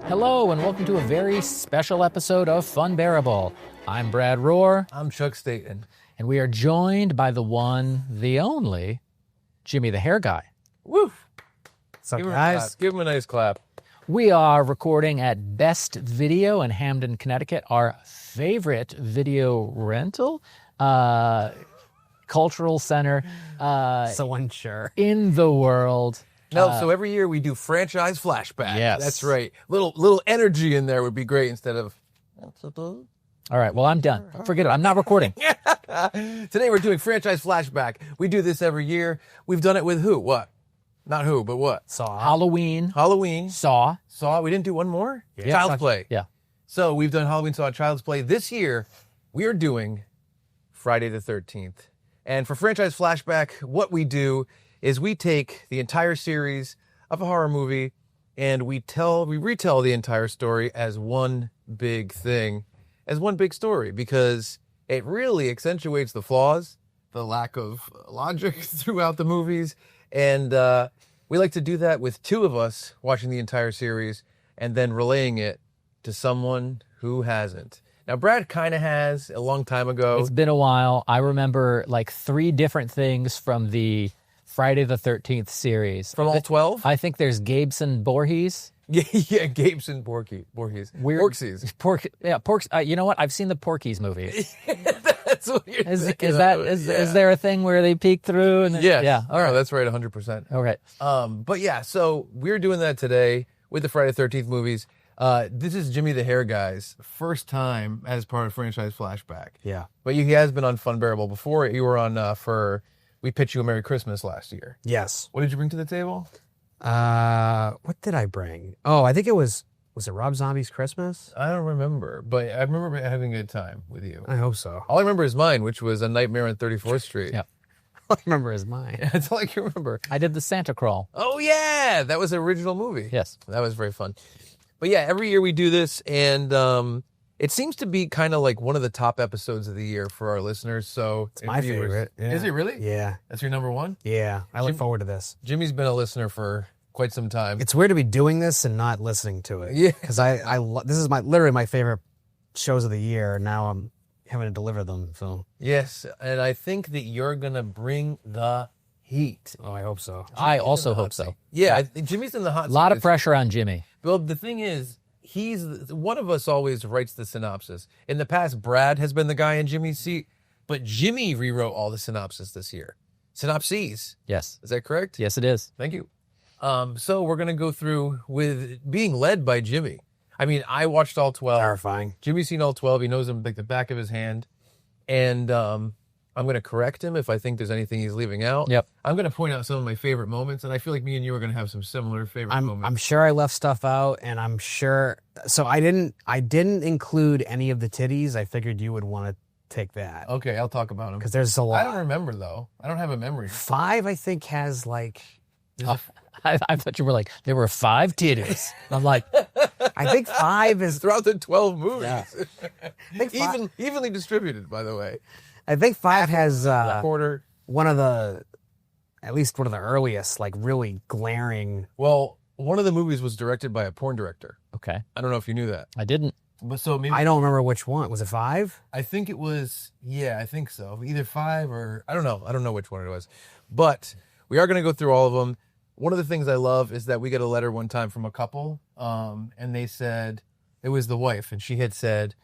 Hello, and welcome to a very special episode of Funbearable. I'm Brad Rohr. I'm Chuck Staten. And we are joined by the one, the only, Jimmy the Hair Guy. Woo! What's up, guys? Give him a nice clap. We are recording at Best Video in Hamden, Connecticut, our favorite video rental, cultural center So unsure. in the world. No, so every year we do franchise flashback. Yes. That's right. Little energy in there would be great instead of... All right, well, I'm done. Forget it. I'm not recording. Today we're doing franchise flashback. We do this every year. We've done it with who? What? Not who, but what? Saw. Halloween, Halloween. Saw. Saw. We didn't do one more? Yeah. Child's Play. Yeah. So we've done Halloween, Saw, Child's Play. This year, we are doing Friday the 13th. And for franchise flashback, what we do is we take the entire series of a horror movie and we retell the entire story as one big thing, as one big story, because it really accentuates the flaws, the lack of logic throughout the movies. And we like to do that with two of us watching the entire series and then relaying it to someone who hasn't. Now, Brad kind of has a long time ago. It's been a while. I remember like 3 different things from the Friday the 13th series. From all 12? I think there's Gabeson Voorhees. Yeah, Gabeson Voorhees. Porksies. You know what? I've seen the Porky's movie. That's what you're Is thinking that of. is Yeah. is there a thing where they peek through? And Yes. Yeah. All right. No, that's right, 100%. Okay. But yeah, so we're doing that today with the Friday the 13th movies. This is Jimmy the Hair Guy's first time as part of franchise flashback. Yeah. But he has been on Funbearable before. You were on We Pitched You a Merry Christmas last year. Yes. What did you bring to the table? What did I bring? Oh, I think it was it Rob Zombie's Christmas? I don't remember, but I remember having a good time with you. I hope so. All I remember is mine, which was A Nightmare on 34th Street. Yeah. All I remember is mine. That's all I can remember. I did the Santa Crawl. Oh, yeah. That was an original movie. Yes. That was very fun. But yeah, every year we do this, and it seems to be kind of like one of the top episodes of the year for our listeners. So It's my favorite. Yeah. Is it really? Yeah. That's your number one? Yeah. I look forward to this. Jimmy's been a listener for quite some time. It's weird to be doing this and not listening to it. Yeah. Because this is literally my favorite shows of the year. Now I'm having to deliver them. So. Yes, and I think that you're going to bring the heat. Oh, I hope so. I also hope so. Yeah, I think Jimmy's in the hot A seat. lot of pressure on Jimmy. Well, the thing is, one of us always writes the synopsis. In the past, Brad has been the guy in Jimmy's seat, but Jimmy rewrote all the synopsis this year. Synopses. Yes. Is that correct? Yes, it is. Thank you. So we're going to go through with being led by Jimmy. I mean, I watched all 12. Terrifying. Jimmy's seen all 12. He knows them like the back of his hand. And I'm going to correct him if I think there's anything he's leaving out. Yep. I'm going to point out some of my favorite moments, and I feel like me and you are going to have some similar favorite moments. I'm sure I left stuff out, and I'm sure. So I didn't include any of the titties. I figured you would want to take that Okay, I'll talk about them. because there's a lot. I don't remember, though. I don't have a memory. 5, I think, has like. I thought you were like, there were 5 titties. I'm like, I think 5 is. Throughout the 12 movies. Yeah. I think 5, Evenly distributed, by the way. I think 5 has Quarter. at least one of the earliest, like really glaring. Well, one of the movies was directed by a porn director. okay, I don't know if you knew that. I didn't. But so maybe I don't remember which one. Was it 5? I think it was, yeah, I think so. Either 5 or, I don't know. I don't know which one it was. But we are going to go through all of them. One of the things I love is that we got a letter one time from a couple, and they said, it was the wife, and she had said,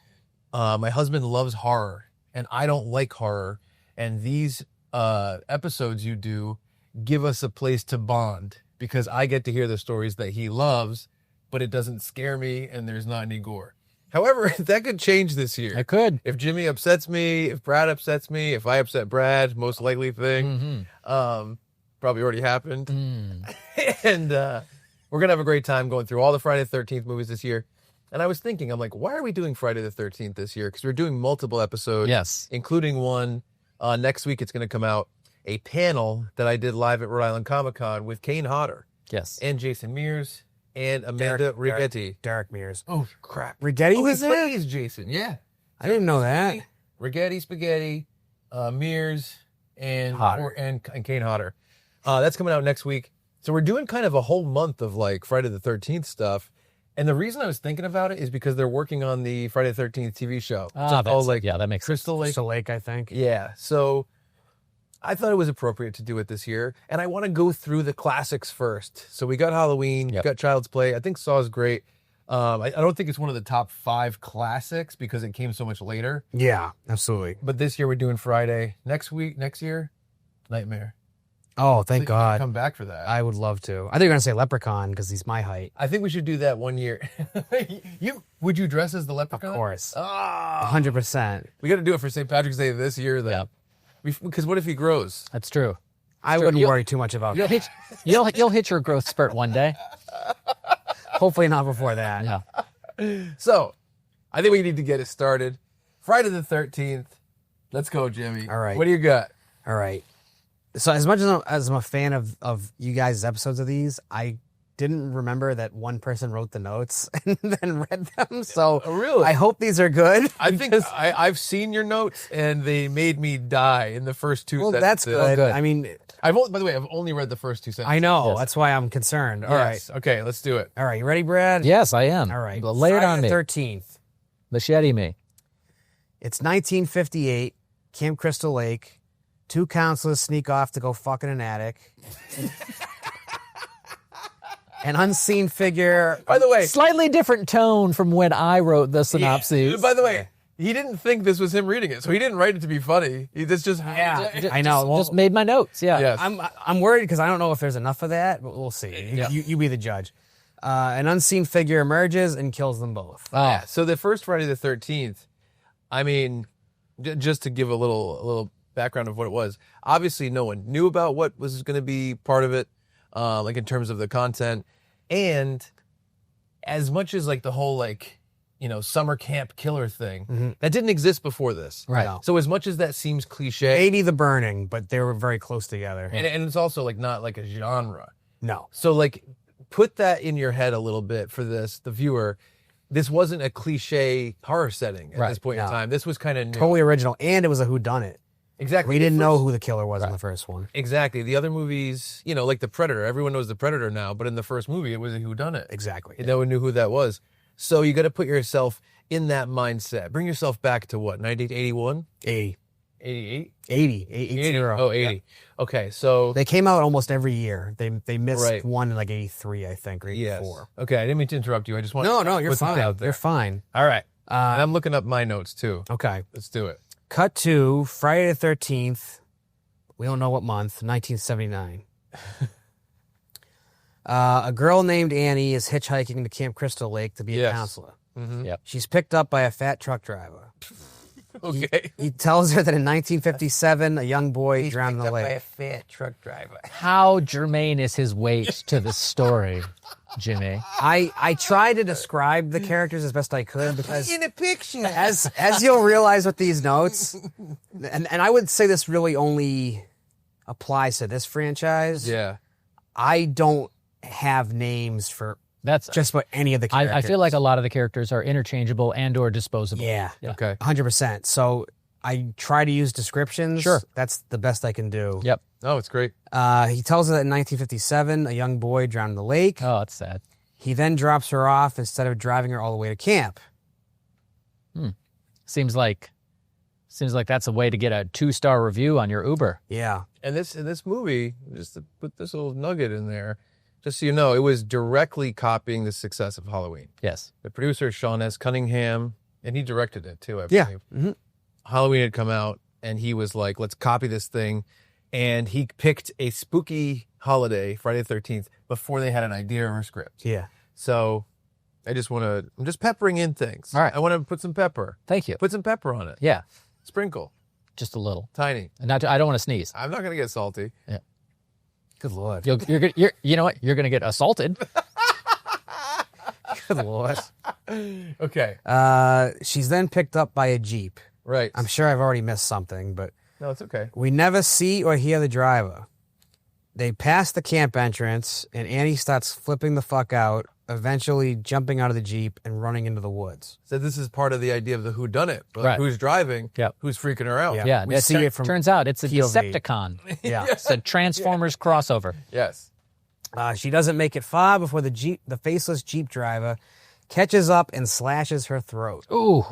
my husband loves horror, and I don't like horror, and these episodes you do give us a place to bond, because I get to hear the stories that he loves, but it doesn't scare me, and there's not any gore. However, that could change this year. I could. If Jimmy upsets me, if Brad upsets me, if I upset Brad, most likely thing, probably already happened. And we're going to have a great time going through all the Friday the 13th movies this year. And I was thinking, I'm like, why are we doing Friday the 13th this year? Because we're doing multiple episodes. Yes. Including one next week. It's going to come out, a panel that I did live at Rhode Island Comic Con with Kane Hodder. Yes. And Jason Mears and Amanda Rigetti. Derek Mears. Oh, crap. Rigetti Oh, was he there? plays Jason, yeah. I didn't know that. Rigetti, Spaghetti, Mears, and Hodder. and Kane Hodder. That's coming out next week. So we're doing kind of a whole month of like Friday the 13th stuff. And the reason I was thinking about it is because they're working on the Friday the 13th TV show. Ah, called like yeah, that makes sense. Crystal Lake. Crystal Lake, I think. Yeah. So I thought it was appropriate to do it this year. And I want to go through the classics first. So we got Halloween, Yep. got Child's Play. I think Saw's great. I don't think it's one of the top 5 classics because it came so much later. Yeah, absolutely. But this year we're doing Friday. Next year, Nightmare. Oh, thank So you God. come back for that. I would love to. I think you're going to say Leprechaun because he's my height. I think we should do that one year. Would you dress as the Of leprechaun? course. Ah, 100%. we got to do it for St. Patrick's Day this year. Then. Because what if he grows? That's true. I Sure, wouldn't you'll- worry too much about You'll that. hit you'll hit your growth spurt one day. Hopefully not before that. Yeah. So, I think we need to get it started. Friday the 13th. Let's go, Jimmy. All right. What do you got? All right. So as much as I'm a fan of you guys' episodes of these, I didn't remember that one person wrote the notes and then read them. So Oh, really? I hope these are good. I think I've seen your notes, and they made me die in the first 2 Well, sentences. that's good. good. I mean, By the way, I've only read the first 2 sentences. I know. Yes. That's why I'm concerned. All right. Yes. Okay, let's do it. All right. You ready, Brad? Yes, I am. All right. Lay it on Friday me. the 13th. Machete me. It's 1958, Camp Crystal Lake. 2 counselors sneak off to go fuck in an attic. An unseen figure. By the way, Slightly different tone from when I wrote the synopses. By the way, he didn't think this was him reading it, so he didn't write it to be funny. This just Yeah, I know. Well, Just made my notes. Yeah. Yes. I'm worried because I don't know if there's enough of that, but we'll see. You be the judge. An unseen figure emerges and kills them both. Yeah. So the first Friday the 13th, I mean, just to give a little background of what it was. Obviously, no one knew about what was going to be part of it, like in terms of the content, and as much as like the whole like summer camp killer thing that didn't exist before this. Right. No. So as much as that seems cliche, Maybe The Burning, but they were very close together. and it's also like not like a genre. No. So like put that in your head a little bit for the viewer. This wasn't a cliche horror setting at Right, this point in no. time. This was kind of new. Totally original, and it was a whodunit. Exactly. We didn't The know first- who the killer was in the first one. Exactly. The other movies, like The Predator. Everyone knows The Predator now, but in the first movie, it was a whodunit. Exactly. No one knew who that was. So you got to put yourself in that mindset. Bring yourself back to what, 1981? 80. 88? 80. 80. Oh, 80. Yeah. Okay, so... They came out almost every year. They missed Right. one in like 83, I think, or 84. Yes. Okay, I didn't mean to interrupt you. I just want No, you're put that fine. out there. You're fine. All right. And I'm looking up my notes, too. Okay. Let's do it. Cut to Friday the 13th. We don't know what month. 1979. A girl named Annie is hitchhiking to Camp Crystal Lake to be a Yes. counselor. Yep. She's picked up by a fat truck driver. Okay. He tells her that in 1957, a young boy drowned in the lake. fat truck driver. How germane is his weight to the story, Jimmy? I tried to describe the characters as best I could because In a picture. as you'll realize with these notes, and I would say this really only applies to this franchise. Yeah. I don't have names for That's just about any of the characters. I feel like a lot of the characters are interchangeable and or disposable. Yeah. Okay. 100%. So I try to use descriptions. Sure. That's the best I can do. Yep. Oh, it's great. He tells her that in 1957, a young boy drowned in the lake. Oh, that's sad. He then drops her off instead of driving her all the way to camp. Seems like that's a way to get a 2-star review on your Uber. Yeah. And this movie, just to put this little nugget in there, just so you know, it was directly copying the success of Halloween. Yes. The producer, Sean S. Cunningham, and he directed it too, I Yeah. believe. Mhm. Halloween had come out, and he was like, let's copy this thing. And he picked a spooky holiday, Friday the 13th, before they had an idea or a script. Yeah. So I'm just peppering in things. All right. I want to put some pepper. Thank you. Put some pepper on it. Yeah. Sprinkle. Just a little. Tiny. And I don't want to sneeze. I'm not going to get salty. Good Lord. You know what? You're going to get assaulted. Good Lord. Okay. She's then picked up by a Jeep. Right. I'm sure I've already missed something, but No, it's okay. we never see or hear the driver. They pass the camp entrance, and Annie starts flipping the fuck out eventually jumping out of the Jeep and running into the woods. So this is part of the idea of the whodunit. Like, Right. who's driving? Yep. Who's freaking her out? Yeah. We see it from turns out it's a POV. Decepticon. Yeah. It's a Transformers crossover. Yes. She doesn't make it far before the faceless Jeep driver catches up and slashes her throat. Ooh.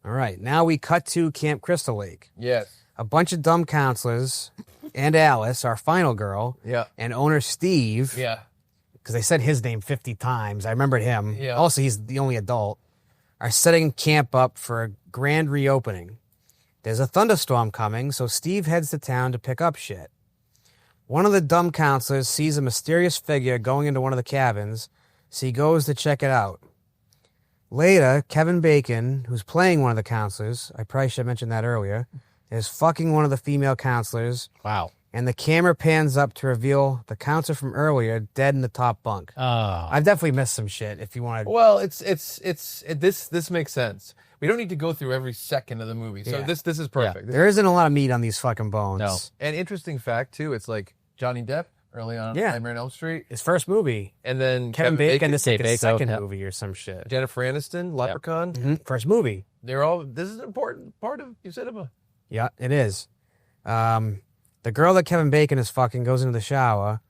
All right, now we cut to Camp Crystal Lake. Yes. A bunch of dumb counselors and Alice, our final girl, Yeah. and owner Steve, Yeah. because they said his name 50 times. I remembered him. Yeah. Also, he's the only adult, are setting camp up for a grand reopening. There's a thunderstorm coming, so Steve heads to town to pick up shit. One of the dumb counselors sees a mysterious figure going into one of the cabins, so he goes to check it out. Later, Kevin Bacon, who's playing one of the counselors, I probably should have mentioned that earlier, is fucking one of the female counselors, Wow. and the camera pans up to reveal the counselor from earlier dead in the top bunk. Oh. I've definitely missed some shit if you want to... Well, this makes sense. We don't need to go through every second of the movie. So Yeah. this is perfect. There isn't a lot of meat on these fucking bones. No. And interesting fact too, it's like Johnny Depp early on Yeah. Nightmare on Elm Street, His first movie, and then Kevin Bacon, this is like Bacon, his second yep. movie or some shit. Jennifer Aniston, Leprechaun. First movie. They're all. This is an important part of cinema. Yeah, it is. The girl that Kevin Bacon is fucking goes into the shower,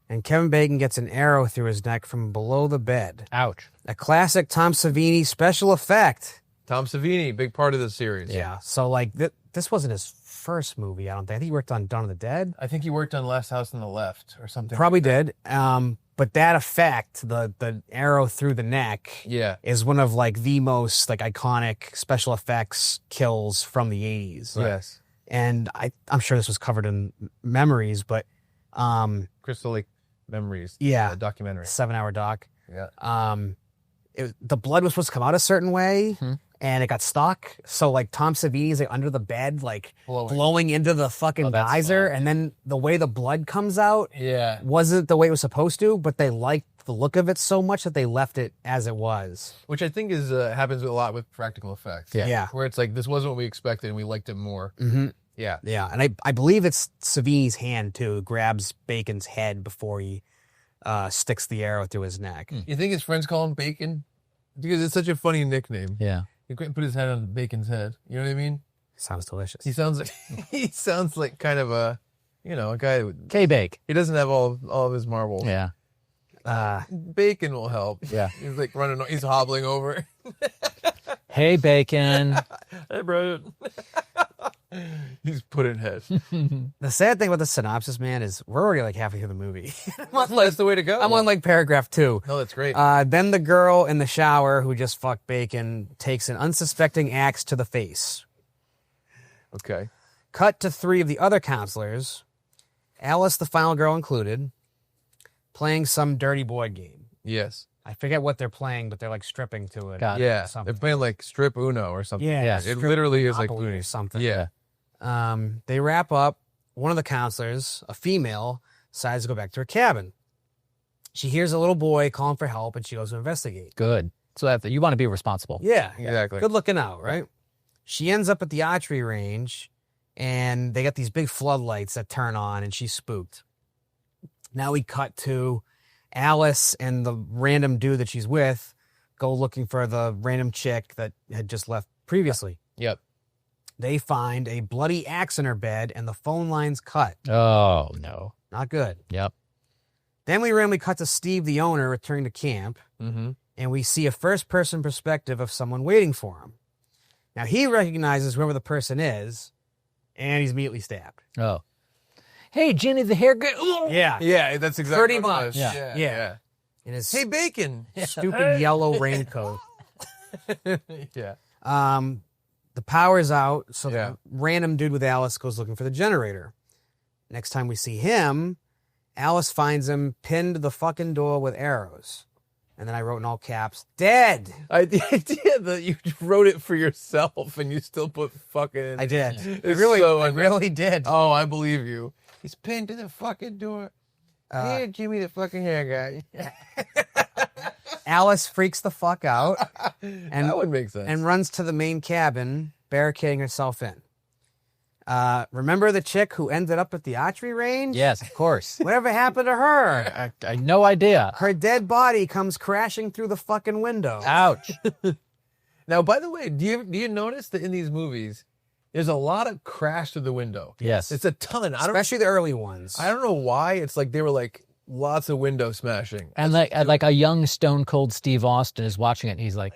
and Kevin Bacon gets an arrow through his neck from below the bed. Ouch. A classic Tom Savini special effect. Tom Savini, big part of the series. Yeah. So, like, this wasn't his first movie, I don't think. I think he worked on Dawn of the Dead. I think he worked on Last House on the Left or something. Probably did. But that effect, the arrow through the neck, Yeah. is one of, like, the most, like, iconic special effects kills from the 80s. Yes. And I'm sure this was covered in memories, but Crystal Lake Memories. Yeah. Documentary. 7-hour doc. Yeah. The blood was supposed to come out a certain way, and it got stuck. So, like, Tom Savini's like under the bed, like blowing into the fucking that's geyser, fun. and then the way the blood comes out Yeah. wasn't the way it was supposed to. But they liked the look of it so much that they left it as it was. Which I think is happens a lot with practical effects. Yeah. Yeah. Where it's like this wasn't what we expected and we liked it more. Mm-hmm. Yeah. Yeah, and I believe it's Savini's hand too, grabs Bacon's head before he sticks the arrow through his neck. You think his friends call him Bacon? Because it's such a funny nickname. Yeah. He couldn't put his head on Bacon's head. You know what I mean? Sounds delicious. He sounds like kind of a, a guy who, K-Bake. he doesn't have all of his marbles. Yeah. Bacon will help. Yeah. He's like he's hobbling over. Hey, Bacon. Hey, bro. He's putting head. The sad thing about the synopsis, man, is we're already like halfway through the movie. That's the way to go. I'm on like paragraph 2. No, that's great. Then the girl in the shower who just fucked Bacon takes an unsuspecting axe to the face. Okay. Cut to 3 of the other counselors, Alice, the final girl included, playing some dirty board game. Yes. I forget what they're playing, but they're like stripping to it. Got it. Yeah. Something. They're playing like strip Uno or something. Yeah, It strip literally is like Monopoly Uno. or something. Yeah. They wrap up. One of the counselors, a female, decides to go back to her cabin. She hears a little boy calling for help, and she goes to investigate. Good. So that you want to be responsible. Yeah, Exactly. Good looking out, right? She ends up at the archery range, and they got these big floodlights that turn on, and she's spooked. Now we cut to Alice and the random dude that she's with go looking for the random chick that had just left previously. Yep. They find a bloody axe in her bed, and the phone line's cut. Oh, no. Not good. Yep. Then we randomly cut to Steve, the owner, returning to camp, Mm-hmm. and we see a first-person perspective of someone waiting for him. Now, he recognizes whoever the person is, and he's immediately stabbed. Oh. Hey, Jenny the hair good. Ooh. Yeah. Yeah, that's exactly Pretty what it much. was. Yeah. Yeah. In his Hey, Bacon. stupid yellow raincoat. Yeah. The power's out, so Yeah. the random dude with Alice goes looking for the generator. Next time we see him, Alice finds him pinned to the fucking door with arrows. And then I wrote in all caps, dead. The idea that you wrote it for yourself and you still put fucking. I did. It's I really did. Oh, I believe you. He's pinned to the fucking door. Here, Jimmy, the fucking hair guy. Alice freaks the fuck out and That would make sense. and runs to the main cabin, barricading herself in. Remember the chick who ended up at the archery range? Yes, of course. Whatever happened to her? I no idea. Her dead body comes crashing through the fucking window. Ouch. Now, by the way, do you notice that in these movies, there's a lot of crash through the window? Yes. It's a ton. Especially the early ones. I don't know why. It's like they were like lots of window smashing. And like a young Stone Cold Steve Austin is watching it and he's like,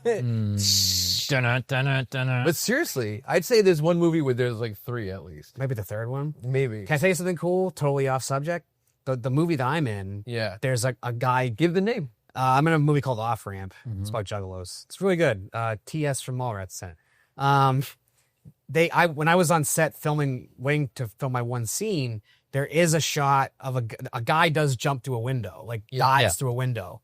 dunna, dunna, dunna. But seriously, I'd say there's one movie where there's like 3 at least. Maybe the third one. Maybe. Can I tell you something cool? Totally off subject. The movie that I'm in, Yeah. there's a guy. Give the name. I'm in a movie called Off Ramp. It's about juggalos. It's really good. T.S. from Mallrats sent it. When I was on set waiting to film my one scene, there is a shot of a guy does jump through a window, like dives through a window.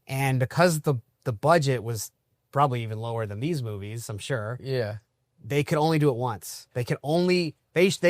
And because the budget was probably even lower than these movies, I'm sure. Yeah. They could only do it once. They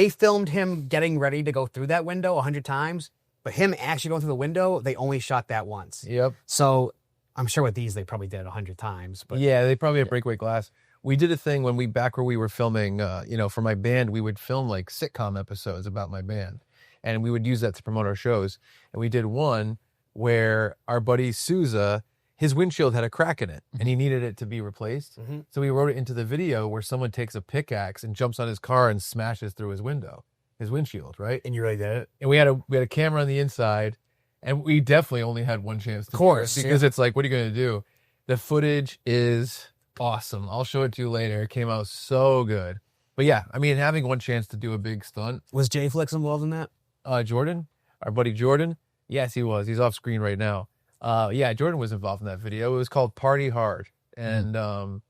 filmed him getting ready to go through that window 100 times, but him actually going through the window, they only shot that once. Yep. So I'm sure with these, they probably did it 100 times. But yeah, they probably had breakaway glass. We did a thing back where we were filming, for my band, we would film like sitcom episodes about my band. And we would use that to promote our shows. And we did one where our buddy Souza, his windshield had a crack in it and he needed it to be replaced. Mm-hmm. So we wrote it into the video where someone takes a pickaxe and jumps on his car and smashes through his windshield, right? And you really did it? And we had a camera on the inside, and we definitely only had one chance to Of course, do it because it's like, what are you going to do? The footage is awesome. I'll show it to you later. It came out so good. But yeah, I mean, having one chance to do a big stunt. Was J-Flix involved in that? Jordan, our buddy Jordan. Yes, he was. He's off screen right now. Yeah, Jordan was involved in that video. It was called Party Hard. And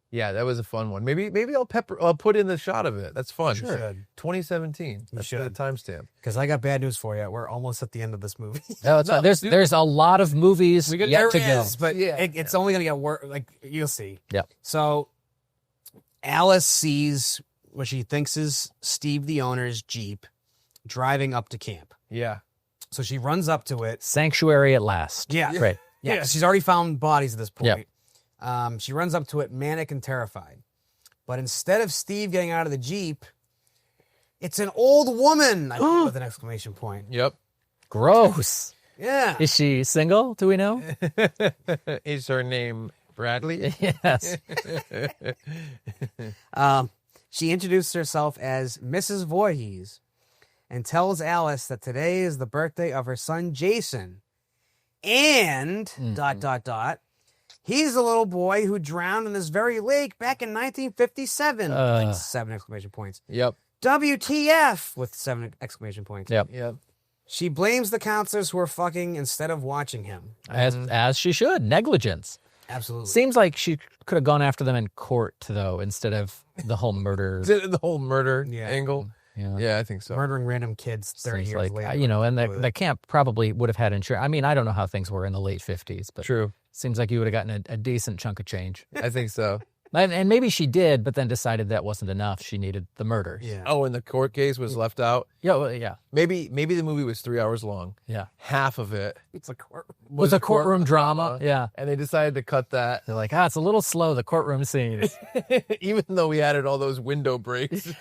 yeah, that was a fun one. Maybe I'll put in the shot of it. That's fun. Sure. 2017. That's the should. timestamp. Because I got bad news for you. We're almost at the end of this movie. No, it's fine. There's a lot of movies yet to go. But Yeah. it's only going to get worse. Like, you'll see. Yep. So Alice sees what she thinks is Steve, the owner's Jeep, driving up to camp. Yeah. So she runs up to it. Sanctuary at last. Yeah. Great. Yeah. She's already found bodies at this point. She runs up to it manic and terrified. But instead of Steve getting out of the Jeep, it's an old woman, I think, with an exclamation point. Yep. Gross. Yeah. Is she single? Do we know? Is her name Bradley? Yes. She introduced herself as Mrs. Voorhees and tells Alice that today is the birthday of her son, Jason. And, ... he's the little boy who drowned in this very lake back in 1957. Like 7 exclamation points. Yep. WTF with 7 exclamation points. Yep. Yep. She blames the counselors who are fucking instead of watching him. As she should. Negligence. Absolutely. Seems like she could have gone after them in court, though, instead of the whole murder. The whole murder Yeah. angle. Yeah. Yeah, I think so. Murdering random kids 30 Seems years like, later. and the camp probably would have had insurance. I mean, I don't know how things were in the late 50s, but True. seems like you would have gotten a decent chunk of change. I think so. And maybe she did, but then decided that wasn't enough. She needed the murders. Yeah. Oh, and the court case was left out. Yeah, well, yeah. Maybe the movie was 3 hours long. Yeah. Half of it It's a court. Was a courtroom drama. Yeah. and they decided to cut that, They're like, it's a little slow, the courtroom scene. even though we added all those window breaks.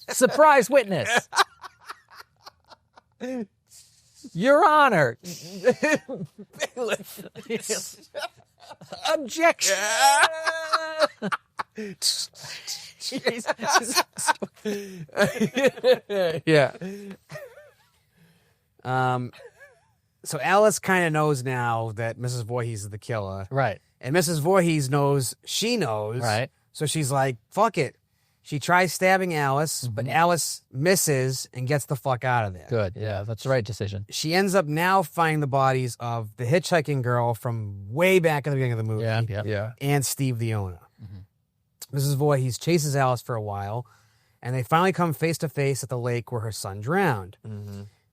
Surprise witness. Your Honor. Objection. Yeah. So Alice kind of knows now that Mrs. Voorhees is the killer. Right. And Mrs. Voorhees knows she knows. Right. So she's like, fuck it. She tries stabbing Alice, but Alice misses and gets the fuck out of there. Good. Yeah, that's the right decision. She ends up now finding the bodies of the hitchhiking girl from way back at the beginning of the movie. Yeah. Yeah. Yeah. And Steve the owner. Mrs. Voorhees chases Alice for a while, and they finally come face to face at the lake where her son drowned.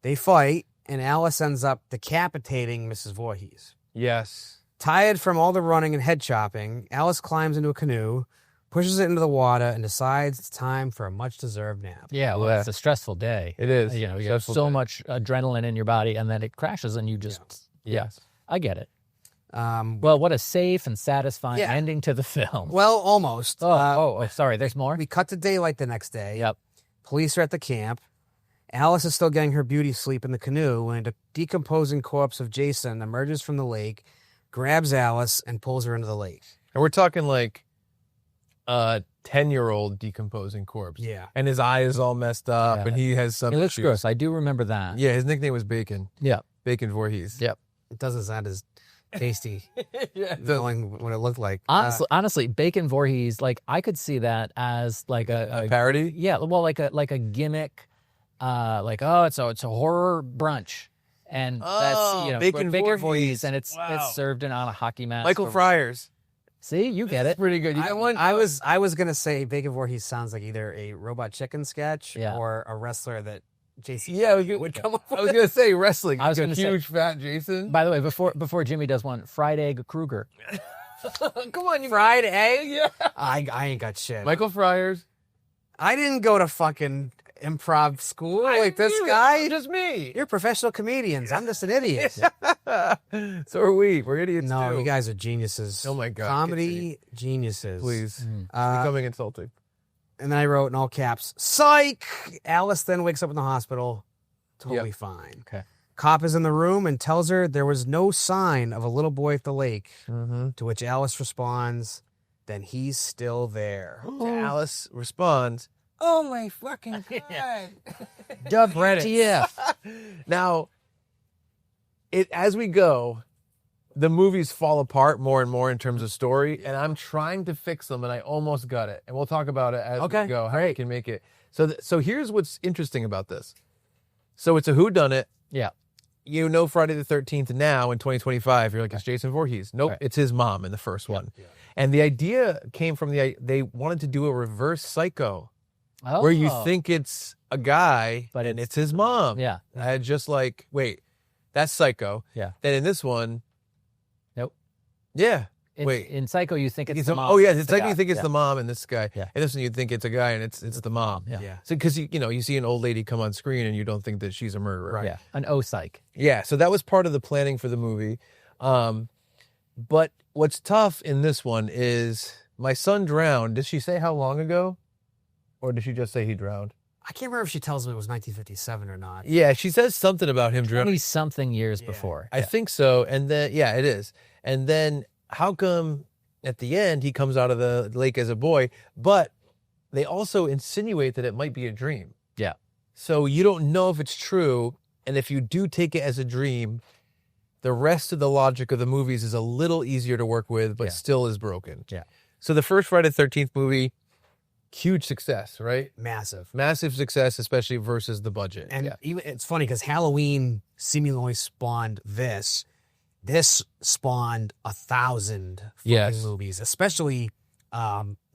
They fight, and Alice ends up decapitating Mrs. Voorhees. Yes. Tired from all the running and head chopping, Alice climbs into a canoe, pushes it into the water, and decides it's time for a much-deserved nap. Yeah, well, it's a stressful day. It is. You have Stressful so day. much adrenaline in your body, and then it crashes, and you just, Yes. I get it. Well, what a safe and satisfying Yeah. ending to the film. Well, almost. Sorry. There's more? We cut to daylight the next day. Yep. Police are at the camp. Alice is still getting her beauty sleep in the canoe when a decomposing corpse of Jason emerges from the lake, grabs Alice, and pulls her into the lake. And we're talking like a 10-year-old decomposing corpse. Yeah. And his eye is all messed up, Yeah. and he has some It looks issues. gross. I do remember that. Yeah, his nickname was Bacon. Yeah. Bacon Voorhees. Yep. It doesn't sound as tasty Yeah. knowing what it looked like. Honestly, Bacon Voorhees, like I could see that as like a Parody? yeah, well, like a gimmick, like it's a horror brunch, and that's Bacon Voorhees. and it's served on a hockey match. Michael Fryers. See, you get it. Pretty good. You got one? I was gonna say Bacon Voorhees sounds like either a Robot Chicken sketch Yeah. or a wrestler that JC Yeah, would come up with. I was gonna say wrestling. I was a gonna say- huge fat Jason. By the way, before Jimmy does one, fried egg Kruger. Come on, you Fried egg? Yeah. I ain't got shit. Michael Fryers. I didn't go to fucking improv school like this guy. Just me. You're professional comedians. I'm just an idiot. So are we. We're idiots No, too. you guys are geniuses. Oh my God. Comedy geniuses. Please. Uh, Becoming insulting. And then I wrote in all caps, psych! Alice then wakes up in the hospital. Totally fine. Okay. Cop is in the room and tells her there was no sign of a little boy at the lake. Mm-hmm. To which Alice responds, then he's still there. Alice responds, oh my fucking God. WTF? Now, as we go, the movies fall apart more and more in terms of story, and I'm trying to fix them, and I almost got it. And we'll talk about it as we go, how we can make it. So here's what's interesting about this. So it's a whodunit. Yeah. You know Friday the 13th now in 2025. You're like, it's Jason Voorhees. Nope, it's his mom in the first one. Yeah. And the idea came from they wanted to do a reverse Psycho, where you think it's a guy, but it's his mom. Yeah. Just like, wait, that's Psycho. Yeah. Then in this one, nope. Yeah. In Psycho, you think it's the mom. Oh yeah, in Psycho you think it's the mom and this guy. Yeah. And this one you think it's a guy and it's the mom. Yeah. So because you see an old lady come on screen and you don't think that she's a murderer. Right. Yeah. An O-psych. Yeah. So that was part of the planning for the movie. But what's tough in this one is my son drowned. Did she say how long ago? Or did she just say he drowned? I can't remember if she tells me it was 1957 or not. Yeah, she says something about him drowning. 20-something years before. I think so. And then, yeah, it is. And then how come at the end he comes out of the lake as a boy? But they also insinuate that it might be a dream. Yeah. So you don't know if it's true. And if you do take it as a dream, the rest of the logic of the movies is a little easier to work with, but still is broken. Yeah. So the first Friday the 13th movie, huge success, right? Massive success, especially versus the budget. And even it's funny because Halloween seemingly spawned this. This spawned 1,000 fucking movies, especially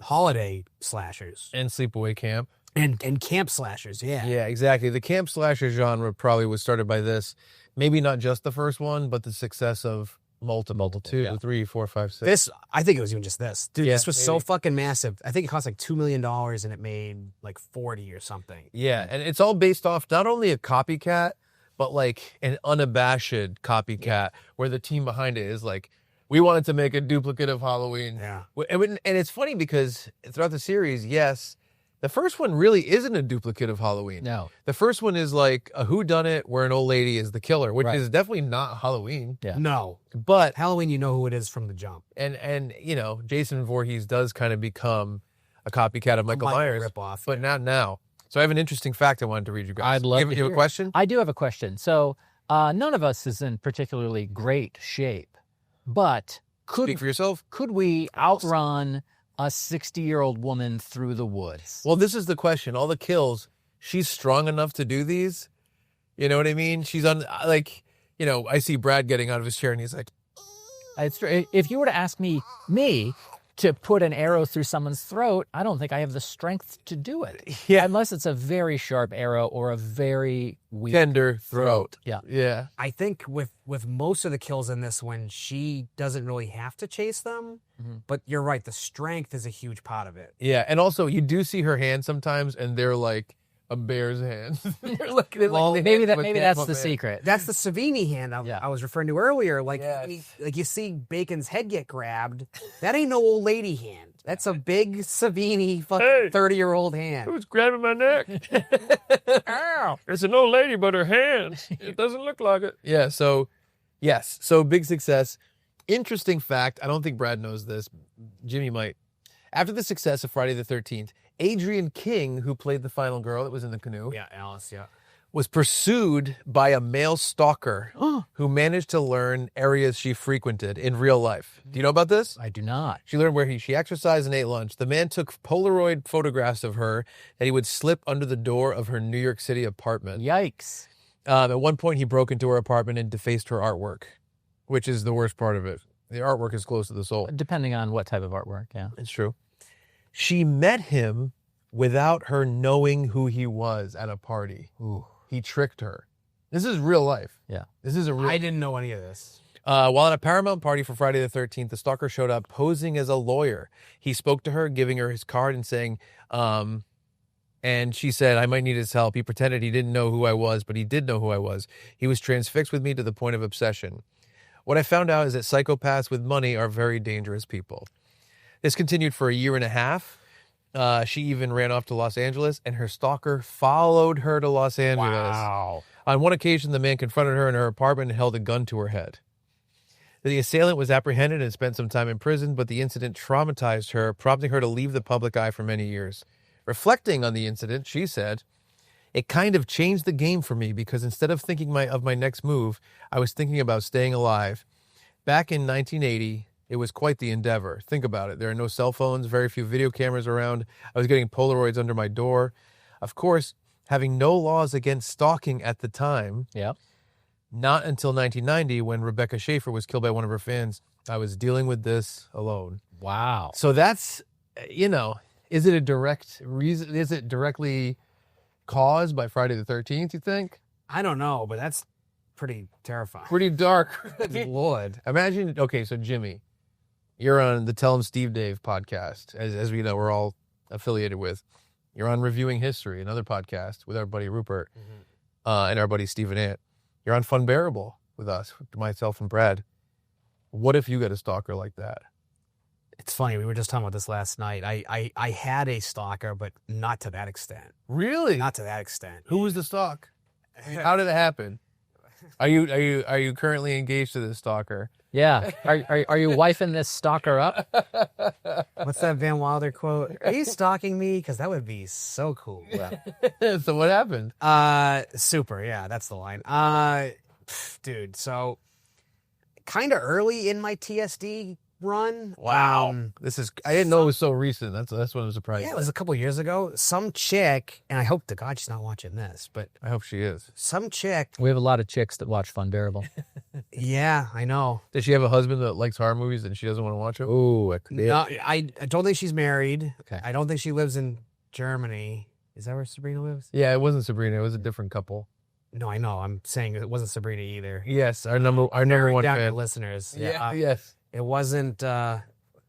holiday slashers and sleepaway camp. And camp slashers, yeah. Yeah, exactly. The camp slasher genre probably was started by this. Maybe not just the first one, but the success of multiple 2, 3, 4, 5, 6. This, I think it was even just this. Dude, Yeah, this was so fucking massive. I think it cost like $2 million and it made like 40 or something. Yeah, and it's all based off not only a copycat, but like an unabashed copycat where the team behind it is like, we wanted to make a duplicate of Halloween. Yeah. And it's funny because throughout the series, yes, the first one really isn't a duplicate of Halloween. No. The first one is like a whodunit where an old lady is the killer, which is definitely not Halloween. Yeah. No. But Halloween, you know who it is from the jump. and Jason Voorhees does kind of become a copycat of Michael Myers. Ripoff. But not now. So I have an interesting fact I wanted to read you guys. I'd love to You have hear a question? I do have a question. So none of us is in particularly great shape, but Speak for yourself. could we outrun a 60-year-old woman through the woods? Well, this is the question. All the kills, she's strong enough to do these. You know what I mean? She's on, like, I see Brad getting out of his chair and he's like, If you were to ask me to put an arrow through someone's throat, I don't think I have the strength to do it. Yeah. Unless it's a very sharp arrow or a very weak tender throat. Yeah. Yeah. I think with most of the kills in this one, she doesn't really have to chase them. Mm-hmm. But you're right, the strength is a huge part of it. Yeah. And also, you do see her hands sometimes and they're like a bear's hand. Well, maybe that's the secret. That's the Savini hand I was referring to earlier. Like, Yes. like you see Bacon's head get grabbed. That ain't no old lady hand. That's a big Savini fucking 30-year-old hand. Who's grabbing my neck? Ow. It's an old lady, but her hand, it doesn't look like it. Yeah, so, yes. So, big success. Interesting fact, I don't think Brad knows this. Jimmy might. After the success of Friday the 13th, Adrienne King, who played the final girl that was in the canoe, Yeah, Alice, yeah. was pursued by a male stalker who managed to learn areas she frequented in real life. Do you know about this? I do not. She learned where she exercised and ate lunch. The man took Polaroid photographs of her that he would slip under the door of her New York City apartment. Yikes. At one point, he broke into her apartment and defaced her artwork, which is the worst part of it. The artwork is close to the soul. Depending on what type of artwork, yeah. It's true. She met him without her knowing who he was at a party. Ooh. He tricked her. This is real life. Yeah. This is a real... I didn't know any of this. While at a Paramount party for Friday the 13th, the stalker showed up posing as a lawyer. He spoke to her, giving her his card and saying, and she said, I might need his help. He pretended he didn't know who I was, but he did know who I was. He was transfixed with me to the point of obsession. What I found out is that psychopaths with money are very dangerous people. This continued for a year and a half. She even ran off to Los Angeles, and her stalker followed her to Los Angeles. Wow. On one occasion, the man confronted her in her apartment and held a gun to her head. The assailant was apprehended and spent some time in prison, but the incident traumatized her, prompting her to leave the public eye for many years. Reflecting on the incident, she said, it kind of changed the game for me because instead of thinking of my next move, I was thinking about staying alive. Back in 1980, it was quite the endeavor. Think about it. There are no cell phones, very few video cameras around. I was getting Polaroids under my door. Of course, having no laws against stalking at the time, Yep. not until 1990 when Rebecca Schaefer was killed by one of her fans, I was dealing with this alone. Wow. So that's, is it a direct reason? Is it directly caused by Friday the 13th, you think? I don't know, but that's pretty terrifying. Pretty dark. Good Lord. Imagine, okay, so Jimmy, you're on the Tell 'em Steve Dave podcast, as we know, we're all affiliated with. You're on Reviewing History, another podcast with our buddy Rupert and our buddy Stephen Ant. You're on Funbearable with us, myself and Brad. What if you got a stalker like that? It's funny. We were just talking about this last night. I had a stalker, but not to that extent. Really? Not to that extent. Who was the stalk? How did it happen? Are you currently engaged to this stalker? Yeah. Are you wifing this stalker up? What's that Van Wilder quote? Are you stalking me? Because that would be so cool. So what happened? Super. Yeah, that's the line. Dude, so kind of early in my TSD run. Wow. I didn't know it was so recent. That's what I'm surprised. Yeah, it was a couple years ago. Some chick, and I hope to God she's not watching this, but I hope she is. some chick. We have a lot of chicks that watch Funbearable. Yeah, I know. Does she have a husband that likes horror movies and she doesn't want to watch them? Ooh, it could be. No, I don't think she's married. Okay. I don't think she lives in Germany. Is that where Sabrina lives? Yeah, it wasn't Sabrina. It was a different couple. No, I know. I'm saying it wasn't Sabrina either. Yes, our number one Down to fan. listeners. Yes. It wasn't. What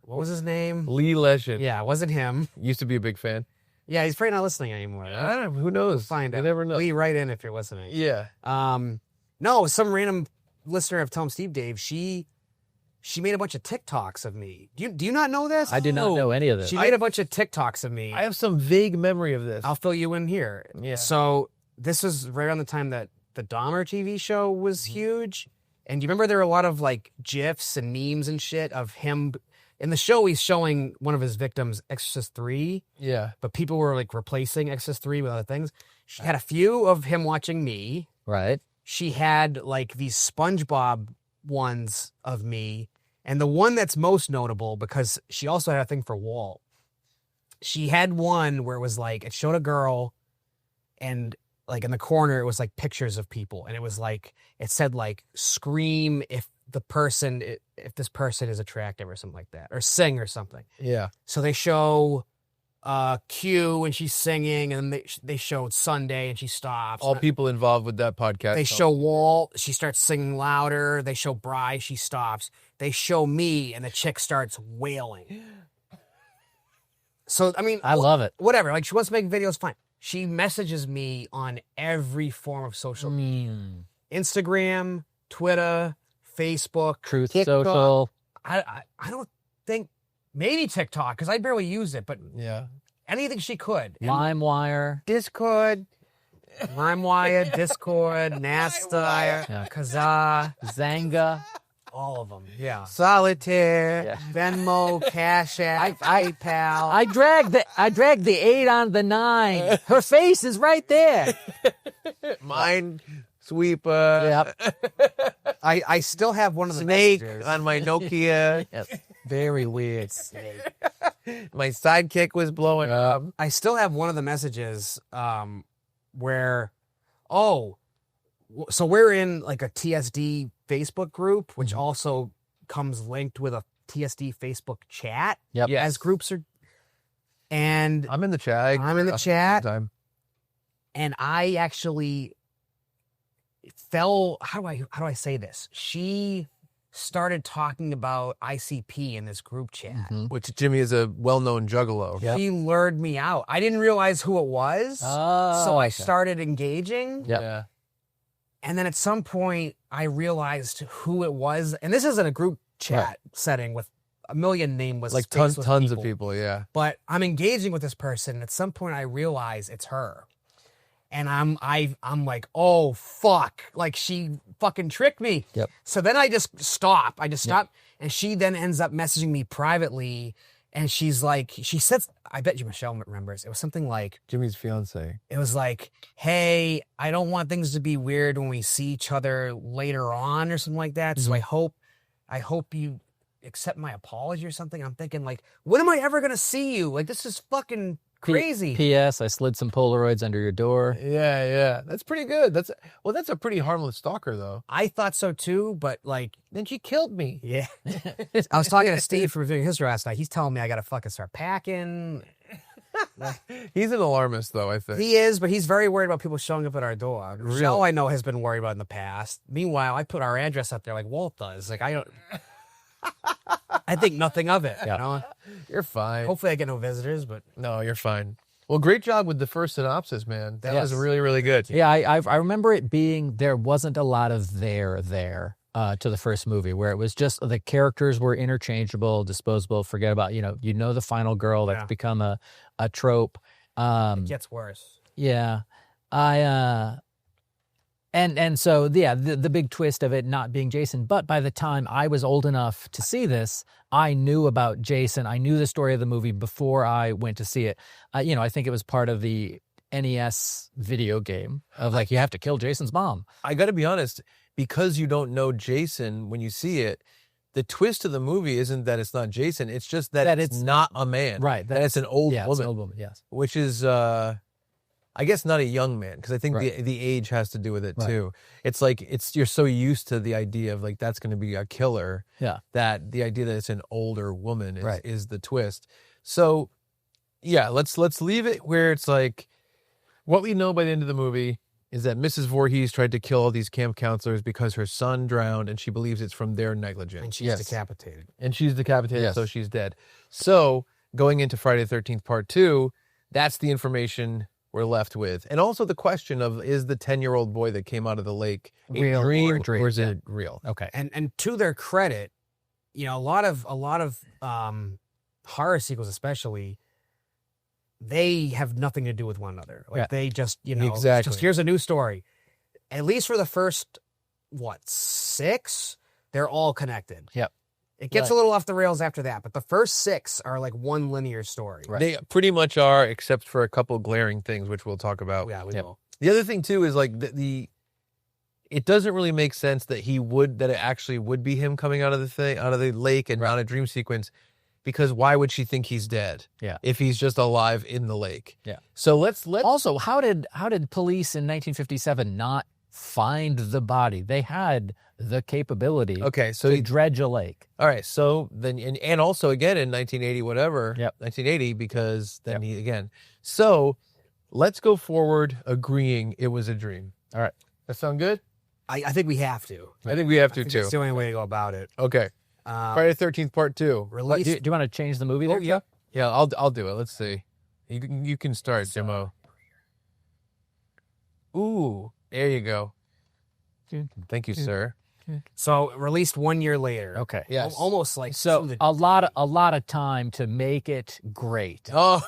was his name? Lee Leshin. Yeah, it wasn't him. Used to be a big fan. Yeah, he's probably not listening anymore. I don't know. Who knows? We'll find You out. never know. Lee, write in if you're listening. Yeah. No, some random listener of Tell 'em Steve Dave. She made a bunch of TikToks of me. Do you not know this? I did not know any of this. She made a bunch of TikToks of me. I have some vague memory of this. I'll fill you in here. Yeah. So this was right around the time that the Dahmer TV show was huge. And do you remember there were a lot of like GIFs and memes and shit of him in the show? He's showing one of his victims, Exorcist 3, Yeah. but people were like replacing Exorcist 3 with other things. She had a few of him watching me. Right. She had like these SpongeBob ones of me. And the one that's most notable, because she also had a thing for Walt, she had one where it was like, it showed a girl and like in the corner, it was like pictures of people. And it was like, it said like, scream if this person is attractive or something like that, or sing or something. Yeah. So they show Q and she's singing, and they showed Sunday and she stops. All people involved with that podcast. They show Walt, she starts singing louder. They show Bry, she stops. They show me, and the chick starts wailing. So, I mean, I love it. whatever. Like, she wants to make videos, fine. She messages me on every form of social media. Instagram, Twitter, Facebook, Truth TikTok. Social. I don't think, maybe TikTok, because I barely use it, but Yeah. anything she could. And LimeWire. Discord, LimeWire, Discord, Nasta, Yeah. Kazaa, Zanga. all of them. Yeah. Solitaire. Yeah. Venmo, Cash App, PayPal. I dragged the 8 on the 9. Her face is right there. Mine sweeper. Yep. I still have one of the Snake messages. on my Nokia. Yes. Very weird. My sidekick was blowing up. I still have one of the messages where, so we're in like a TSD Facebook group, which also comes linked with a TSD Facebook chat. Yep. Yes. As groups are, and I'm in the chat. I'm in the chat, Time. and I actually fell. How do I say this? She started talking about ICP in this group chat. Which Jimmy is a well-known juggalo. Yep. She lured me out. I didn't realize who it was, Oh, so I okay. started engaging. Yep. Yeah. And then at some point, I realized who it was. And this isn't a group chat setting with a million nameless, Like tons faceless of people, yeah. But I'm engaging with this person. And at some point, I realize it's her. And I'm like, oh fuck! Like she fucking tricked me. Yep. So then I just stop. Stop, and she then ends up messaging me privately. And she's like, she says, I bet you Michelle remembers. It was something like, Jimmy's fiance. it was like, hey, I don't want things to be weird when we see each other later on or something like that. So I hope you accept my apology or something. I'm thinking like, when am I ever going to see you? Like, this is fucking crazy. P.S. I slid some Polaroids under your door. Yeah. That's pretty good. That's a pretty harmless stalker, though. I thought so too, but like, Then she killed me. yeah. I was talking to Steve from Reviewing History last night. He's telling me I got to fucking start packing. He's an alarmist, though, I think. He is, but he's very worried about people showing up at our door. Really? Michelle, I know, has been worried about in the past. Meanwhile, I put our address up there like Walt does. Like, I don't. I think nothing of it. Yeah. You know? You're fine. Hopefully, I get no visitors, but No, you're fine. Well, great job with the first synopsis, man. That was Yes. really, really good. Yeah, I remember it being, there wasn't a lot of there to the first movie, where it was just the characters were interchangeable, disposable, forget about, the final girl that's Yeah. become a trope. it gets worse. Yeah. And so, yeah, the big twist of it not being Jason. But by the time I was old enough to see this, I knew about Jason. I knew the story of the movie before I went to see it. I think it was part of the NES video game of like, you have to kill Jason's mom. I got to be honest, because you don't know Jason when you see it, the twist of the movie isn't that it's not Jason. It's just that it's not a man. Right. That it's an old Yeah, woman. it's an old woman, yes. Which is, I guess, not a young man, because I think Right. the age has to do with it Right. too. It's like you're so used to the idea of like that's going to be a killer, Yeah. that the idea that it's an older woman Right. is the twist. So, yeah, let's leave it where it's like what we know by the end of the movie is that Mrs. Voorhees tried to kill all these camp counselors because her son drowned, and she believes it's from their negligence. And she's Yes. decapitated. And she's decapitated, Yes. so she's dead. So, going into Friday the 13th Part 2, that's the information we're left with. And also the question of, is the 10-year-old boy that came out of the lake a Real dream, or a dream? or is it real? Okay. And to their credit, a lot of horror sequels, especially, they have nothing to do with one another. Like Yeah. they just, Exactly. just here's a new story. At least for the first 6, they're all connected. Yep. It gets Right. a little off the rails after that, but the first 6 are like one linear story. Right. They pretty much are, except for a couple glaring things, which we'll talk about. Yeah, we Yep. will. The other thing too is like it doesn't really make sense that it actually would be him coming out of the lake and not a dream sequence, because why would she think he's dead? Yeah. If he's just alive in the lake. Yeah. So let's Also, how did police in 1957 not find the body? They had the capability okay. So to dredge a lake. all right. So then and also again in 1980 whatever. Yep. 1980 because then he again. So let's go forward agreeing it was a dream. All right. That sound good? I think we have to. I think we have I to think too. That's the only way to go about it. Okay. Friday the 13th Part 2. Do Release. you want to change the movie there? Oh, yeah. Yeah, I'll do it. Let's see. You can start, Jimmo. Ooh, there you go. Thank you, sir. So released 1 year later. Okay. Yes. Almost like So a lot of time to make it great. Oh,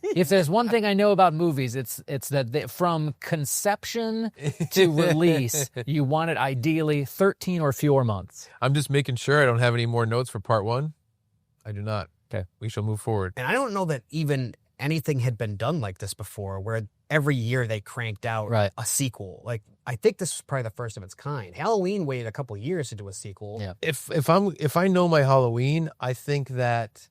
If there's one thing I know about movies, it's that from conception to release, you want it ideally 13 or fewer months. I'm just making sure I don't have any more notes for part 1. I do not. Okay. We shall move forward. And I don't know that even anything had been done like this before, where every year they cranked out Right. a sequel. Like, I think this was probably the first of its kind. Halloween waited a couple years to do a sequel. Yeah. If I know my Halloween, I think that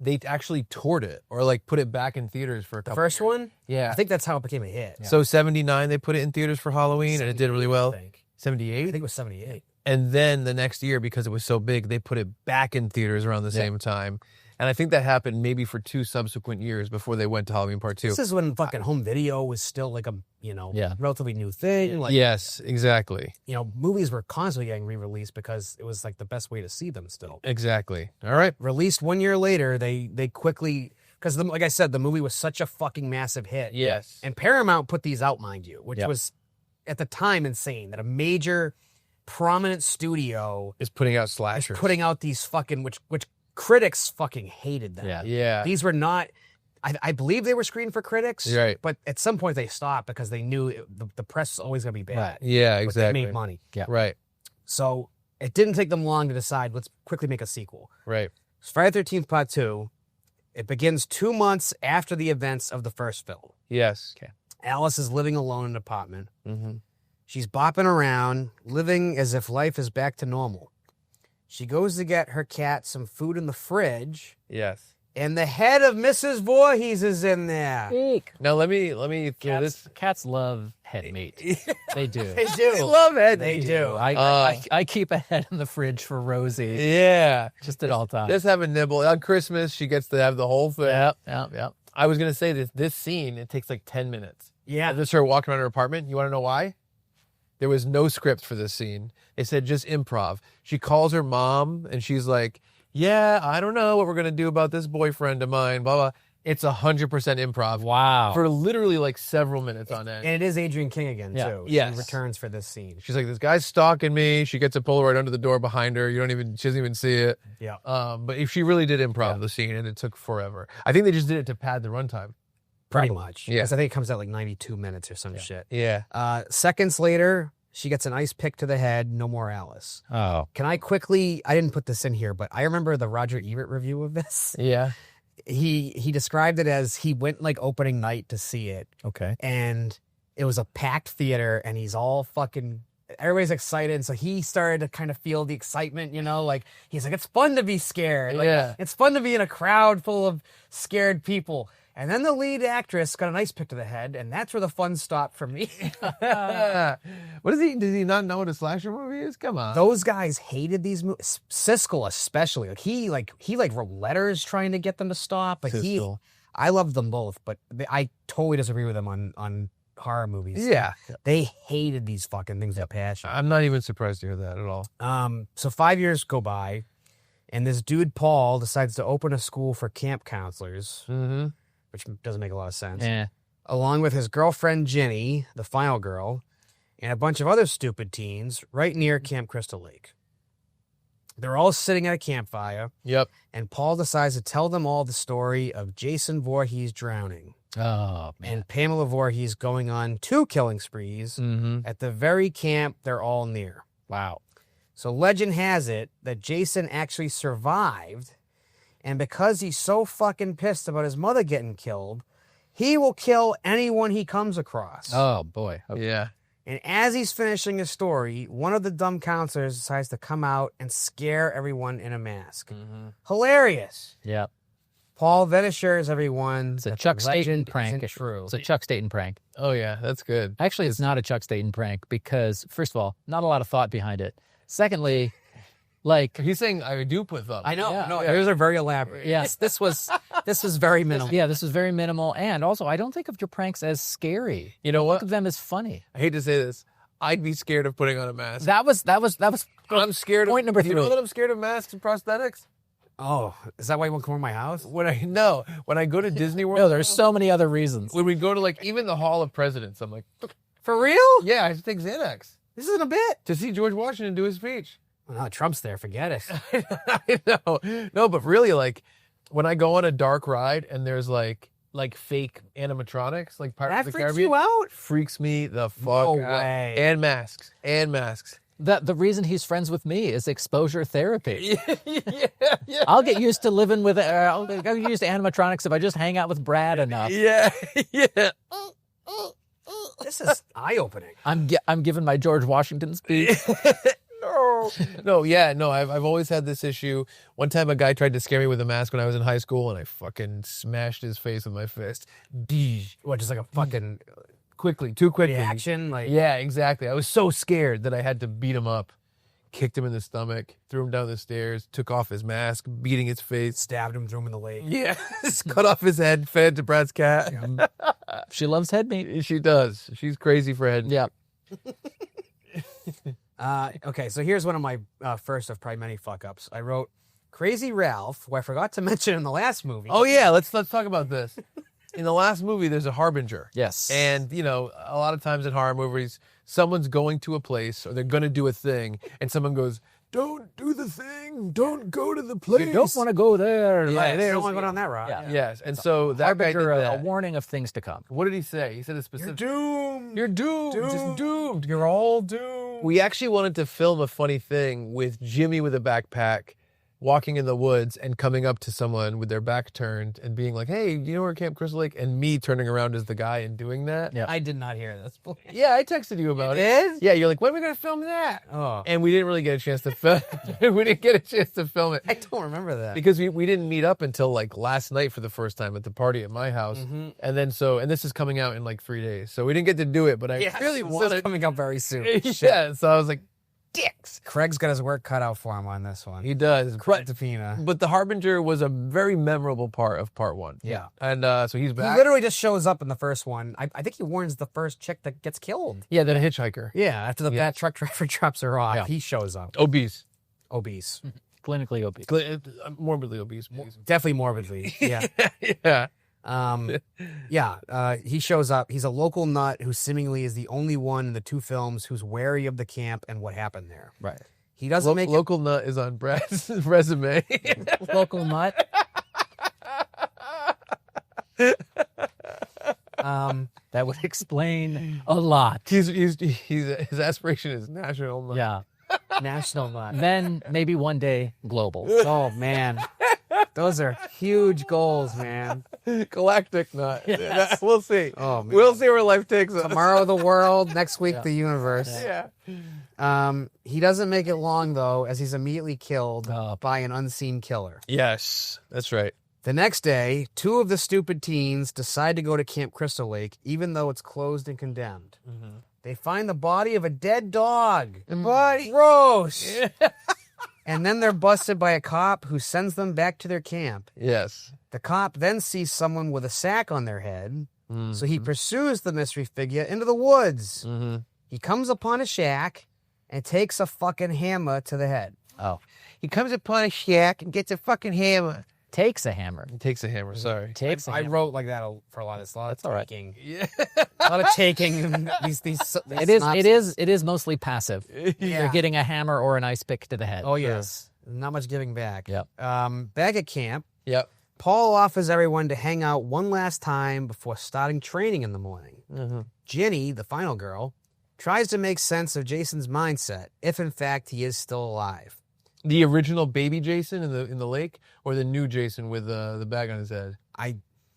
they actually toured it or like put it back in theaters for a The couple first years. one, Yeah. I think that's how it became a hit. So 79, they put it in theaters for Halloween and it did really well. I think 78? it was 78. And then the next year, because it was so big, they put it back in theaters around the same time. And I think that happened maybe for 2 subsequent years before they went to Halloween Part 2. This is when fucking home video was still like a, relatively new thing. Like, Yes, exactly. Movies were constantly getting re-released because it was like the best way to see them still. Exactly. All right. Released 1 year later, they quickly, because like I said, the movie was such a fucking massive hit. Yes. And Paramount put these out, mind you, which Yep. was at the time insane that a major prominent studio Is putting out is slashers. putting out these fucking, which critics fucking hated them. Yeah. Yeah. These were not, I believe they were screened for critics, Right. but at some point they stopped because they knew the press was always going to be bad. Right. Yeah, But exactly. they made money. Yeah. Right. So it didn't take them long to decide, let's quickly make a sequel. Right. So Friday the 13th Part 2, it begins 2 months after the events of the first film. Yes. Alice is living alone in an apartment. Mm-hmm. She's bopping around, living as if life is back to normal. She goes to get her cat some food in the fridge, Yes. and the head of Mrs. Voorhees is in there. Now let me throw this. Cats love head meat. They do. They do. I love it. They do. I keep a head in the fridge for Rosie Yeah. just at all times. Just have a nibble. On Christmas, she gets to have the whole thing. Yep. I was going to say this scene, it takes like 10 minutes. Yeah. Just her walking around her apartment. You want to know why? There was no script for this scene. They said just improv. She calls her mom and she's like, yeah, I don't know what we're going to do about this boyfriend of mine, blah, blah. It's 100% improv. Wow. For literally like several minutes on end. And it is Adrian King again, Yeah. too. Yes. She returns for this scene. She's like, this guy's stalking me. She gets a Polaroid under the door behind her. She doesn't even see it. Yeah. But if she really did improv the scene and it took forever. I think they just did it to pad the runtime. Pretty much. Yeah. 'Cause I think it comes out like 92 minutes or some shit. Yeah. Seconds later, she gets an ice pick to the head. No more Alice. Oh. Can I quickly, I didn't put this in here, but I remember the Roger Ebert review of this. Yeah. He described it as he went like opening night to see it, Okay. and it was a packed theater, and he's all fucking, everybody's excited. So he started to kind of feel the excitement, like he's like, it's fun to be scared. Like, Yeah. it's fun to be in a crowd full of scared people. And then the lead actress got an ice pick to the head, and that's where the fun stopped for me. What is he? Does he not know what a slasher movie is? Come on. Those guys hated these movies. Siskel especially. He wrote letters trying to get them to stop. But Siskel. I love them both, but I totally disagree with them on horror movies. Yeah. They hated these fucking things with passion. I'm not even surprised to hear that at all. So 5 years go by, and this dude Paul decides to open a school for camp counselors, Mm-hmm. which doesn't make a lot of sense. Yeah. Along with his girlfriend Jenny, the final girl, and a bunch of other stupid teens right near Camp Crystal Lake. They're all sitting at a campfire, Yep. and Paul decides to tell them all the story of Jason Voorhees drowning Oh man. and Pamela Voorhees going on 2 killing sprees Mm-hmm. at the very camp they're all near. Wow. So legend has it that Jason actually survived, and because he's so fucking pissed about his mother getting killed, he will kill anyone he comes across. Oh boy. Okay. Yeah. And as he's finishing his story, one of the dumb counselors decides to come out and scare everyone in a mask. Hilarious. Yeah. Paul then assures everyone It's a that Chuck the Staten legend prank. isn't true. It's a Chuck Staten prank. Oh yeah, that's good. Actually, it's not a Chuck Staten prank because, first of all, not a lot of thought behind it. Secondly, like, He's saying I do put thumb. I know. Yeah. No, those are very elaborate. yes, This was very minimal. yeah, this was very minimal. And also, I don't think of your pranks as scary. You know Think what? of them as funny. I hate to say this. I'd be scared of putting on a mask. That was I'm scared point of number You know 3. that I'm scared of masks and prosthetics? Oh, is that why you won't come over my house? When I go to Disney World, No, there's so many other reasons. when we go to like even the Hall of Presidents, I'm like, For real? Yeah, I have to take Xanax This isn't a bit. to see George Washington do his speech. Well, now Trump's there. Forget it. I know. No, but really, like, when I go on a dark ride and there's like fake animatronics, like Pirates That of the freaks Caribbean, you out? freaks me the fuck No out. way. And masks. The reason he's friends with me is exposure therapy. yeah. I'll get used to living with. I'll get used to animatronics if I just hang out with Brad enough. Yeah. Yeah. This is eye-opening. I'm giving my George Washington speech. No, I've always had this issue. One time a guy tried to scare me with a mask when I was in high school, and I fucking smashed his face with my fist. What, just like a fucking Too quickly. reaction? Like, Yeah, exactly. I was so scared that I had to beat him up. Kicked him in the stomach, threw him down the stairs, took off his mask, beating his face. stabbed him, threw him in the lake. Yeah, just cut off his head, fed to Brad's cat. She loves head meat. She does. She's crazy for head. Yeah. Okay, so here's one of my first of probably many fuck-ups. I wrote Crazy Ralph, who I forgot to mention in the last movie. Oh yeah, let's talk about this. In the last movie, there's a harbinger. Yes. And, you know, a lot of times in horror movies, someone's going to a place or they're going to do a thing, and someone goes, "Don't do the thing. Don't go to the place." You don't want to go there. Yeah, Like, they don't want to go down that route. Yeah. Yes. And so that guy did harbinger, a that. warning of things to come. What did he say? He said a specific. Doomed. You're doomed. Just doomed. You're all doomed. We actually wanted to film a funny thing with Jimmy with a backpack walking in the woods and coming up to someone with their back turned and being like, "Hey, do you know where Camp Crystal Lake?" And me turning around as the guy and doing that. Yeah. I did not hear this. Yeah, I texted you about it. did? Yeah, you're like, "When are we going to film that?" Oh, And we didn't really get a chance to film. We didn't get a chance to film it I don't remember that. because we didn't meet up until like last night for the first time at the party at my house. Mhm. And then and this is coming out in like 3 days. So we didn't get to do it, but I really this is wanted. coming up very soon. Yeah, so I was like, dicks. Craig's got his work cut out for him on this one. He does. Craig Depina. But the Harbinger was a very memorable part of part one. Yeah. And so he's He back. literally just shows up in the first one. I think he warns the first chick that gets killed. Yeah, that hitchhiker. Yeah, after the bad truck driver drops her off, Yeah. he shows up. Obese. Obese. Clinically obese. Morbidly obese. Definitely morbidly. Yeah. Yeah. He shows up. He's a local nut who seemingly is the only one in the two films who's wary of the camp and what happened there. Right. He doesn't make Local nut is on Brad's resume. Local nut. That would explain a lot. His aspiration is national nut. Yeah. national nut. Then maybe one day global. Oh man, those are huge goals, man. Galactic nut. Yes. We'll see. Oh man. We'll see where life takes us. Tomorrow the world, next week the universe. Yeah. He doesn't make it long though, as he's immediately killed Oh. by an unseen killer. Yes, that's right. The next day, two of the stupid teens decide to go to Camp Crystal Lake, even though it's closed and condemned. They find the body of a dead dog. Body. Gross. And then they're busted by a cop who sends them back to their camp. Yes. The cop then sees someone with a sack on their head, so he pursues the mystery figure into the woods. He comes upon a shack and takes a fucking hammer to the head. Oh. He comes upon a shack and gets a fucking hammer. Takes a hammer. He takes a hammer. Sorry. Takes a I hammer. wrote like that for a lot of this. A lot That's of all right. taking. Yeah. A lot of taking. These It is mostly passive. Yeah. You're getting a hammer or an ice pick to the head. Oh yes. Not much giving back. Yep. Back at camp, Yep. Paul offers everyone to hang out one last time before starting training in the morning. Ginny, the final girl, tries to make sense of Jason's mindset, if in fact he is still alive. The original baby Jason in the lake, or the new Jason with the bag on his head?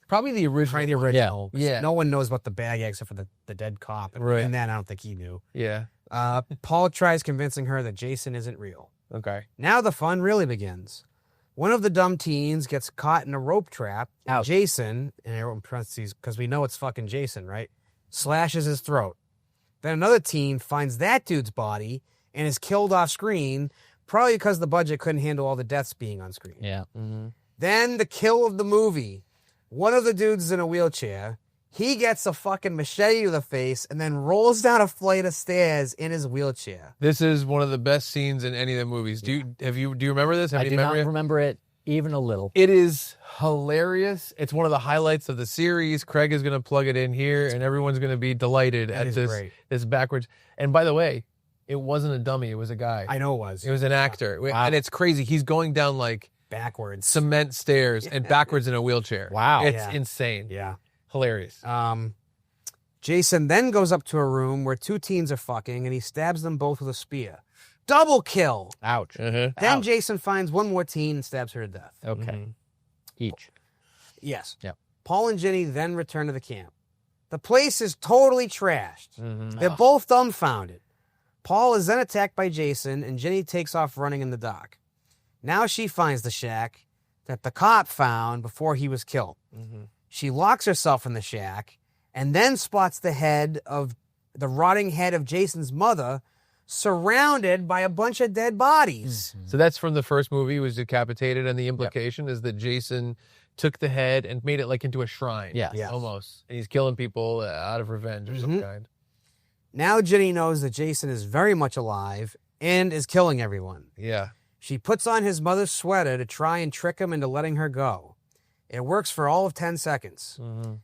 Probably the original. Probably the original. Yeah. No one knows about the bag except for the dead cop. Right. And then I don't think he knew. Yeah. Paul tries convincing her that Jason isn't real. Okay. Now the fun really begins. One of the dumb teens gets caught in a rope trap. Ouch. Jason, and I wrote in parentheses because we know it's fucking Jason, right? Slashes his throat. Then another teen finds that dude's body and is killed off screen, probably because the budget couldn't handle all the deaths being on screen. Yeah. Then the kill of the movie. One of the dudes is in a wheelchair. He gets a fucking machete to the face and then rolls down a flight of stairs in his wheelchair. This is one of the best scenes in any of the movies. Do you remember this? Have I you do not memory? remember it Even a little. It is hilarious. It's one of the highlights of the series. Craig is going to plug it in here, and everyone's going to be delighted at this backwards. And by the way, it wasn't a dummy. It was a guy. I know it was. It was an actor. Wow. And it's crazy. He's going down like backwards cement stairs and backwards in a wheelchair. Wow. It's insane. Yeah. Hilarious. Jason then goes up to a room where two teens are fucking, and he stabs them both with a spear. Double kill. Ouch. Then Ouch. Jason finds one more teen and stabs her to death. Okay. Each. Yes. Yep. Paul and Ginny then return to the camp. The place is totally trashed. They're both dumbfounded. Paul is then attacked by Jason, and Ginny takes off running in the dark. Now she finds the shack that the cop found before he was killed. She locks herself in the shack and then spots the rotting head of Jason's mother surrounded by a bunch of dead bodies. So that's from the first movie. He was decapitated, and the implication is that Jason took the head and made it like into a shrine. Yeah. Almost. And he's killing people out of revenge of some kind. Now Ginny knows that Jason is very much alive and is killing everyone. Yeah. She puts on his mother's sweater to try and trick him into letting her go. It works for all of 10 seconds.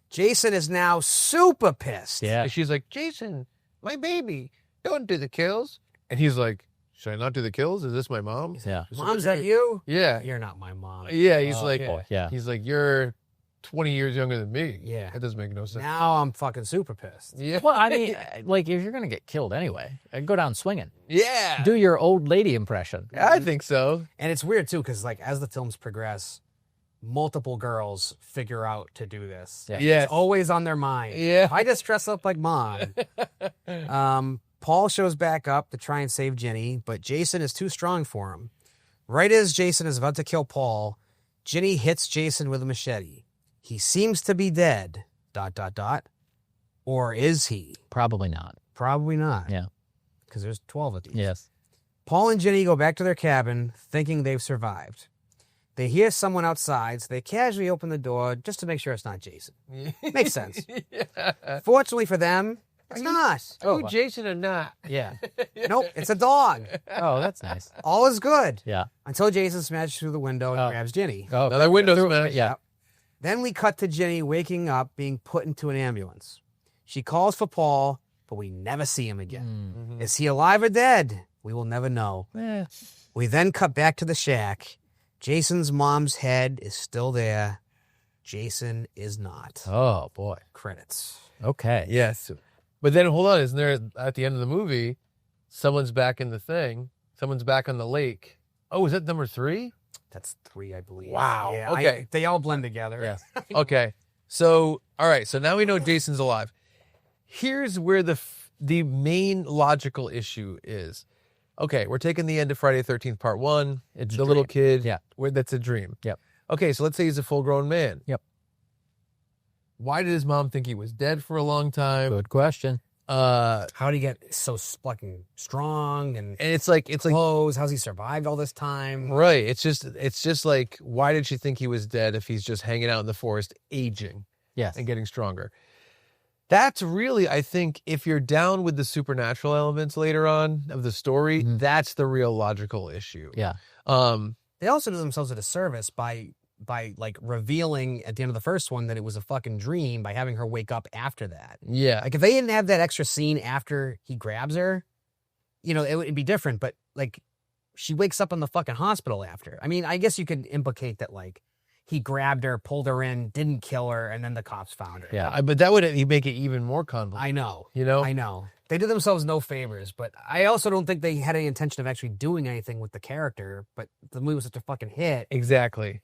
Jason is now super pissed. Yeah. And she's like, Jason, my baby, don't do the kills. And he's like, should I not do the kills? Is this my mom? Yeah. Mom's that you? Yeah. You're not my mom. Yeah. He's like, boy. Yeah. He's like, you're 20 years younger than me. Yeah. That doesn't make no sense. Now I'm fucking super pissed. Yeah. Well, I mean, like, if you're going to get killed anyway, go down swinging. Yeah. Do your old lady impression. I think so. And it's weird, too, because, like, as the films progress, multiple girls figure out to do this. Yeah. Yes. It's always on their mind. Yeah. I just dress up like mom. Paul shows back up to try and save Ginny, but Jason is too strong for him. Right as Jason is about to kill Paul, Ginny hits Jason with a machete. He seems to be dead, ... Or is he? Probably not. Probably not. Yeah. Because there's 12 of these. Yes. Paul and Ginny go back to their cabin, thinking they've survived. They hear someone outside, so they casually open the door just to make sure it's not Jason. Makes sense. Fortunately for them, it's not. Are you Jason or not? Yeah. Nope, it's a dog. Oh, that's nice. All is good. Yeah. Until Jason smashes through the window and Oh. grabs Ginny. Oh, Another window smash. yeah. Then we cut to Ginny waking up, being put into an ambulance. She calls for Paul, but we never see him again. Is he alive or dead? We will never know. Eh. We then cut back to the shack. Jason's mom's head is still there. Jason is not. Oh, boy. Credits. Okay. Yes. But then hold on, isn't there at the end of the movie, someone's back in the thing, someone's back on the lake. Oh, is that number 3? That's 3, I believe. Wow. Yeah, Okay. they all blend together. Yes. Okay. So, all right. So now we know Jason's alive. Here's where the main logical issue is. Okay, we're taking the end of Friday the 13th, part 1. It's the a little dream. kid. Yeah. That's a dream. Yep. Okay, so let's say he's a full-grown man. Yep. Why did his mom think he was dead for a long time? Good question. How did he get so fucking strong and And it's like clothes? How's he survived all this time? right. It's just like, why did she think he was dead if he's just hanging out in the forest, aging Yes. and getting stronger? That's really, I think, if you're down with the supernatural elements later on of the story, that's the real logical issue. Yeah. They also do themselves a disservice by like revealing at the end of the first one that it was a fucking dream by having her wake up after that. Yeah. Like if they didn't have that extra scene after he grabs her, you know, it would be different. But like she wakes up in the fucking hospital after. I mean, I guess you could implicate that like he grabbed her, pulled her in, didn't kill her, and then the cops found her. Yeah. But that would make it even more convoluted. I know. You know? I know. They did themselves no favors, but I also don't think they had any intention of actually doing anything with the character, but the movie was such a fucking hit. Exactly.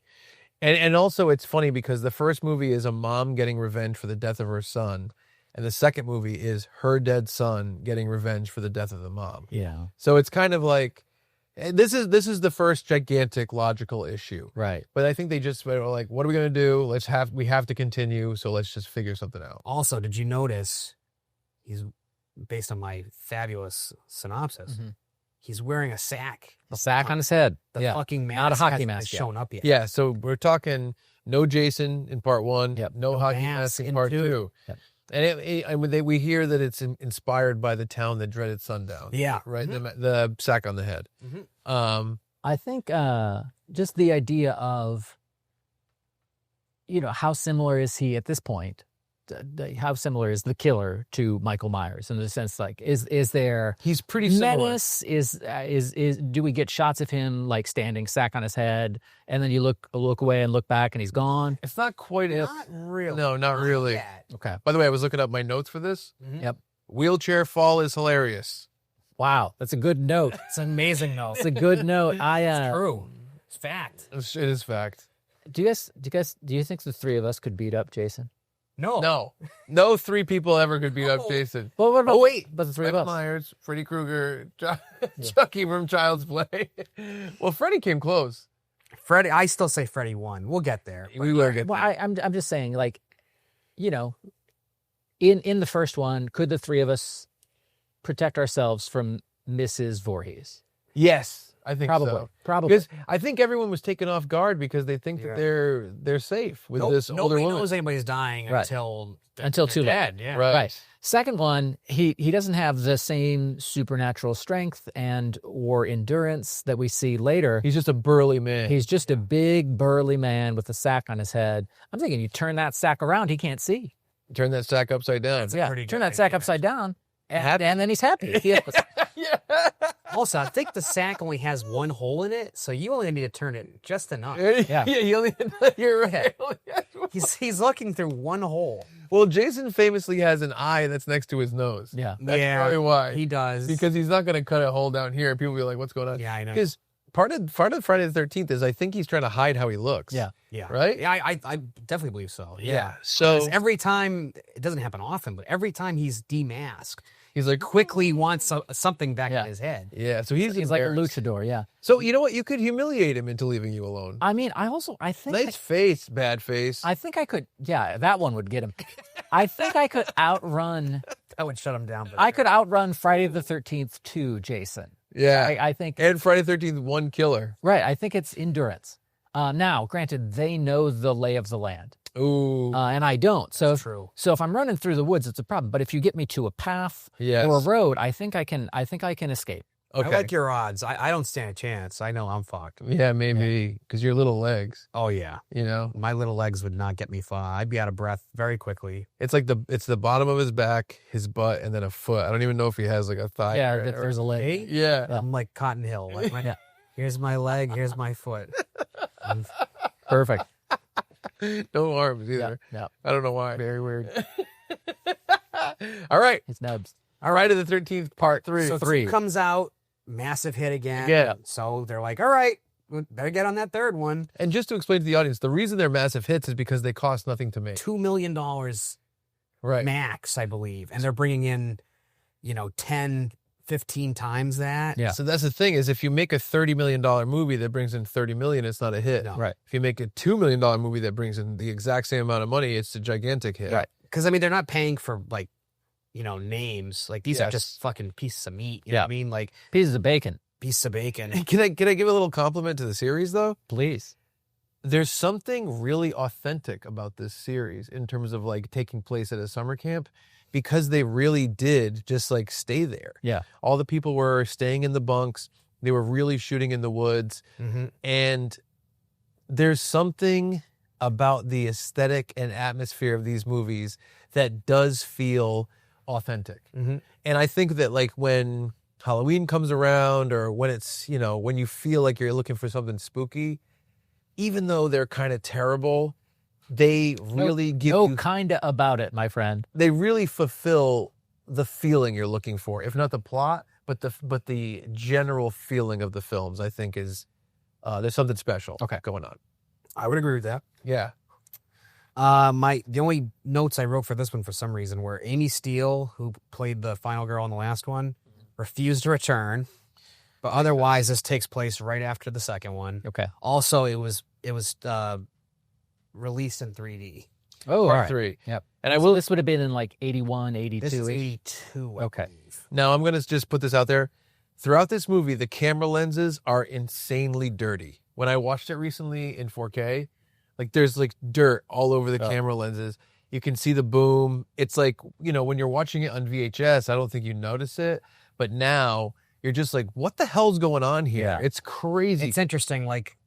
And also it's funny because the first movie is a mom getting revenge for the death of her son, and the second movie is her dead son getting revenge for the death of the mom. Yeah. So it's kind of like this is the first gigantic logical issue. Right. But I think they just were like, what are we going to do? We have to continue, so let's just figure something out. Also, did you notice he's based on my fabulous synopsis, he's wearing a sack. A sack on his head. The yeah. fucking mask Not a hockey hasn't mask yet. shown up yet. Yeah, so we're talking no Jason in part 1, Yep. no hockey mask in part 2. Yep. And we hear that it's inspired by the town that dreaded sundown. Yeah. Right? The sack on the head. I think just the idea of, how similar is he at this point? How similar is the killer to Michael Myers in the sense, like, is there He's pretty similar. menace? Is do we get shots of him like standing, sack on his head, and then you look away and look back and he's gone? It's not quite Not really. No, not really. yet. Okay. By the way, I was looking up my notes for this. Yep. Wheelchair fall is hilarious. Wow, that's a good note. It's amazing, though. It's a good note. True. It's fact. It is fact. Do you think the three of us could beat up Jason? No. No 3 people ever could beat up Jason. Well, what about, Oh, wait. but the three of Michael us. Myers, Freddy Krueger, Chucky from Child's Play. Well, Freddy came close. Freddy, I still say Freddy won. We'll get there. We will get Well, there. I'm just saying, like, in the first one, could the three of us protect ourselves from Mrs. Voorhees? Yes, I think Probably. so. Probably. Because I think everyone was taken off guard because they think Yeah. that they're safe with Nope, this older nobody woman. knows anybody's dying Right. until Too late. dead. Yeah. Right. Second one, he doesn't have the same supernatural strength or endurance that we see later. He's just a burly man. He's just a big burly man with a sack on his head. I'm thinking you turn that sack around, he can't see. Turn that sack upside down. Yeah, pretty turn good that sack idea. upside down, Happy. and then he's happy. He- Also, I think the sack only has one hole in it, so you only need to turn it just enough. Yeah. He only. You're right. He's looking through one hole. Well, Jason famously has an eye that's next to his nose. yeah. That's probably why. He does. Because he's not going to cut a hole down here. People will be like, "What's going on?" Yeah, I know. Because part of Friday the 13th is I think he's trying to hide how he looks. Yeah. Yeah. Right? Yeah, I definitely believe so. Yeah. So 'Cause every time, it doesn't happen often, but every time he's demasked, he's like, quickly wants something back Yeah. in his head. yeah. So he's He's like a embarrassed. luchador, yeah. So you know what? You could humiliate him into leaving you alone. I mean, I think Nice face, bad face. I think I could. Yeah, that one would get him. I think I could outrun. That would shut him down. I could outrun Friday the 13th to Jason. yeah. I think. And Friday the 13th, one killer. Right. I think it's endurance. Now, granted, they know the lay of the land, Ooh. and I don't. So, true. So if I'm running through the woods, it's a problem. But if you get me to a path Yes. or a road, I think I can escape. Okay. I like your odds. I don't stand a chance. I know I'm fucked. Yeah, maybe because your little legs. Oh, yeah. You know, My little legs would not get me far. I'd be out of breath very quickly. it's like it's the bottom of his back, his butt, and then a foot. I don't even know if he has like a thigh. Yeah, or- if there's a leg. Hey? yeah. I'm like Cotton Hill. Like Yeah. Here's my leg. Here's my foot. Perfect. No arms Yeah. either. Yeah. I don't know why. Very weird. All right. It's nubs. All right. Friday the 13th, part 3. So Three. comes out, massive hit again. Yeah. So they're like, all right, we better get on that third one. And just to explain to the audience, the reason they're massive hits is because they cost nothing to make. $2 million Right. max, I believe. And they're bringing in, 10, 15 times that. Yeah. So that's the thing is if you make a $30 million movie that brings in $30 million, it's not a hit. No. Right. If you make a $2 million movie that brings in the exact same amount of money, it's a gigantic hit. Right. Because, they're not paying for, names. Like, these are Yes. just fucking pieces of meat. You Yeah. know what I mean? Like, Pieces of bacon, pieces of bacon. Can I give a little compliment to the series though? please. There's something really authentic about this series in terms of like taking place at a summer camp because they really did just like stay there. Yeah. All the people were staying in the bunks. They were really shooting in the woods. Mm-hmm. And there's something about the aesthetic and atmosphere of these movies that does feel authentic. Mm-hmm. And I think that like when Halloween comes around or when it's, when you feel like you're looking for something spooky, even though they're kind of terrible, they really give you, kinda about it, my friend. they really fulfill the feeling you're looking for. If not the plot, but the general feeling of the films, I think is, there's something special going on. I would agree with that. Yeah. The only notes I wrote for this one for some reason were Amy Steele, who played the final girl in the last one, refused to return. But otherwise, this takes place right after the second one. Okay. Also, it was released in 3D. Oh, Part all right. 3. Yep. And I will This would have been in like 81, 82. This is 82. I Okay. believe. now I'm going to just put this out there. Throughout this movie, the camera lenses are insanely dirty. When I watched it recently in 4K, like there's like dirt all over the camera lenses. You can see the boom. It's like, when you're watching it on VHS, I don't think you notice it. But now you're just like, what the hell's going on here? Yeah. It's crazy. It's interesting. Like,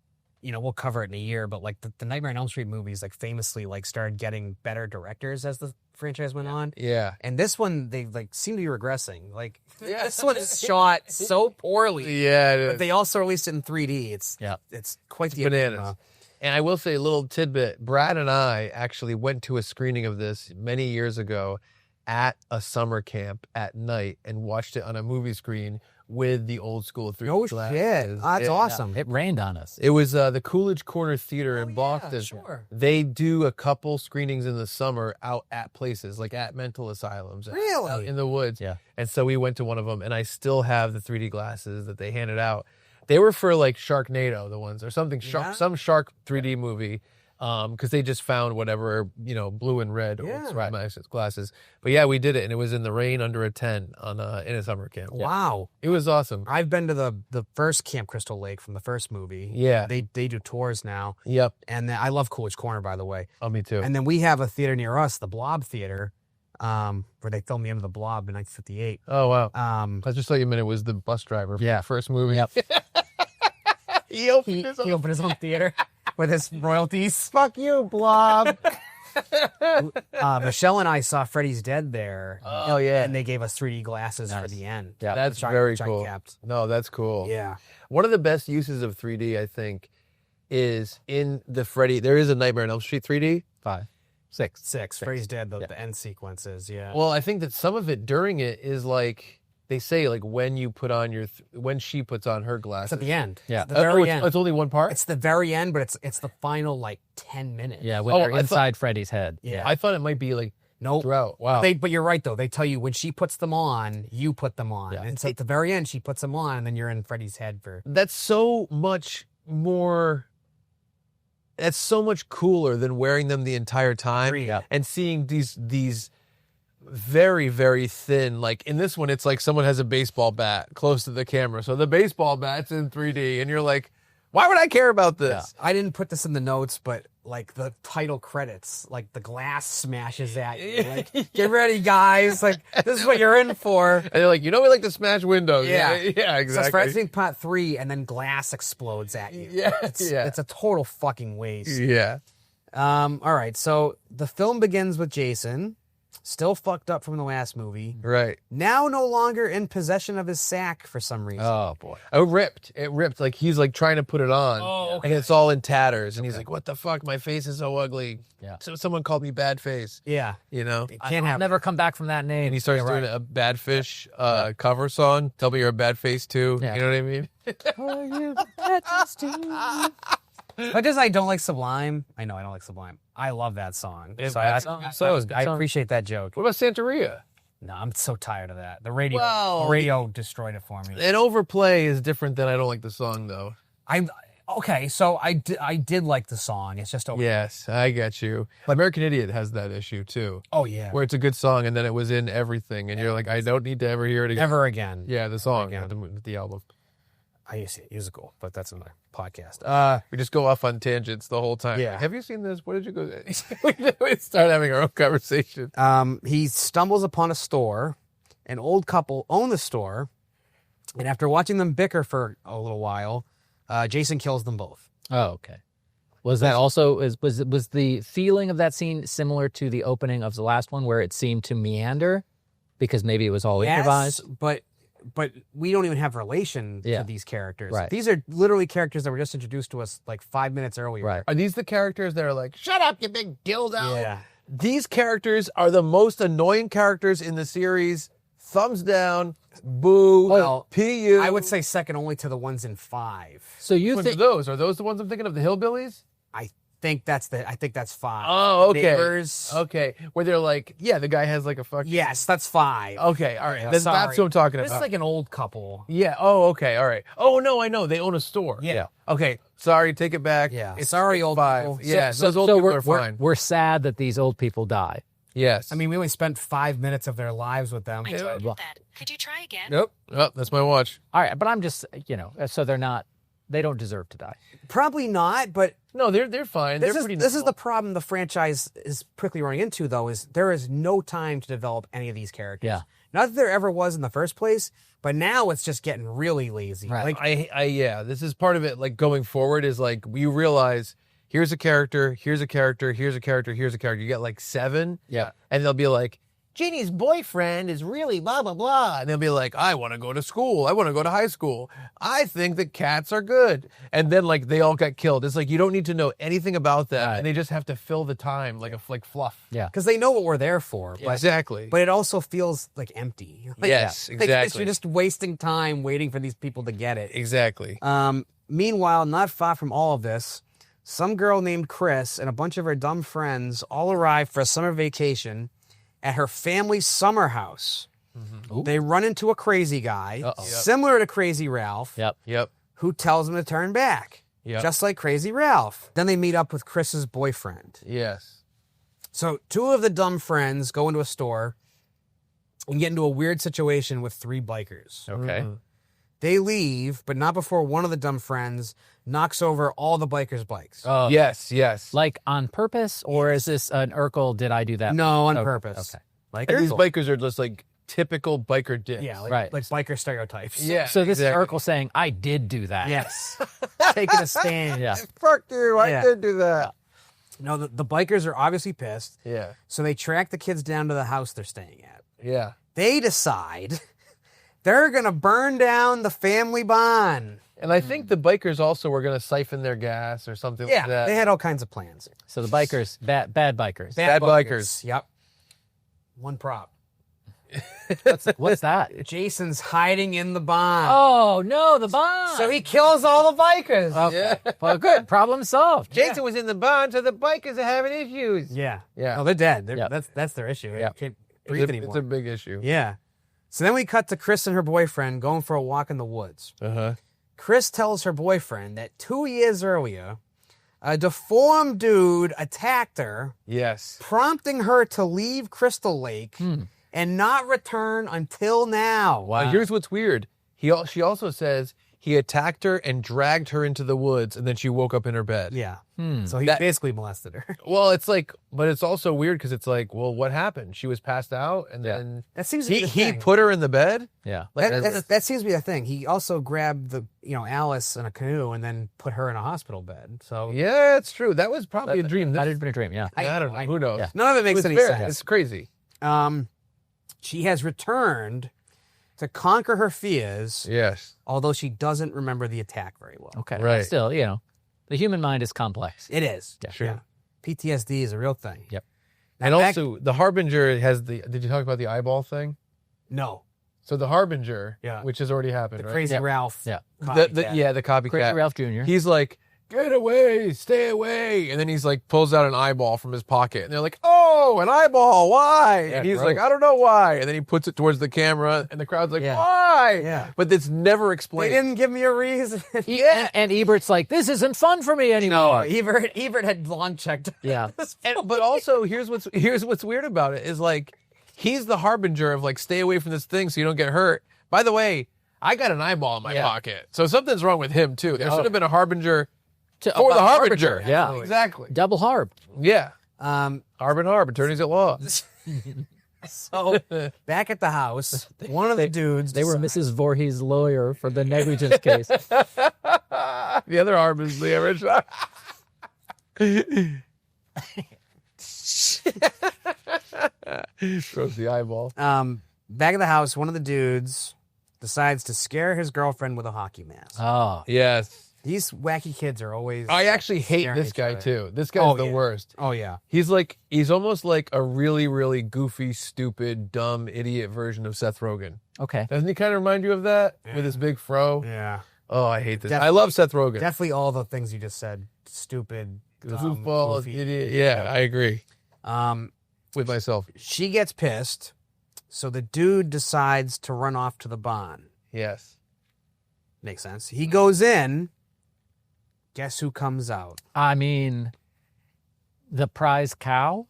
we'll cover it in a year, but like the Nightmare on Elm Street movies, like famously, like started getting better directors as the franchise went on. Yeah. And this one, they like seem to be regressing. Like this one is shot so poorly. Yeah, it is. But they also released it in 3D. It's quite the bananas. And I will say a little tidbit. Brad and I actually went to a screening of this many years ago at a summer camp at night and watched it on a movie screen with the old school 3D No glasses. shit. That's awesome. It rained on us. It was the Coolidge Corner Theater in Boston. Sure. They do a couple screenings in the summer out at places, like at mental asylums. Really? Out in the woods. Yeah. And so we went to one of them, and I still have the 3D glasses that they handed out. They were for like Sharknado, the ones, or something, some shark 3D movie. Because they just found whatever, blue and red glasses. But yeah, we did it, and it was in the rain under a tent in a summer camp. Wow. It was awesome. I've been to the first Camp Crystal Lake from the first movie. Yeah. They do tours now. Yep. And I love Coolidge Corner, by the way. Oh, me too. And then we have a theater near us, the Blob Theater, where they filmed the end of the Blob in 1958. Oh, wow. I just thought you meant it was the bus driver for the first movie. Yep. He opened his own theater with his royalties. Fuck you, Blob. Michelle and I saw Freddy's Dead there. Oh, yeah. And they gave us 3D glasses for the end. Yeah. That's very cool. No, that's cool. Yeah. One of the best uses of 3D, I think, is in the Freddy. There is a Nightmare on Elm Street 3D. 5, 6. Freddy's Dead, the end sequences, yeah. Well, I think that some of it during it is like, they say like when you put on when she puts on her glasses. It's at the end. Yeah. It's the very end. It's only one part? It's the very end, but it's the final like 10 minutes. Yeah, when they're inside Freddy's head. Yeah. I thought it might be like Nope. throughout. Wow. But you're right, though. They tell you when she puts them on, you put them on. Yeah. And so at the very end, she puts them on, and then you're in Freddy's head for... That's so much more... That's so much cooler than wearing them the entire time Yeah. and seeing these very, very thin, like in this one, it's like someone has a baseball bat close to the camera. So the baseball bat's in 3D and you're like, why would I care about this? I didn't put this in the notes, but like the title credits, like the glass smashes at you. Like, get ready, guys. Like, this is what you're in for. And they're like, we like to smash windows. Yeah. Yeah, exactly. So Freddy's Part 3, and then glass explodes at you. Yeah. It's a total fucking waste. Yeah. All right, so the film begins with Jason, still fucked up from the last movie. Right. Now no longer in possession of his sack for some reason. Oh, boy. It ripped. Like he's like trying to put it on. Oh, okay. And it's all in tatters. And he's like, what the fuck? My face is so ugly. Yeah. So someone called me Bad Face. Yeah. You know? It can't I'll have... never come back from that name. And he starts doing a Bad Fish cover song. Tell me you're a bad face too. Yeah. You know what I mean? Oh, you bad too. But just I don't like Sublime. I know I don't like Sublime. I love that song. It's So a I good song. So is a good I song. appreciate that joke. What about Santeria? No, I'm so tired of that. The radio, Well, the radio destroyed it for me. An overplay is different than I don't like the song though. I'm okay. So I did like the song. It's just over. Yes, I get you. But American Idiot has that issue too, Oh yeah. where it's a good song and then it was in everything, and you're like, I don't need to ever hear it again. Never again. Yeah, the song, Again. the album. I used to see it musical, but that's another podcast. We just go off on tangents the whole time. Yeah. Have you seen this? What did you go? We start having our own conversation. He stumbles upon a store. An old couple own the store, and after watching them bicker for a little while, Jason kills them both. Oh, okay. Was that also was the feeling of that scene similar to the opening of the last one, where it seemed to meander because maybe it was all improvised? Yes, but we don't even have relation Yeah. to these characters. Right. These are literally characters that were just introduced to us like 5 minutes earlier. Right. Are these the characters that are like, shut up, you big dildo? Yeah. These characters are the most annoying characters in the series. Thumbs down, boo, Well, PU. I would say second only to the ones in 5. So you Which think of those? Are those the ones I'm thinking of? The Hillbillies? I think that's 5. Oh, okay. Neighbors. Okay. Where they're like, yeah, the guy has like a fucking... Yes, that's 5. Okay, all right. That's Sorry. what I'm talking This about. is like an old couple. Yeah. Oh, okay. All right. Oh, no, I know. They own a store. Yeah. Okay. Sorry. Take it back. Yeah. It's Sorry, old 5. people. Yeah. those old people are fine. we're sad that these old people die. Yes. I mean, we only spent 5 minutes of their lives with them. I didn't get that. Could you try again? Nope. Oh, that's my watch. All right, but I'm just so they're not they don't deserve to die. Probably not, but No, they're fine. this They're is pretty this is normal. the problem the franchise is quickly running into, though, is there is no time to develop any of these characters. Yeah. Not that there ever was in the first place, but now it's just getting really lazy. Right. Like, Yeah, this is part of it. Like going forward is like we realize here's a character, here's a character, here's a character, here's a character. You get like 7. Yeah. And they'll be like, Jeannie's boyfriend is really blah, blah, blah. And they'll be like, I want to go to school. I want to go to high school. I think that cats are good. And then like they all got killed. It's like you don't need to know anything about that. Right. And they just have to fill the time like like fluff. Yeah. because they know what we're there for. But, Exactly. but it also feels like empty. Like, Yes, like exactly. you're just wasting time waiting for these people to get it. Exactly. Meanwhile, not far from all of this, some girl named Chris and a bunch of her dumb friends all arrive for a summer vacation at her family's summer house. Mm-hmm. They run into a crazy guy, similar to Crazy Ralph, Yep. who tells them to turn back, Yep. just like Crazy Ralph. Then they meet up with Chris's boyfriend. Yes. So 2 of the dumb friends go into a store and get into a weird situation with 3 bikers. Okay. They leave, but not before one of the dumb friends knocks over all the bikers' bikes. Yes. Like on purpose, or is this an Urkel? Did I do that? No, on Okay, purpose. okay. Like And these Urkel. bikers are just like typical biker dicks. Yeah, like, Right. like biker stereotypes. Yeah. So this exactly. is Urkel saying, I did do that. Yes. Taking a stand. Yeah. Fuck you. I Yeah. did do that. No, the bikers are obviously pissed, Yeah. so they track the kids down to the house they're staying at. Yeah. They decide they're going to burn down the family barn. And I think the bikers also were going to siphon their gas or something Yeah, like that. they had all kinds of plans. So the bikers, bad bikers. Bad bikers. Yep. One prop. What's that? Jason's hiding in the barn. Oh no, the bond. So he kills all the bikers. Okay. Well, good. Problem solved. Jason was in the barn, so the bikers are having issues. Yeah. Yeah. Oh, they're dead. Yeah. That's their issue. Yeah. They can't breathe anymore. It's a big issue. Yeah. So then we cut to Chris and her boyfriend going for a walk in the woods. Uh-huh. Chris tells her boyfriend that 2 years earlier, a deformed dude attacked her, Yes. prompting her to leave Crystal Lake and not return until now. Wow. Here's what's weird. She also says he attacked her and dragged her into the woods, and then she woke up in her bed. Yeah. So he That- basically molested her. Well, it's like, but it's also weird because it's like, well, what happened? She was passed out, and then That seems to be the he thing. put her in the bed. Yeah. Like, That seems to be the thing. He also grabbed Alice in a canoe and then put her in a hospital bed. So yeah, it's true. That was probably a dream. That had been a dream. Yeah. I don't know. Who knows? Yeah. none of it makes It's any fair. sense. It's crazy. She has returned to conquer her fears, Yes. although she doesn't remember the attack very well. Okay. Right. Still, the human mind is complex. It is. Yeah. Sure. PTSD is a real thing. Yep. And back- also, the Harbinger has the. Did you talk about the eyeball thing? No. So the Harbinger, Yeah. which has already happened, The right? Crazy Yeah. Ralph. Yeah. copycat. The copycat. Crazy Ralph Jr. He's like, get away, stay away. And then he's like, pulls out an eyeball from his pocket. And they're like, oh, an eyeball, why? Yeah, and he's gross. like, I don't know why. And then he puts it towards the camera, and the crowd's like, Yeah. why? Yeah. But it's never They explained. didn't give me a reason. And Ebert's like, this isn't fun for me anymore. Ebert had long checked. Yeah. But also, here's what's weird about it is like, he's the harbinger of like, stay away from this thing so you don't get hurt. By the way, I got an eyeball in my pocket. So something's wrong with him, too. There should have been a harbinger for the harbinger. Yeah. Exactly. Double harb. Yeah. Um, Harb, attorneys at law. so back at the house, one of the dudes. They were decides- Mrs. Voorhees' lawyer for the negligence case. The other arm is the original. Throws the eyeball. Back at the house, one of the dudes decides to scare his girlfriend with a hockey mask. Oh. Yes. These wacky kids are always. I actually hate scaring this each guy other. too. This guy's Oh, the yeah. worst. Oh yeah. He's almost like a really, really goofy, stupid, dumb, idiot version of Seth Rogen. Okay. Doesn't he kind of remind you of that? With his big fro? Yeah. Oh, I hate this. Def- I love Seth Rogen. Definitely all the things you just said. Stupid. The dumb, football goofy. idiot. Yeah, I agree Um, with myself. she gets pissed, so the dude decides to run off to the barn. Yes. Makes sense. He goes in. Guess who comes out? I mean, the prize cow?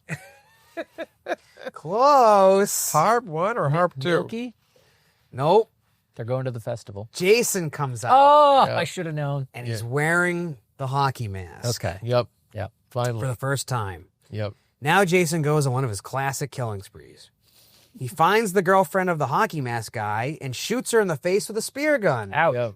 Close. Harp 1 or Harp 2? Milky? Nope. They're going to the festival. Jason comes out, Oh, Yeah. I should have known. and he's wearing the hockey mask. Okay. Yep. Yep. For Finally. the first time. Yep. Now Jason goes on one of his classic killing sprees. He finds the girlfriend of the hockey mask guy and shoots her in the face with a spear gun. Ouch. Yep.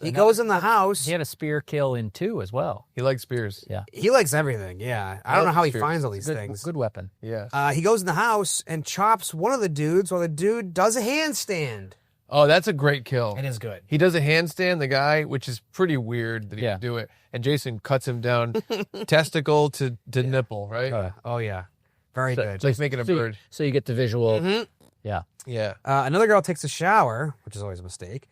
He goes in the house. He had a spear kill in 2 as well. He likes spears. Yeah. He likes everything, yeah. I don't know how he finds all these Good, things. good weapon. Yeah. He goes in the house and chops one of the dudes while the dude does a handstand. Oh, that's a great kill. It is good. He does a handstand, the guy, which is pretty weird that he Yeah. would do it. And Jason cuts him down testicle to nipple, right? Oh, yeah. Very good. It's like making a bird. So you get the visual. Yeah. Yeah. Another girl takes a shower, which is always a mistake,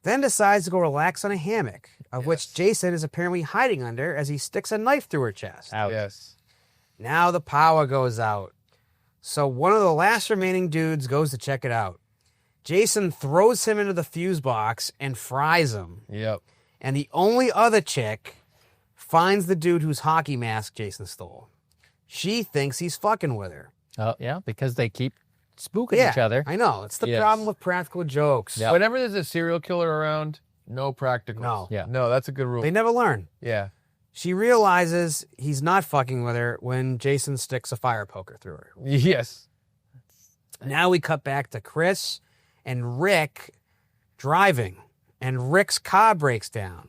then decides to go relax on a hammock, of which Jason is apparently hiding under as he sticks a knife through her chest. Ouch. Yes. Now the power goes out. So one of the last remaining dudes goes to check it out. Jason throws him into the fuse box and fries him. Yep. And the only other chick finds the dude whose hockey mask Jason stole. She thinks he's fucking with her. Oh, yeah, because they keep spooking each other. I know. It's the Yes. problem with practical jokes. Yeah. Whenever there's a serial killer around, no practicals. No. Yeah. No, that's a good rule. They never learn. Yeah. She realizes he's not fucking with her when Jason sticks a fire poker through her. Yes. Now we cut back to Chris and Rick driving, and Rick's car breaks down.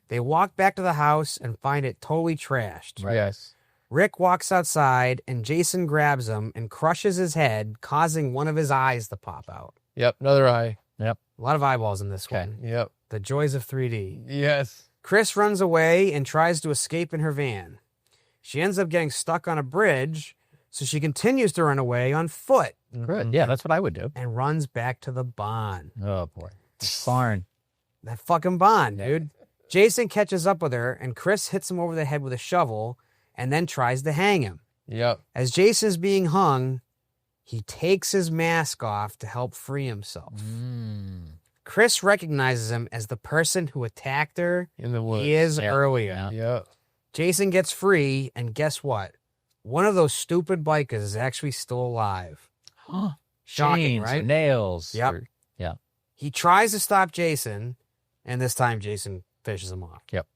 They walk back to the house and find it totally trashed. Yes. Rick walks outside, and Jason grabs him and crushes his head, causing one of his eyes to pop out. Yep. Another eye. Yep. A lot of eyeballs in this one. Yep. The joys of 3D. Yes. Chris runs away and tries to escape in her van. She ends up getting stuck on a bridge, so she continues to run away on foot Good. Yeah, that's what I would do. and runs back to the barn. Oh, boy. Barn. That fucking barn, dude. Jason catches up with her, and Chris hits him over the head with a shovel and then tries to hang him. Yep. As Jason is being hung, he takes his mask off to help free himself. Chris recognizes him as the person who attacked her In the woods. years Yeah. earlier. Yeah. Yep. Jason gets free, and guess what? One of those stupid bikers is actually still alive. Shocking, Chains, right? Nails. Yep. Yeah. He tries to stop Jason, and this time Jason fishes him off. Yep.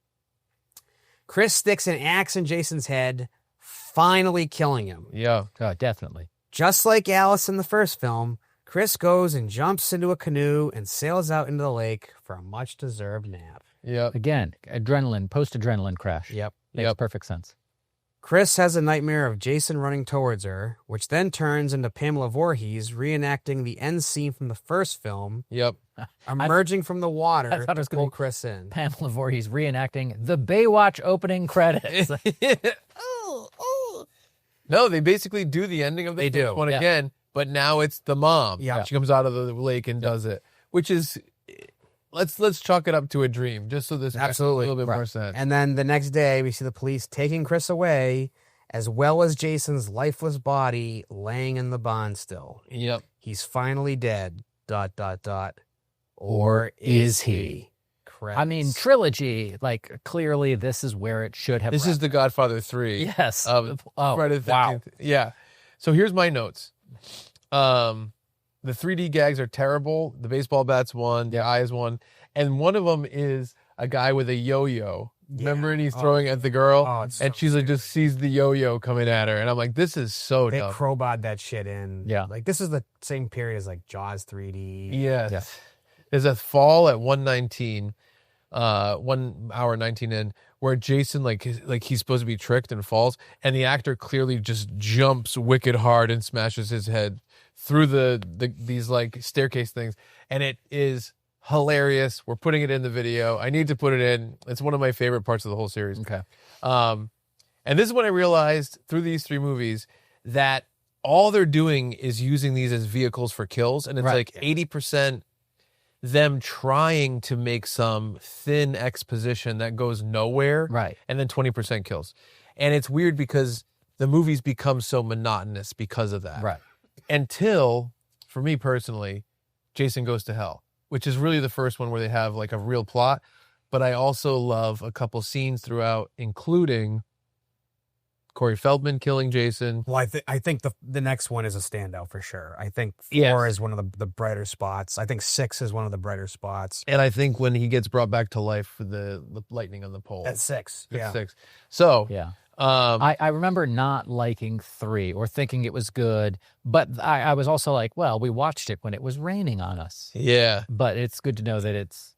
Chris sticks an axe in Jason's head, finally killing him. Yeah. Oh, definitely. Just like Alice in the first film, Chris goes and jumps into a canoe and sails out into the lake for a much-deserved nap. Yep. Again, adrenaline, post-adrenaline crash. Yep. Makes perfect sense. Chris has a nightmare of Jason running towards her, which then turns into Pamela Voorhees reenacting the end scene from the first film, Yep. emerging from the water I thought it was to gonna pull be- Chris in. Pamela Voorhees reenacting the Baywatch opening credits. No, they basically do the ending of the They first do, one yeah. again, but now it's the mom. Yeah. She comes out of the lake and does it, which is let's chalk it up to a dream, just so this makes Absolutely. a little bit Right. more sense. And then the next day, we see the police taking Chris away, as well as Jason's lifeless body laying in the barn still. Yep. He's finally dead. ... Or is he? Credits. I mean, trilogy, like, clearly this is where it should have This is The Godfather 3. Yes. Of Oh, Friday the wow. 13th. Yeah. So here's my notes. The 3D gags are terrible. The baseball bat's one. The eye is one. And one of them is a guy with a yo-yo. Remember? And he's throwing at the girl. Oh, it's and so she's like, just sees the yo-yo coming at her. And I'm like, this is so They dumb. crowbarred that shit in. Yeah. Like, this is the same period as, like, Jaws 3D. Yes. Yeah. There's a fall at 119, 1 hour 19 in, where Jason like he's supposed to be tricked and falls, and the actor clearly just jumps wicked hard and smashes his head through these like staircase things, and it is hilarious. We're putting it in the video. I need to put it in. It's one of my favorite parts of the whole series. Okay. And this is when I realized through these 3 movies that all they're doing is using these as vehicles for kills, and it's Right. like 80% them trying to make some thin exposition that goes nowhere, Right. and then 20% kills. And it's weird because the movies become so monotonous because of that. Right. Until, for me personally, Jason Goes to Hell, which is really the first one where they have like a real plot. But I also love a couple scenes throughout, including Corey Feldman killing Jason. Well, I think the next one is a standout for sure. I think 4 Yes. is one of the brighter spots. I think 6 is one of the brighter spots. And I think when he gets brought back to life for the lightning on the pole. That's 6. That's Yeah. 6. So, Yeah. I remember not liking 3 or thinking it was good, but I was also like, well, we watched it when it was raining on us. yeah. But it's good to know that it's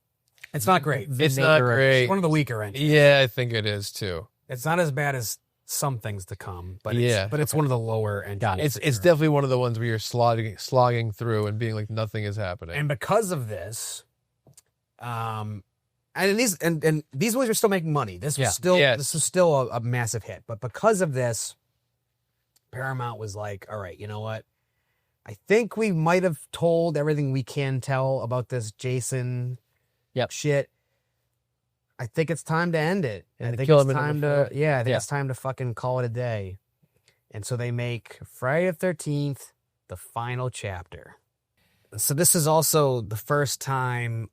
It's not great. It's not great. It's one of the weaker entries. Yeah, I think it is too. It's not as bad as some things to come, but Yeah. it's one of the lower entries. Got it. for It's sure. definitely one of the ones where you're slogging through and being like nothing is happening. And because of this, and these movies are still making money. This was still a massive hit. But because of this, Paramount was like, all right, you know what? I think we might have told everything we can tell about this Jason shit. I think it's time to end it. And I to think kill it's him in time number to 4. I think it's time to fucking call it a day. And so they make Friday the 13th the final chapter. So this is also the first time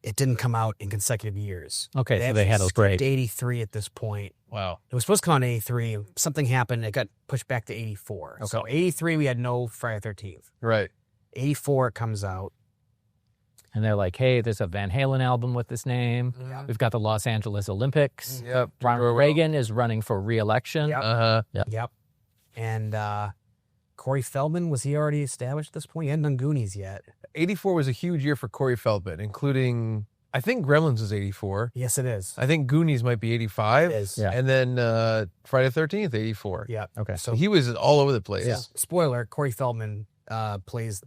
it didn't come out in consecutive years. okay. So they actually had a skipped break. 83 at this point. Wow. It was supposed to come out in 83. Something happened. It got pushed back to 84. Okay. So 83, we had no Friday the 13th. Right. 84, it comes out. And they're like, hey, there's a Van Halen album with this name. We've got the Los Angeles Olympics. Yep. Ronald Reagan is running for re-election. Yep. Uh-huh. Yep. And Corey Feldman, was he already established at this point? He hadn't done Goonies yet. 84 was a huge year for Corey Feldman, including, I think Gremlins was 84. Yes, it is. I think Goonies might be 85. It is. Yeah. And then Friday the 13th, 84. Yep. Okay. So he was all over the place. Yeah. Spoiler, Corey Feldman plays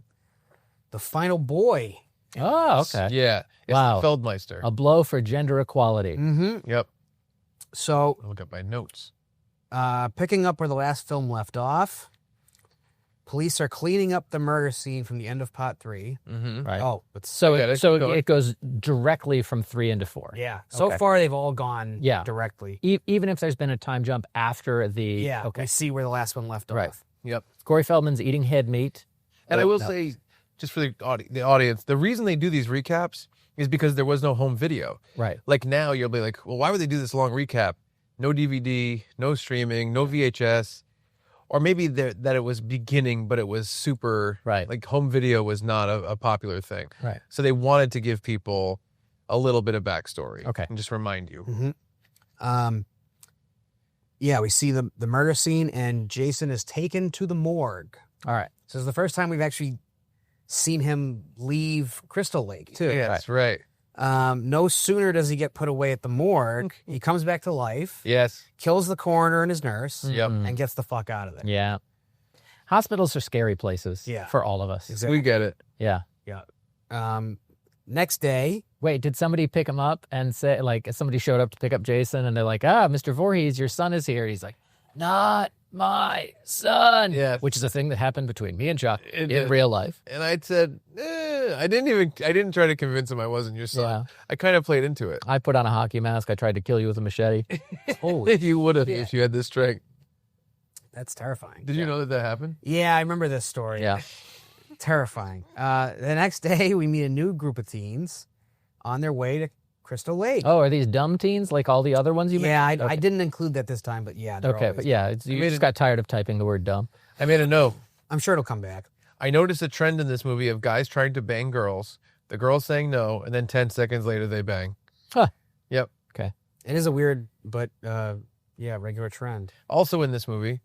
the final boy. Oh, okay. Yeah. It's Wow. Feldmeister. A blow for gender equality. Mm-hmm. Yep. So I'll look up my notes. picking up where the last film left off, police are cleaning up the murder scene from the end of part 3. Mm-hmm. Right. Oh, but So Okay, it, so keep going. it goes directly from 3 into 4. yeah. So Okay. far, they've all gone Yeah. directly. Even if there's been a time jump after the Yeah. Okay. We see where the last one left Right. off. Yep. Corey Feldman's eating head meat. And I will No. say, just for the audience, the reason they do these recaps is because there was no home video. Right. Like now, you'll be like, well, why would they do this long recap? No DVD, no streaming, no VHS. Or maybe that it was beginning, but it was super, Right. like home video was not a popular thing. Right. So they wanted to give people a little bit of backstory. Okay. And just remind you. Mm-hmm. Yeah, we see the murder scene, and Jason is taken to the morgue. All right. So it's the first time we've actually seen him leave Crystal Lake, too. Yeah, that's right. No sooner does he get put away at the morgue, he comes back to life, Yes. kills the coroner and his nurse, Yep. and gets the fuck out of there. Yeah. Hospitals are scary places Yeah. for all of us. We get it. Yeah. Next day, Wait, did somebody pick him up and say, like, somebody showed up to pick up Jason and they're like, Mr. Voorhees, your son is here. He's like, not my son. Yes. Which is a thing that happened between me and Chuck It in did. real life. And I said, I didn't try to convince him I wasn't your son. Yeah. I kind of played into it. I put on a hockey mask. I tried to kill you with a machete. holy, You would have if you had this strength. that's terrifying. Did you know that happened? Yeah, I remember this story. Yeah. Terrifying. The next day, we meet a new group of teens on their way to Crystal Lake. Oh, are these dumb teens like all the other ones you yeah, made? I didn't include that this time, but yeah. they're Okay, always- but yeah, you just got tired of typing the word dumb. I made a note. I'm sure it'll come back. I noticed a trend in this movie of guys trying to bang girls, the girls saying no, and then 10 seconds later they bang. Huh. Yep. Okay. It is a weird, but regular trend. Also in this movie,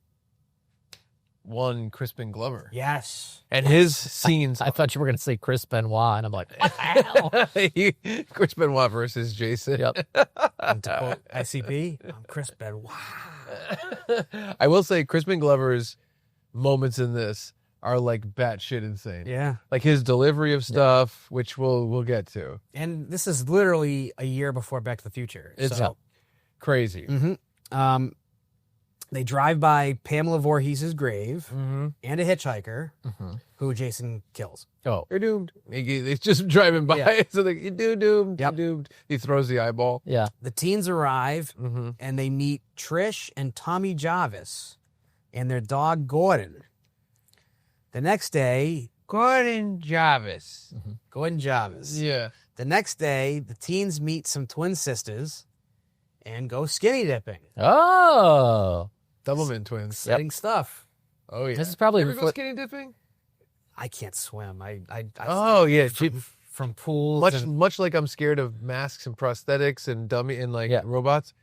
one Crispin Glover. Yes. And his scenes. I thought you were going to say Chris Benoit, and I'm like, what the hell? Chris Benoit versus Jason. Yep. And to quote ICP, I'm Chris Benoit. I will say Crispin Glover's moments in this are like batshit insane. Yeah. Like his delivery of stuff, which we'll get to. And this is literally a year before Back to the Future. It's so, crazy. they drive by Pamela Voorhees' grave Mm-hmm. and a hitchhiker who Jason kills. Oh, You're doomed. He's just driving by. Yeah. So like, you're doomed. Yep. You're doomed. He throws the eyeball. yeah. The teens arrive Mm-hmm. and they meet Trish and Tommy Jarvis and their dog Gordon. The next day, Gordon Jarvis. Gordon Jarvis. Yeah. The next day, the teens meet some twin sisters and go skinny dipping. Oh, Doublemint twins. Exciting stuff. Oh yeah. this is probably Ever go skinny dipping? I can't swim. I Oh yeah. from pools. Much like I'm scared of masks and prosthetics and dummy and robots.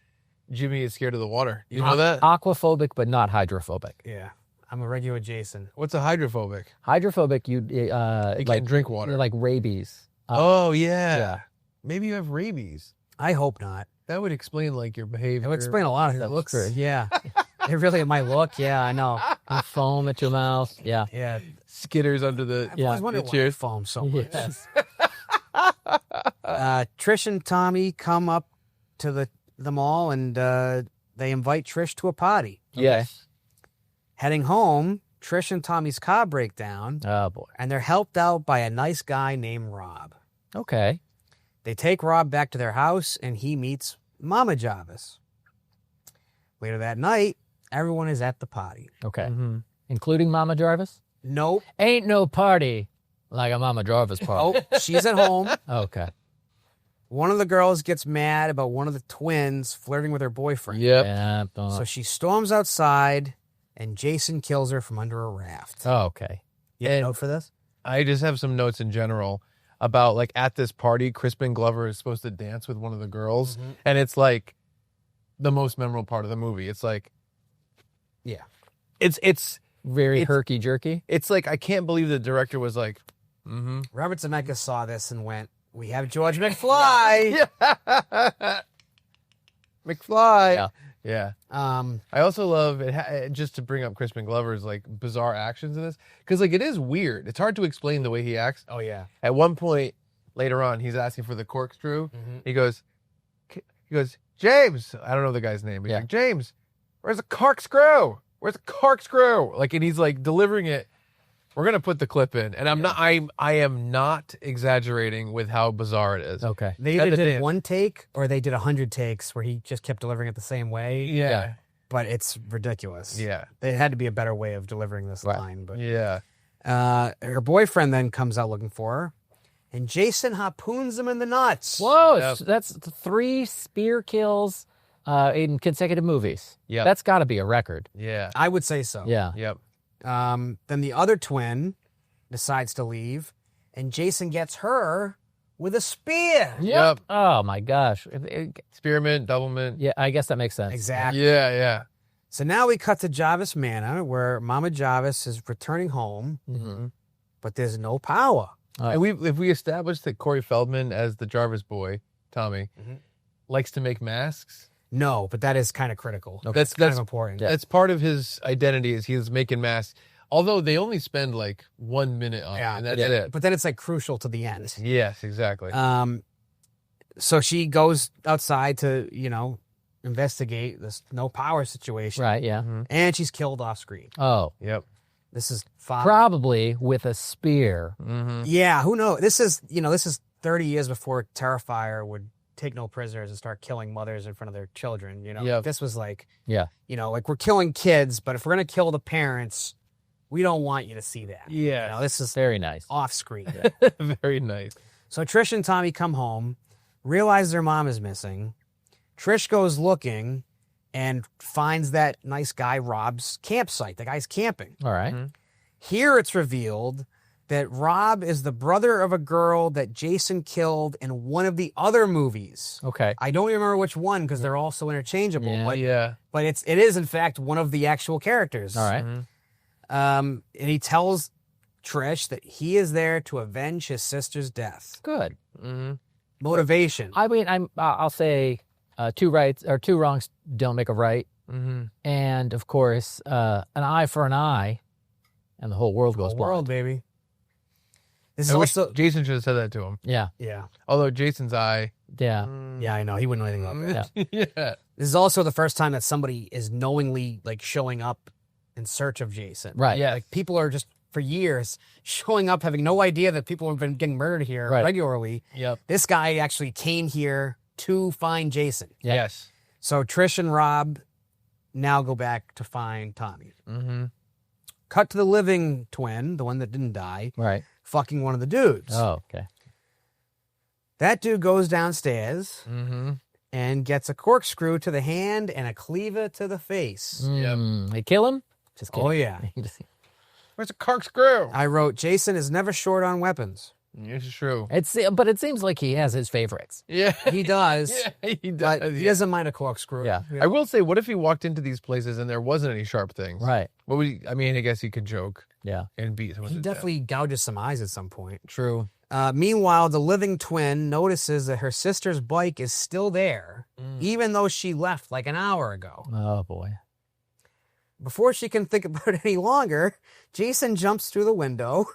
Jimmy is scared of the water. You know that? aquaphobic, but not hydrophobic. Yeah, I'm a regular Jason. What's a hydrophobic? Hydrophobic, you You can't drink water. like rabies. Oh yeah. yeah. Maybe you have rabies. I hope not. That would explain like your behavior. It would explain a lot of That's looks. true. Yeah, it really might look. Yeah, I know. And foam at your mouth. Yeah. Yeah, skitters under the. I always wondered why cheers. I foam so much. Yes. Trish and Tommy come up to the mall and they invite Trish to a party. Yes. Heading home, Trish and Tommy's car break down, Oh boy. and they're helped out by a nice guy named Rob. Okay. They take Rob back to their house, and he meets Mama Jarvis. Later that night, everyone is at the party. Okay. Mm-hmm. Including Mama Jarvis? Nope. Ain't no party like a Mama Jarvis party. Oh, she's at home. Okay. One of the girls gets mad about one of the twins flirting with her boyfriend. Yep. Yeah. So she storms outside, and Jason kills her from under a raft. Okay. You have a and- note for this? I just have some notes in general about like at this party, Crispin Glover is supposed to dance with one of the girls, and it's like the most memorable part of the movie. It's like, Yeah. it's Very It's- herky jerky. it's like I can't believe the director was like, mm-hmm. Robert Zemeckis saw this and went, "We have George McFly." McFly. Yeah. Yeah. Um, I also love it. Just to bring up Crispin Glover's like bizarre actions in this, because like it is weird. It's hard to explain the way he acts. oh yeah. At one point later on, he's asking for the corkscrew. He goes, James. I don't know the guy's name. He's Yeah. like, James, where's the corkscrew? Where's the corkscrew? Like, and he's like delivering it. We're gonna put the clip in, and I am not exaggerating with how bizarre it is. Okay. They Got either the did dance. one take or they did 100 takes where he just kept delivering it the same way. Yeah. But it's ridiculous. Yeah. There had to be a better way of delivering this Right. line. But Yeah. her boyfriend then comes out looking for her, and Jason harpoons him in the nuts. Whoa, Yep. that's 3 spear kills in consecutive movies. Yep. That's got to be a record. Yeah. I would say so. Yeah. Yep. Then the other twin decides to leave, and Jason gets her with a spear. Yep. Oh my gosh. Spearmint, doublemint. Yeah, I guess that makes sense. Exactly. Yeah. Yeah. So now we cut to Jarvis Manor, where Mama Jarvis is returning home, but there's no power. And if we established that Corey Feldman as the Jarvis boy, Tommy, likes to make masks. No, but that is kind of critical. That's Kind of important. That's part of his identity is he's making masks. Although they only spend like 1 minute on it, and that's it. But then it's like crucial to the end. Yes, exactly. So she goes outside to, investigate this no power situation. Right, yeah. And she's killed off screen. Oh, Yep. This is fine. probably with a spear. Yeah, who knows? This is 30 years before Terrifier would take no prisoners and start killing mothers in front of their children. Yep. This was like, Yeah. like we're killing kids, but if we're going to kill the parents, we don't want you to see that. Yeah. This is Very nice. off screen. Very nice. So Trish and Tommy come home, realize their mom is missing. Trish goes looking and finds that nice guy Rob's campsite. The guy's camping. All right. Here it's revealed that Rob is the brother of a girl that Jason killed in one of the other movies. Okay. I don't remember which one because they're all so interchangeable. Yeah. Yeah. But it is in fact one of the actual characters. All right. And he tells Trish that he is there to avenge his sister's death. Good. Motivation. I mean, I'll say 2 rights or 2 wrongs don't make a right. And of course, an eye for an eye, and the whole world goes blind. World, baby. This is I wish also Jason should have said that to him. Yeah. yeah. Although Jason's eye. Yeah. Yeah, I know. He wouldn't know anything about that. Yeah. This is also the first time that somebody is knowingly like showing up in search of Jason. Right. Yeah. Like people are just for years showing up having no idea that people have been getting murdered here Right. regularly. Yep. This guy actually came here to find Jason. Yeah. Yes. So Trish and Rob now go back to find Tommy. Cut to the living twin, the one that didn't die, Right. fucking one of the dudes. Oh, okay. That dude goes downstairs and gets a corkscrew to the hand and a cleaver to the face. They kill him? Just kidding. Oh, yeah. Where's a corkscrew? I wrote, Jason is never short on weapons. It's true. But it seems like he has his favorites. Yeah. He does. Yeah, he But does. he doesn't mind a corkscrew. Yeah. I will say, what if he walked into these places and there wasn't any sharp things? Right. What would he, I mean, I guess he could joke Yeah. and beat someone. He definitely gouges some eyes at some point. True. Meanwhile, the living twin notices that her sister's bike is still there, even though she left like an hour ago. Oh, boy. Before she can think about it any longer, Jason jumps through the window,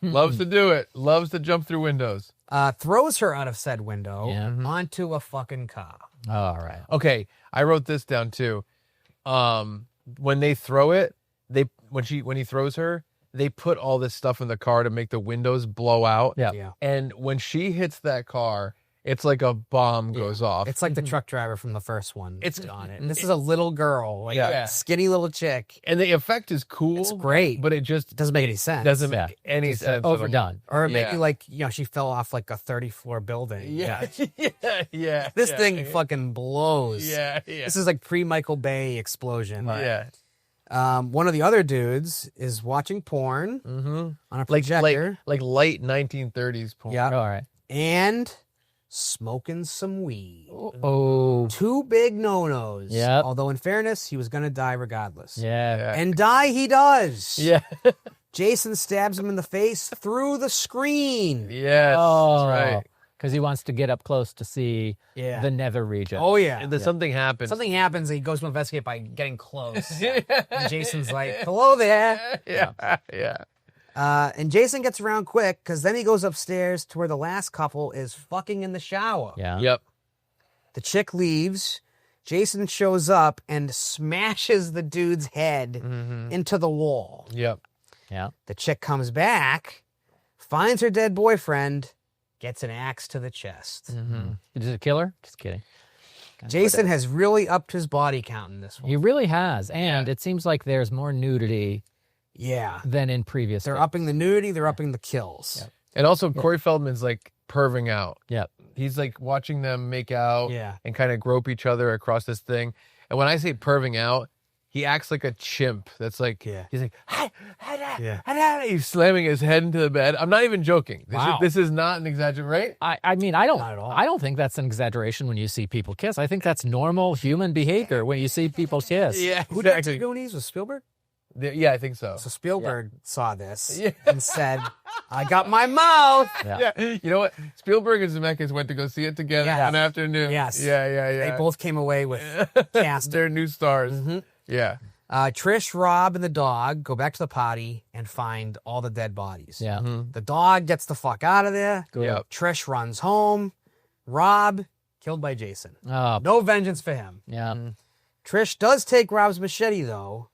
Loves to do it. Loves to jump through windows. throws her out of said window Yeah. onto a fucking car. All right. Okay, I wrote this down too. When they throw it, when he throws her, they put all this stuff in the car to make the windows blow out. Yeah. And when she hits that car, it's like a bomb goes off. It's like the truck driver from the first one. It's- on it. And this is a little girl, like Yeah. a skinny little chick. And the effect is cool. It's great, But it just it doesn't make any sense. doesn't Yeah. make any sense. Overdone. Or maybe Yeah. like, she fell off like a 30-floor building. Yeah. Yeah. This yeah, thing yeah. fucking blows. Yeah. Yeah. This is like pre-Michael Bay explosion. Yeah. One of the other dudes is watching porn on a Like projector. like late 1930s porn. Yeah. All right. And smoking some weed. Oh. Two big no-nos. Yep. Although in fairness, he was going to die regardless. Yeah. And die he does. Yeah. Jason stabs him in the face through the screen. Yes. Oh. That's right. Because he wants to get up close to see Yeah. the nether region. Oh, yeah. And then something happens. Something happens and he goes to investigate by getting close. And Jason's like, hello there. Yeah. Yeah. And Jason gets around quick because then he goes upstairs to where the last couple is fucking in the shower. Yeah. Yep. The chick leaves. Jason shows up and smashes the dude's head into the wall. Yep. Yeah. The chick comes back, finds her dead boyfriend, gets an axe to the chest. Is it a killer? Just kidding. Jason has really upped his body count in this one. He really has. And it seems like there's more nudity Yeah. than in previous. They're films. upping the nudity, they're upping the kills. And also, Corey Feldman's like perving out. Yep. He's like watching them make out Yeah. and kind of grope each other across this thing. And when I say perving out, he acts like a chimp. That's like, Yeah. he's like, Yeah. he's slamming his head into the bed. I'm not even joking. Wow. This is not an exaggeration, right? I mean, I don't Not at all. I don't think that's an exaggeration when you see people kiss. I think that's normal human behavior when you see people kiss. Yeah, Who directed Goonies? Was Spielberg? Yeah, I think so. So Spielberg saw this Yeah. and said, I got my mouth. Yeah. Yeah, you know what? Spielberg and Zemeckis went to go see it together Yes. one afternoon. Yes. Yeah. They both came away with cast. They're new stars. Yeah. Trish, Rob, and the dog go back to the potty and find all the dead bodies. Yeah. The dog gets the fuck out of there. Yep. Trish runs home. Rob, killed by Jason. Oh, No vengeance for him. yeah. Trish does take Rob's machete, though,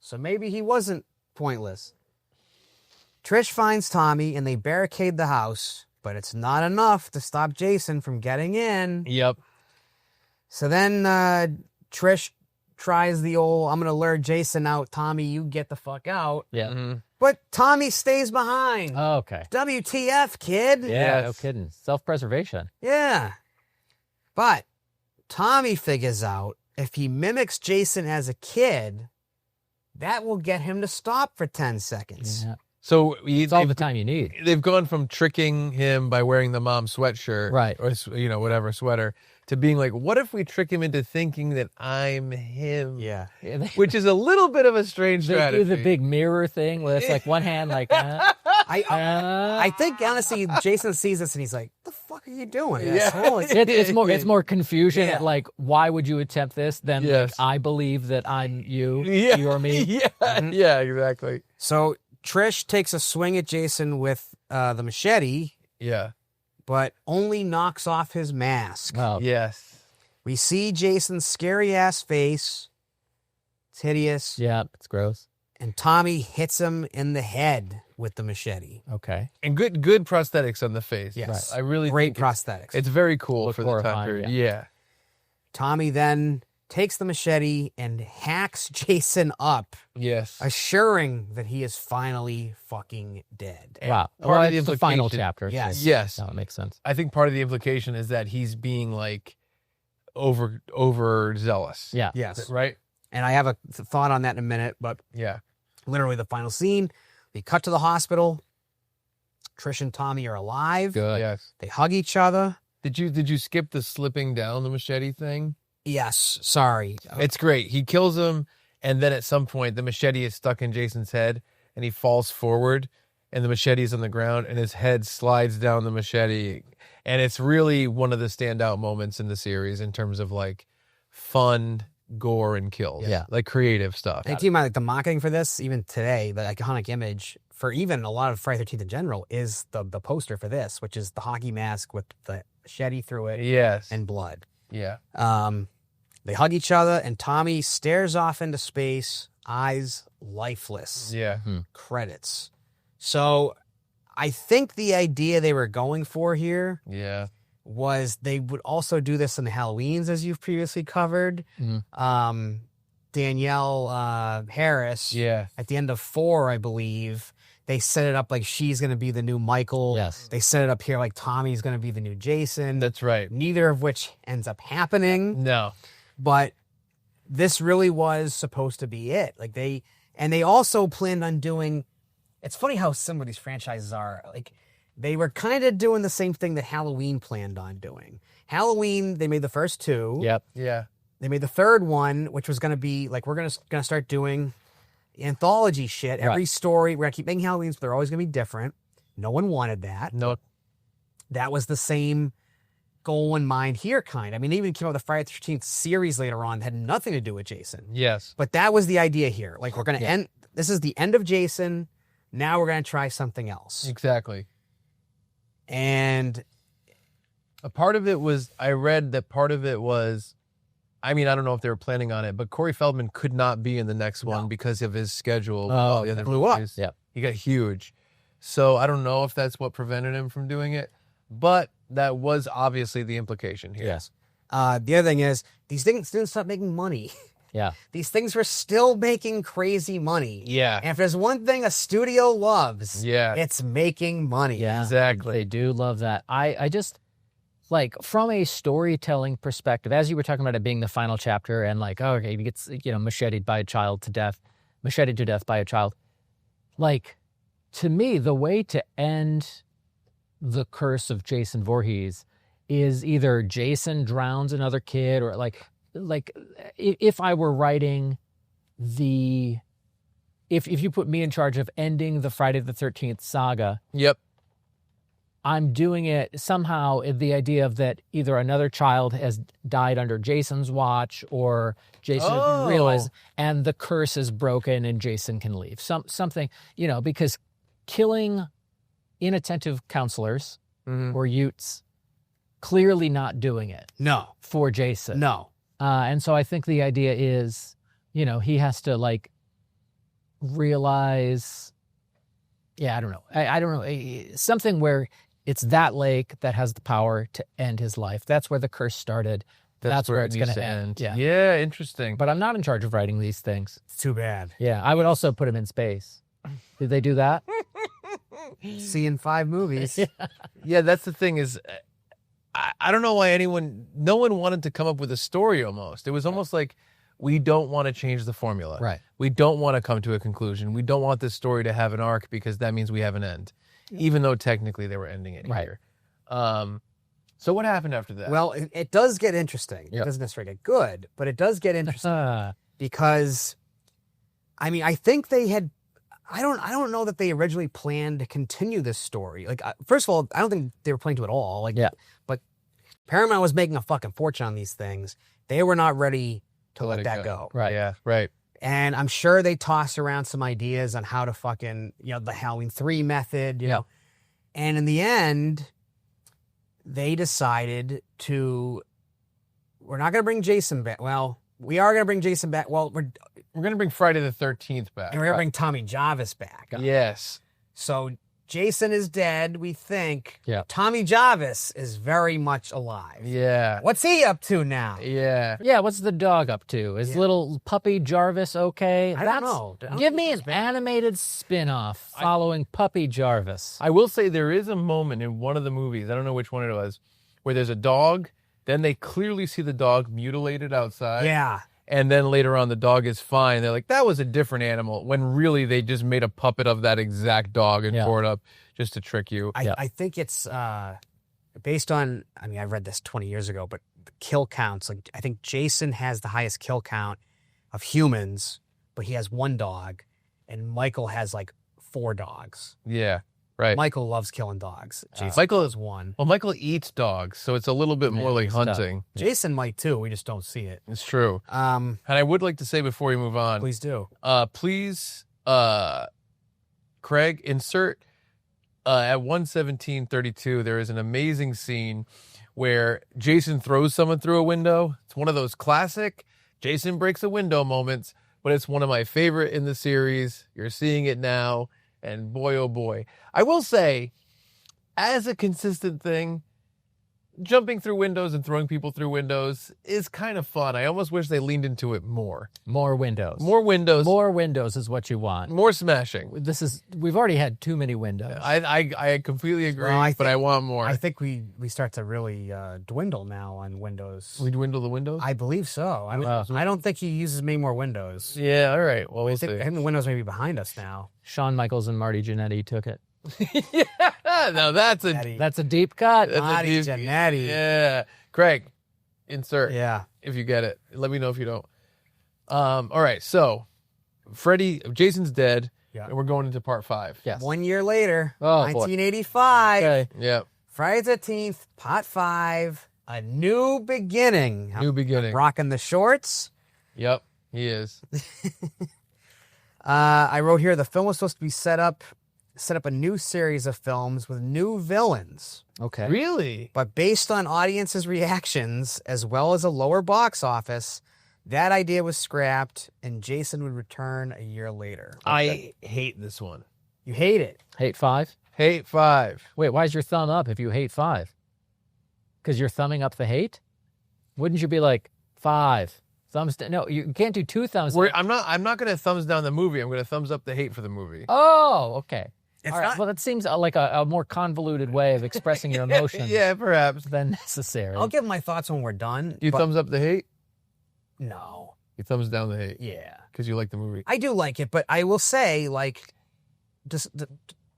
so maybe he wasn't pointless. Trish finds Tommy, and they barricade the house, but it's not enough to stop Jason from getting in. Yep. So then Trish tries the old, I'm going to lure Jason out. Tommy, you get the fuck out. Yeah. But Tommy stays behind. Oh, okay. WTF, kid? Yeah, no Yes. kidding. Self-preservation. Yeah. But Tommy figures out if he mimics Jason as a kid, that will get him to stop for 10 seconds. Yeah. So It's all the time you need. they've gone from tricking him by wearing the mom sweatshirt, Right. or whatever sweater, to being like, what if we trick him into thinking that I'm him? Yeah. Yeah, they, Which is a little bit of a strange they strategy. do the big mirror thing where it's like one hand like I think honestly, Jason sees this and he's like, "The fuck are you doing?" Yeah. asshole?" Like, it's more confusion. Yeah. Like, why would you attempt this? Then like, Yes. I believe that I'm you. Yeah. You or me. Yeah, yeah, exactly. So Trish takes a swing at Jason with the machete, Yeah. but only knocks off his mask. Oh, Yes. We see Jason's scary ass face. It's hideous. yeah. It's gross. And Tommy hits him in the head with the machete. Okay. And good prosthetics on the face. Yes. I really Great think it's- prosthetics. It's very cool Look for the time horrifying, period. yeah. Yeah. Tommy then takes the machete and hacks Jason up, Yes. assuring that he is finally fucking dead. Wow. part Well, of the it's the final implication- chapter. Yes. So Yes. that makes sense. I think part of the implication is that he's being like overzealous. Yeah. Yes. Right? And I have a thought on that in a minute, but Yeah. literally the final scene, we cut to the hospital. Trish and Tommy are alive. Good. Yes. They hug each other. Did you skip the slipping down the machete thing? Yes. Sorry. It's great. He kills him, and then at some point, the machete is stuck in Jason's head, and he falls forward, and the machete is on the ground, and his head slides down the machete. And it's really one of the standout moments in the series in terms of, like, fun, gore, and kills. Yeah. Like, creative stuff. And keep in mind, like, the marketing for this, even today, the iconic image for even a lot of Friday the 13th in general is the poster for this, which is the hockey mask with the machete through it Yes. and blood. Yeah. They hug each other, and Tommy stares off into space, eyes lifeless. Yeah. Credits. So I think the idea they were going for here Yeah. was they would also do this in the Halloweens, as you've previously covered. Danielle Harris, Yeah. at the end of 4, I believe, they set it up like she's going to be the new Michael. Yes. They set it up here like Tommy's going to be the new Jason. That's right. Neither of which ends up happening. No. But this really was supposed to be it. Like they also planned on doing. It's funny how some of these franchises are. Like they were kind of doing the same thing that Halloween planned on doing. Halloween, they made the first 2. Yep. Yeah. They made the third one, which was going to be like we're gonna start doing anthology shit. Every Right. story, we're gonna keep making Halloweens, but they're always gonna be different. No one wanted that. No. That was the same goal in mind here, kind. I mean, they even came out with the Friday the 13th series later on that had nothing to do with Jason. Yes. But that was the idea here. Like, we're going to end, this is the end of Jason. Now we're going to try something else. Exactly. And A part of it was, I read that part of it was, I mean, I don't know if they were planning on it, but Corey Feldman could not be in the next one because of his schedule. Oh, the other blew up. movies. Yep. He got huge. So I don't know if that's what prevented him from doing it, but that was obviously the implication here. Yes. the other thing is, these things didn't stop making money. Yeah. These things were still making crazy money. Yeah. And if there's one thing a studio loves, Yeah. it's making money. Yeah. Exactly. They do love that. I just, like, from a storytelling perspective, as you were talking about it being the final chapter and like, oh, okay, he gets, macheted to death by a child. Like, to me, the way to end the curse of Jason Voorhees is either Jason drowns another kid or like if I were writing if you put me in charge of ending the Friday the 13th saga, Yep. I'm doing it somehow the idea of that either another child has died under Jason's watch or Jason Oh. realized and the curse is broken and Jason can leave. Something, because killing inattentive counselors Mhm. or Utes clearly not doing it No. for Jason. No. And so I think the idea is, he has to like realize, I don't know. I don't know. Something where it's that lake that has the power to end his life. That's where the curse started. That's where it's going needs to end. Yeah. Yeah, interesting. But I'm not in charge of writing these things. It's too bad. Yeah. I would also put him in space. Did they do that? See in 5 movies. Yeah, that's the thing is, I don't know why no one wanted to come up with a story almost. It was almost like, we don't want to change the formula. Right. We don't want to come to a conclusion. We don't want this story to have an arc because that means we have an end, even though technically they were ending it Right. here. So what happened after that? Well, it does get interesting. Yep. It doesn't necessarily get good, but it does get interesting because, I mean, I think they had. I don't know that they originally planned to continue this story. Like, first of all, I don't think they were planning to at all. Like, Yeah. But Paramount was making a fucking fortune on these things. They were not ready to let let it that go. go. Right. Yeah, right. And I'm sure they tossed around some ideas on how to fucking, the Halloween 3 method, you know. And in the end, they decided we're not going to bring Jason back. Well, we are going to bring Jason back. Well, we're We're going to bring Friday the 13th back. going to bring Tommy Jarvis back. Yes. So Jason is dead, we think. Yeah. Tommy Jarvis is very much alive. Yeah. What's he up to now? Yeah. Yeah, what's the dog up to? Is little puppy Jarvis okay? I don't know. I don't Give think me he's an animated spin-off following Puppy Jarvis. I will say there is a moment in one of the movies, I don't know which one it was, where there's a dog Then they clearly see the dog mutilated outside. Yeah. And then later on, the dog is fine. They're like, that was a different animal. When really they just made a puppet of that exact dog and tore it up just to trick you. I think it's based on, I mean, I read this 20 years ago, but the kill counts, like I think Jason has the highest kill count of humans, but he has one dog, and Michael has like 4 dogs. Yeah, right. Michael loves killing dogs. Jason Michael is one. Well, Michael eats dogs, so it's a little bit more like hunting. Jason might too. We just don't see it. It's true. And I would like to say before we move on, Please do. please, Craig, insert at 1:17:32. There is an amazing scene where Jason throws someone through a window. It's one of those classic Jason breaks a window moments, but it's one of my favorite in the series. You're seeing it now, and boy, oh boy. I will say, as a consistent thing, jumping through windows and throwing people through windows is kind of fun. I almost wish they leaned into it more. More windows. More windows. More windows is what you want. More smashing. We've already had too many windows. I completely agree, but I want more. I think we start to really dwindle now on Windows. We dwindle the windows? I believe so. I don't think he uses many more windows. Yeah, all right. Well, we'll I see. think the windows may be behind us now. Shawn Michaels and Marty Jannetty took it. Yeah, now that's a That's a deep cut. Marty Jannetty. Yeah. Craig, insert. Yeah. If you get it. Let me know if you don't. All right, so Jason's dead, Yeah. and we're going into part 5. Yes. 1 year later, Oh, boy. 1985. Okay. Yeah. Friday the 13th, part 5, a new beginning. New beginning. Rocking the shorts. Yep, he is. I wrote here the film was supposed to be set up a new series of films with new villains. Okay. Really? But based on audiences' reactions, as well as a lower box office, that idea was scrapped, and Jason would return a year later. I hate this one. You hate it. Hate 5? Hate 5. Wait, why is your thumb up if you hate 5? Because you're thumbing up the hate? Wouldn't you be like 5? Thumbs down? No, you can't do 2 thumbs down. I'm not going to thumbs down the movie. I'm going to thumbs up the hate for the movie. Oh, okay. It's All right. not- Well, that seems like a more convoluted way of expressing your emotions Yeah, perhaps. than necessary. I'll give my thoughts when we're done. You but thumbs up the hate? No. You thumbs down the hate? Yeah. Because you like the movie. I do like it, but I will say, like, just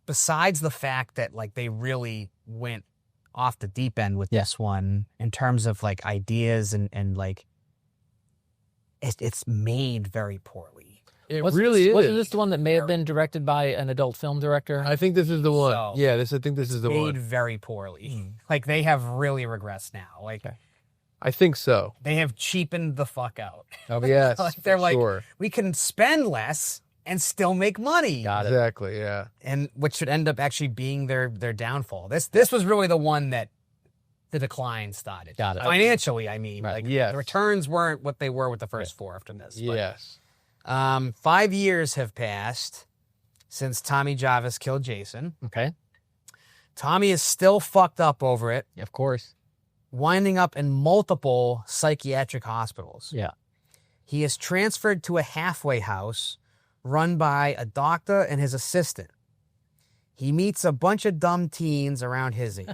besides the fact that, like, they really went off the deep end with this one in terms of, like, ideas and like, it's made very poorly. It Wasn't really Wasn't is. this the one that may have been directed by an adult film director? I think this is the one. So, Yeah, I think this is the made one. very poorly. Like, they have really regressed now. Like, I think so. they have cheapened the fuck out. Oh, yes. Like, they're for like, sure. we can spend less and still make money. Got it. Exactly, yeah. And which should end up actually being their downfall. This was really the one that the decline started. Got it. Financially, I mean. Right. Like, Yes. the returns weren't what they were with the first 4 after this. But, Yes. 5 years have passed since Tommy Jarvis killed Jason. Okay. Tommy is still fucked up over it, Of course. winding up in multiple psychiatric hospitals. Yeah. He is transferred to a halfway house run by a doctor and his assistant. He meets a bunch of dumb teens around his age.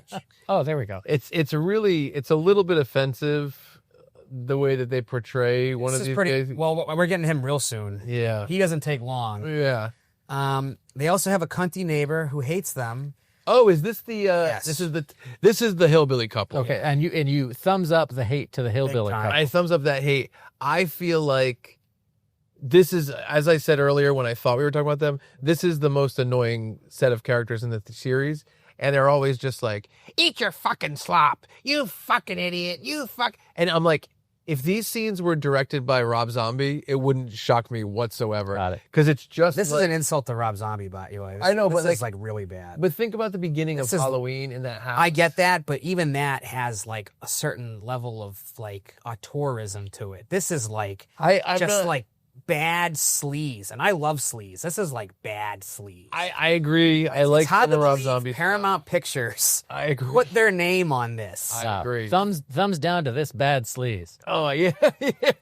Oh, there we go. It's a little bit offensive the way that they portray one This of is these pretty guys. well. We're getting him real soon. Yeah. He doesn't take long. Yeah. They also have a cunty neighbor who hates them. Oh, is this the Yes. this is the hillbilly couple. Okay, and you thumbs up the hate to the hillbilly time. couple. I thumbs up that hate. I feel like this is, as I said earlier when I thought we were talking about them, this is the most annoying set of characters in the series. And they're always just like, eat your fucking slop. You fucking idiot. You fuck. And I'm like, if these scenes were directed by Rob Zombie, it wouldn't shock me whatsoever. Got it. Because it's just This like, is an insult to Rob Zombie, by the way. I know, this but is like really bad. But think about the beginning of This is- Halloween in that house. I get that, but even that has like a certain level of like auteurism to it. This is like I'm just not- like bad sleaze, and I love sleaze. This is like bad sleaze. I agree. I like It's hard to the Rob believe Zombie. Paramount Pictures I agree. put their name on this. I agree. Thumbs down to this bad sleaze. Oh yeah,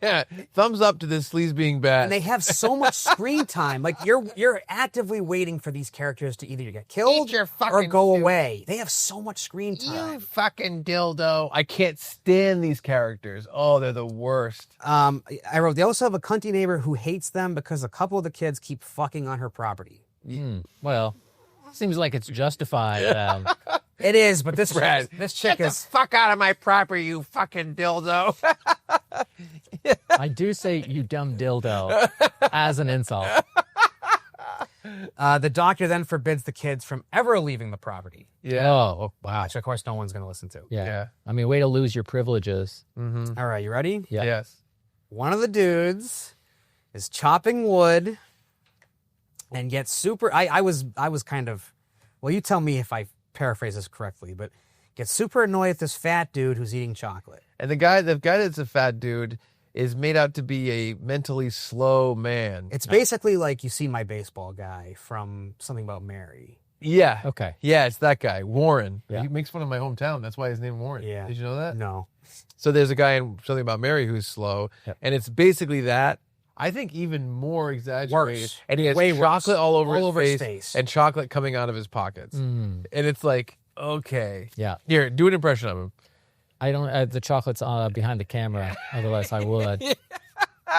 yeah. Thumbs up to this sleaze being bad. And they have so much screen time. Like you're actively waiting for these characters to either get killed Eat your or fucking go soup. away. They have so much screen time. You fucking dildo. I can't stand these characters. Oh, they're the worst. I wrote, they also have a cunty neighbor who hates them because a couple of the kids keep fucking on her property. Well, seems like it's justified. It is, but this Brad, chick Get is the fuck out of my property, you fucking dildo. I do say you dumb dildo as an insult. the doctor then forbids the kids from ever leaving the property, Yeah. Oh, wow. which of course no one's going to listen to. Yeah. Yeah. I mean, way to lose your privileges. Mm-hmm. All right, you ready? Yeah. Yes. One of the dudes is chopping wood and gets super. I was kind of, well, you tell me if I paraphrase this correctly, but gets super annoyed at this fat dude who's eating chocolate. And the guy that's a fat dude is made out to be a mentally slow man. It's basically like you see my baseball guy from Something About Mary. Yeah. Okay. Yeah, it's that guy, Warren. Yeah. He makes fun of my hometown. That's why his name Warren. Yeah. Did you know that? No. So there's a guy in Something About Mary who's slow, Yep. and it's basically that. I think even more exaggerated. Worse. And he has Way worse. chocolate all over, All over his his face. and chocolate coming out of his pockets. Mm, And it's like, okay. yeah. Here, do an impression of him. I don't, the chocolate's behind the camera. Otherwise, I would.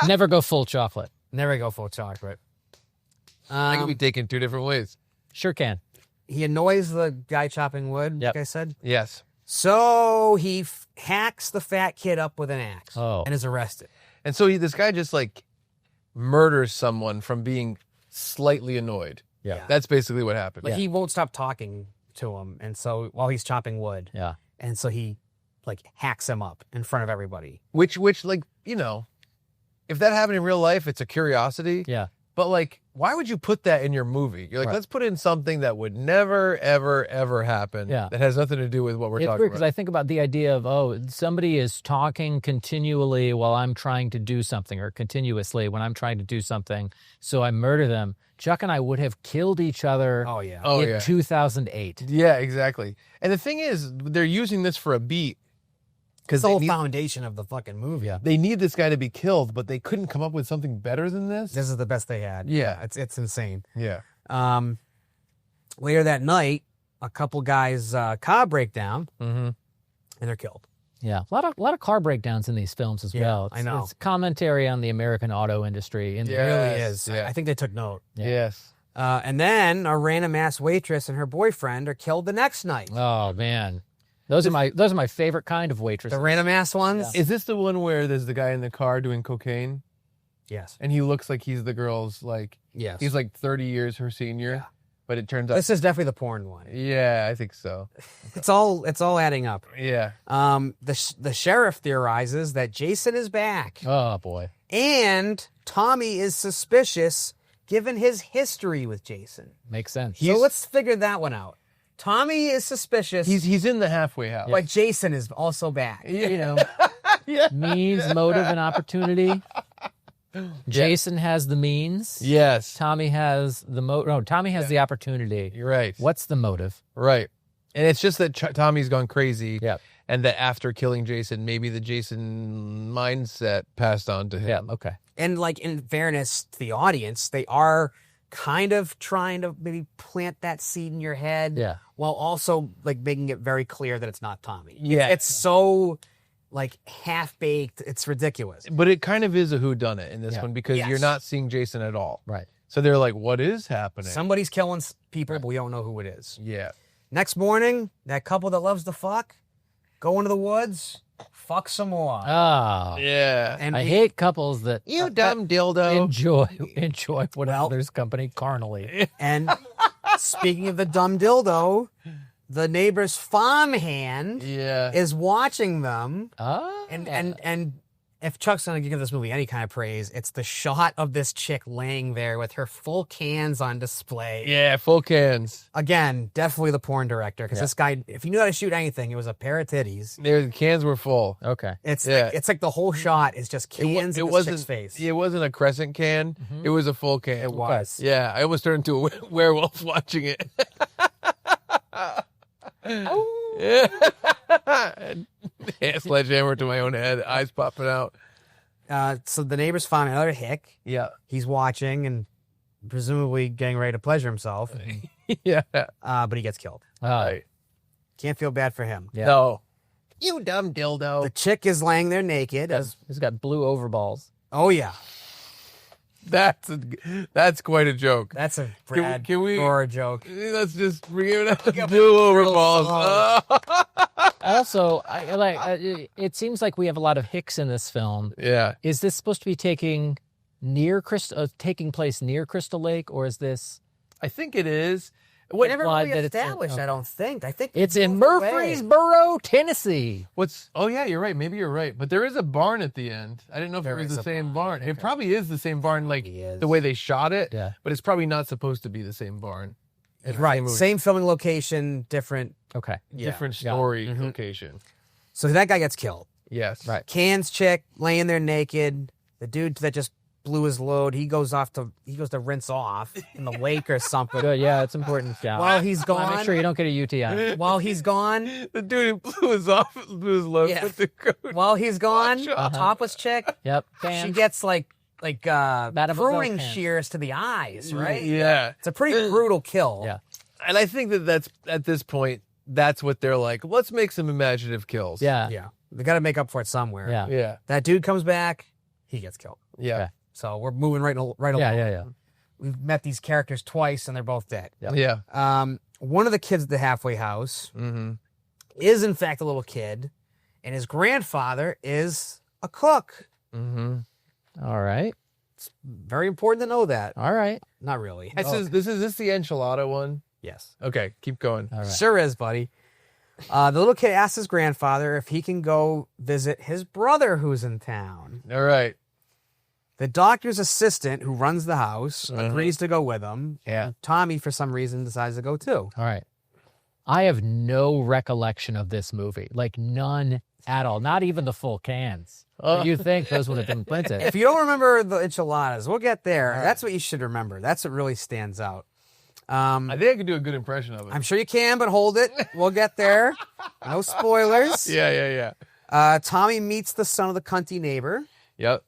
Never go full chocolate. Never go full chocolate. That can be taken two different ways. Sure can. He annoys the guy chopping wood, Yep. like I said. Yes. So he hacks the fat kid up with an axe Oh. and is arrested. And so this guy just like murders someone from being slightly annoyed. Yeah. That's basically what happened. Like he won't stop talking to him, and so while he's chopping wood, Yeah. and so he like hacks him up in front of everybody. Which like, you know, if that happened in real life, it's a curiosity. Yeah. But like, why would you put that in your movie? You're like, Right. let's put in something that would never, ever, ever happen. Yeah. That has nothing to do with what we're It's talking weird because about. I think about the idea of, somebody is talking continually while I'm trying to do something, or continuously when I'm trying to do something, so I murder them. Chuck and I would have killed each other Oh yeah. Oh, in yeah. 2008. Yeah, exactly. And the thing is, they're using this for a beat It's because the whole foundation of the fucking movie. Yeah. they need this guy to be killed, but they couldn't come up with something better than this. This is the best they had. Yeah. It's insane. Yeah. Later that night, a couple guys car break down Mm-hmm. and they're killed. Yeah, a lot of car breakdowns in these films as Yeah, well. I know. It's commentary on the American auto industry. In It Yeah. really Yes, is. yeah. I think they took note. Yeah. Yes. And then a random ass waitress and her boyfriend are killed the next night. Oh man, those are my favorite kind of waitresses. The random ass ones? Is this the one where there's the guy in the car doing cocaine Yes. and he looks like he's the girl's like Yes. he's like 30 years her senior, but it turns out This is definitely the porn one. yeah, I think so. It's all adding up. Yeah. The sheriff theorizes that Jason is back Oh boy, and Tommy is suspicious given his history with Jason. makes sense. So let's figure that one out. Tommy is suspicious, He's in the halfway house. but Jason is also back. You know, means, motive, and opportunity. Jason has the means. Yes. Tommy has the Tommy has the opportunity. You're right. What's the motive? Right. And it's just that Tommy's gone crazy. Yeah. And that after killing Jason, maybe the Jason mindset passed on to him. Yeah. Okay. And like in fairness to the audience, they are kind of trying to maybe plant that seed in your head. Yeah. While also like making it very clear that it's not Tommy. Yeah. It's so like half baked. It's ridiculous. But it kind of is a whodunit in this Yeah. one because Yes. you're not seeing Jason at all. Right. So they're like, what is happening? Somebody's killing people, but we don't know who it is. Yeah. Next morning, that couple that loves to fuck, go into the woods, fuck some more. Ah. Yeah. and I we- hate couples that You dumb dildo. enjoy one another's company carnally. And speaking of the dumb dildo, the neighbor's farmhand Yeah. is watching them Ah. and if Chuck's going to give this movie any kind of praise, it's the shot of this chick laying there with her full cans on display. Yeah, full cans. Again, definitely the porn director, because this guy, if he knew how to shoot anything, it was a pair of titties. The cans were full. Okay. It's like the whole shot is just cans in this chick's face. It wasn't a crescent can. It was a full can. It was. Yeah, I almost turned into a werewolf watching it. Yeah. Sledgehammer to my own head, eyes popping out. So the neighbors found another hick. Yeah. He's watching and presumably getting ready to pleasure himself. Yeah. But he gets killed. Right. Can't feel bad for him. Yeah. No. You dumb dildo. The chick is laying there naked. He's got blue overballs. Oh, yeah. That's quite a joke. That's a Brad Can we- Gorer joke. Let's just bring it up. Blue overballs. Also, it seems like we have a lot of hicks in this film. Yeah. Is this supposed to be taking place near Crystal Lake, or is this? I think it is. We never Why really that it's in- established, I don't think. I think It's in moved away. Murfreesboro, Tennessee. Oh yeah, you're right. Maybe you're right. But there is a barn at the end. I didn't know if There it was is the a same barn. barn. It probably is the same barn, like Probably is. the way they shot it. Yeah. But it's probably not supposed to be the same barn. It's the Right. same movie. Same filming location, different. Okay. Different Yeah. story location. So that guy gets killed. Yes. Right. Cans chick laying there naked. The dude that just blew his load, he goes to rinse off in the lake or something. Good. Yeah, it's important. Yeah. While he's Well, make gone, sure you don't get a UTI. while he's gone, The dude who blew his load Yeah. with the coat. while he's gone, Watch a out. topless chick, Yep. she Bam. gets like Madame pruning Bell's shears to the eyes, right? Yeah. It's a pretty brutal kill. Yeah. And I think that's at this point, that's what they're like. Let's make some imaginative kills. Yeah. Yeah. They got to make up for it somewhere. Yeah. Yeah. That dude comes back, he gets killed. Yeah. Okay. So we're moving right along. Yeah. We've met these characters twice, and they're both dead. Yep. Yeah. One of the kids at the halfway house Mm-hmm. is, in fact, a little kid, and his grandfather is a cook. Mm-hmm. All right. Very important to know that. All right. Not really. Is this the enchilada one? Yes. Okay, keep going. All right. Sure is, buddy. The little kid asks his grandfather if he can go visit his brother who's in town. All right. The doctor's assistant, who runs the house, agrees to go with him. Yeah. Tommy, for some reason, decides to go too. All right. I have no recollection of this movie, like none at all. Not even the full cans. But you think those would have been printed? If you don't remember the enchiladas, we'll get there. That's what you should remember. That's what really stands out. I think I could do a good impression of it. I'm sure you can, but hold it. We'll get there. No spoilers. Yeah. Tommy meets the son of the cunty neighbor. Yep.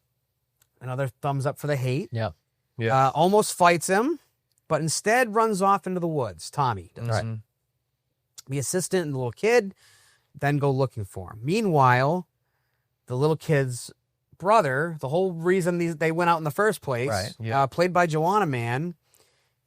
Another thumbs up for the hate. Yeah. Yeah. Almost fights him, but instead runs off into the woods. Tommy does. Right. The assistant and the little kid then go looking for him. Meanwhile, the little kid's brother, the whole reason they went out in the first place, Right. Yeah. played by Joanna Man,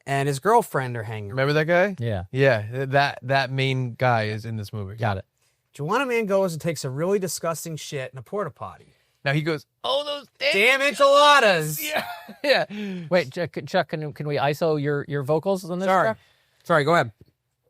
and his girlfriend are hanging around. Remember that guy? Yeah. Yeah. That main guy is in this movie. Got it. Joanna Man goes and takes a really disgusting shit in a porta potty. Now he goes, oh, those Damn enchiladas! Yeah. Wait, Chuck, can we ISO your vocals on this? Sorry. Chuck? Sorry, go ahead.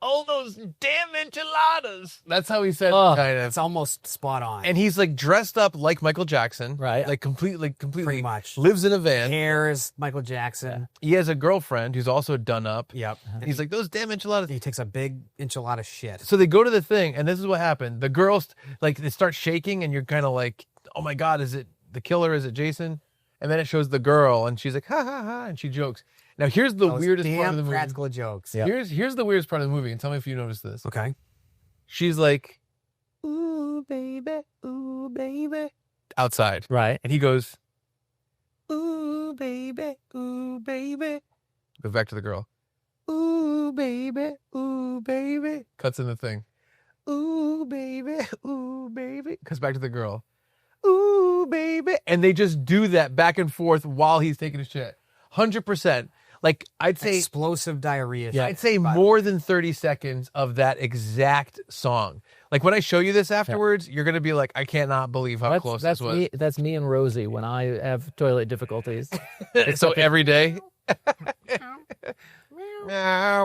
Oh, those damn enchiladas. That's how he said Oh. kind of. It's almost spot on. And he's like dressed up like Michael Jackson. Right. Like completely Pretty much. lives in a van. Hair is Michael Jackson. He has a girlfriend who's also done up. Yep. And he's like, those damn enchiladas. He takes a big enchilada shit. So they go to the thing, and this is what happened. The girls, like, they start shaking, and you're kind of like, oh my God, is it the killer? Is it Jason? And then it shows the girl, and she's like, ha, ha, ha, and she jokes. Now, here's the Those weirdest part of the damn movie. practical jokes. Yeah. Here's the weirdest part of the movie, and tell me if you noticed this. Okay. She's like, ooh, baby, outside. Right. And he goes, ooh, baby, ooh, baby. Goes back to the girl. Ooh, baby, ooh, baby. Cuts in the thing. Ooh, baby, ooh, baby. Comes back to the girl. Ooh, baby. And they just do that back and forth while he's taking a shit. 100%. Like, I'd say, Explosive diarrhea. Yeah. I'd say more than 30 seconds of that exact song. Like, when I show you this afterwards, you're going to be like, I cannot believe how close That's this was. me. That's me and Rosie when I have toilet difficulties. So every day. Yeah.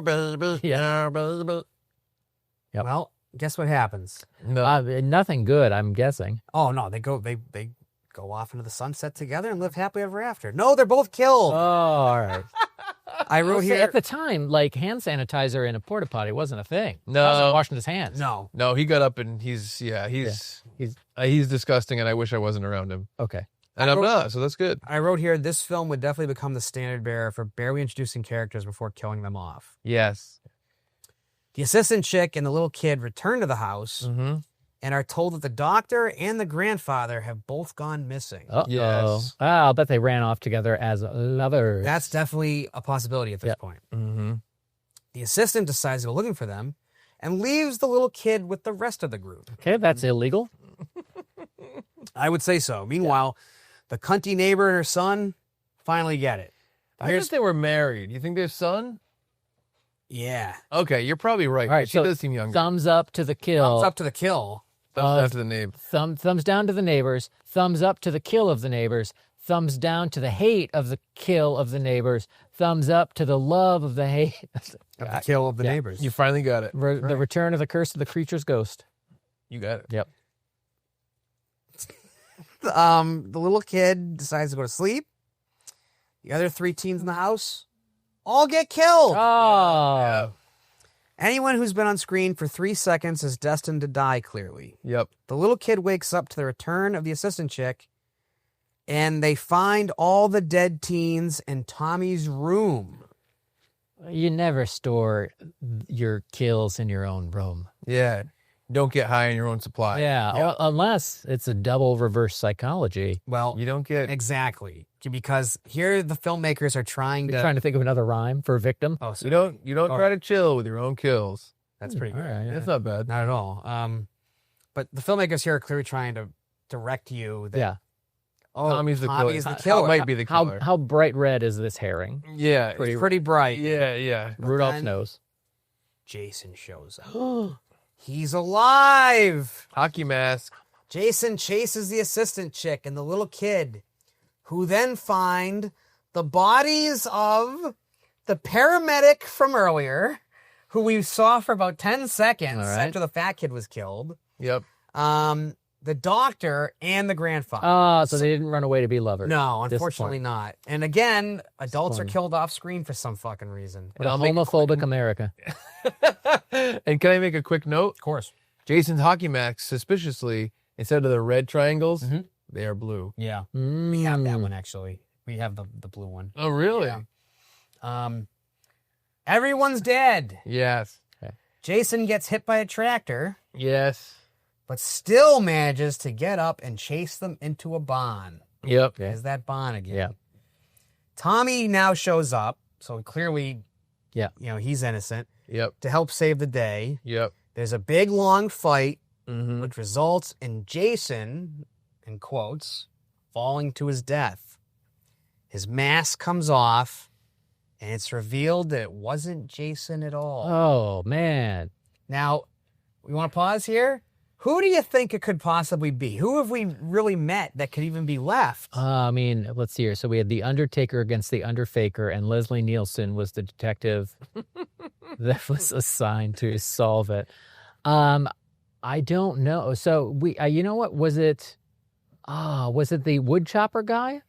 Well, guess what happens? No. Nothing good, I'm guessing. Oh no, they go off into the sunset together and live happily ever after. No, they're both killed. Oh, all right. I wrote here. At the time, like hand sanitizer in a porta potty wasn't a thing. No. I wasn't washing his hands. No, he got up and he's disgusting, and I wish I wasn't around him. Okay. And I'm not, so that's good. I wrote here, this film would definitely become the standard bearer for barely introducing characters before killing them off. Yes. The assistant chick and the little kid return to the house and are told that the doctor and the grandfather have both gone missing. Uh-oh. Yes. I'll bet they ran off together as lovers. That's definitely a possibility at this point. Mm-hmm. The assistant decides to go looking for them and leaves the little kid with the rest of the group. Okay, that's illegal. I would say so. Meanwhile, the cunty neighbor and her son finally get it. I guess they were married. You think they have son? Yeah. Okay, you're probably right. All right, She does seem younger. Thumbs up to the kill. Thumbs up to the kill. Thumbs down to the neighbor. Thumbs down to the neighbors. Thumbs up to the kill of the neighbors. Thumbs down to the hate of the kill of the neighbors. Thumbs up to the love of the hate. Of the kill of the neighbors. You finally got it. The return of the curse of the creature's ghost. You got it. Yep. The little kid decides to go to sleep. The other 3 teens in the house all get killed. Oh. Anyone who's been on screen for 3 seconds is destined to die, clearly. Yep. The little kid wakes up to the return of the assistant chick, and they find all the dead teens in Tommy's room. You never store your kills in your own room. Yeah. Don't get high on your own supply. Yeah, unless it's a double reverse psychology. Well, You don't get... exactly. Because here the filmmakers are trying You're to... trying to think of another rhyme for victim. Oh, so You don't try to chill with your own kills. that's pretty good. All right, yeah. That's not bad. Not at all. But the filmmakers here are clearly trying to direct you that, Yeah. oh, Tommy's the Tommy killer. is the How killer. might be the killer. How bright red is this herring? Yeah. It's pretty bright. Yeah. Rudolph's then- nose. Jason shows up. He's alive. Hockey mask. Jason chases the assistant chick and the little kid, who then find the bodies of the paramedic from earlier, who we saw for about 10 seconds All right. after the fat kid was killed, Yep. the doctor, and the grandfather. Oh, so they didn't run away to be lovers. No, unfortunately not. And again, adults are Disappointing. killed off screen for some fucking reason. What a I'll make a homophobic America. And can I make a quick note? Of course. Jason's hockey mask, suspiciously, instead of the red triangles, they are blue. Yeah. We have that one, actually. We have the blue one. Oh, really? Yeah. Everyone's dead. Yes. Jason gets hit by a tractor, Yes. but still manages to get up and chase them into a barn. Yep. There's that barn again. Yeah. Tommy now shows up, so clearly, Yeah. he's innocent, Yep. to help save the day. Yep. There's a big, long fight, Mm-hmm. which results in Jason, in quotes, falling to his death. His mask comes off, and it's revealed that it wasn't Jason at all. Oh, man. Now, we want to pause here. Who do you think it could possibly be? Who have we really met that could even be left? I mean, let's see here. So we had The Undertaker against The Underfaker, and Leslie Nielsen was the detective that was assigned to solve it. I don't know. So we, you know what? Was it the wood chopper guy?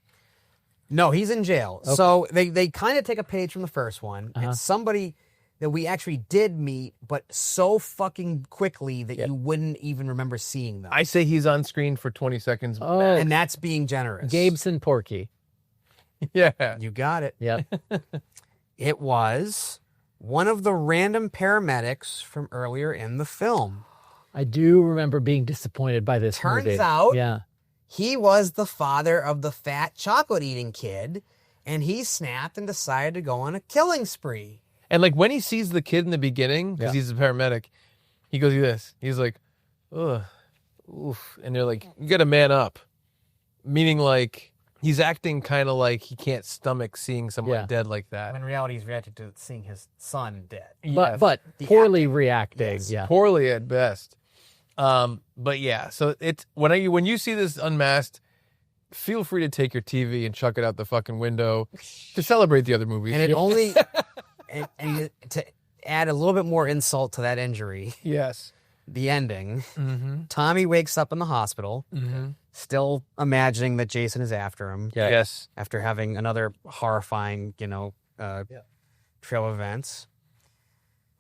No, he's in jail. Okay. So they kind of take a page from the first one. Uh-huh. It's somebody that we actually did meet, but so fucking quickly that you wouldn't even remember seeing them. I say he's on screen for 20 seconds. Oh, And that's being generous. Gabeson Porky. Yeah. You got it. Yep. It was one of the random paramedics from earlier in the film. I do remember being disappointed by this Turns movie. out- Yeah. He was the father of the fat chocolate-eating kid, and he snapped and decided to go on a killing spree. And like when he sees the kid in the beginning, because Yeah. he's a paramedic, he goes like this. He's like, ugh, oof. And they're like, you got to man up. Meaning like he's acting kind of like he can't stomach seeing someone Yeah. dead like that. When in reality, he's reacted to seeing his son dead. But The poorly reacting. Yes. Yeah. Poorly at best. But yeah, so it's when you see this unmasked, feel free to take your TV and chuck it out the fucking window to celebrate the other movies. And it only, and to add a little bit more insult to that injury, yes. the ending, Mm-hmm. Tommy wakes up in the hospital. Mm-hmm. still imagining that Jason is after him. Yeah. Yes. After having another horrifying, trail of events.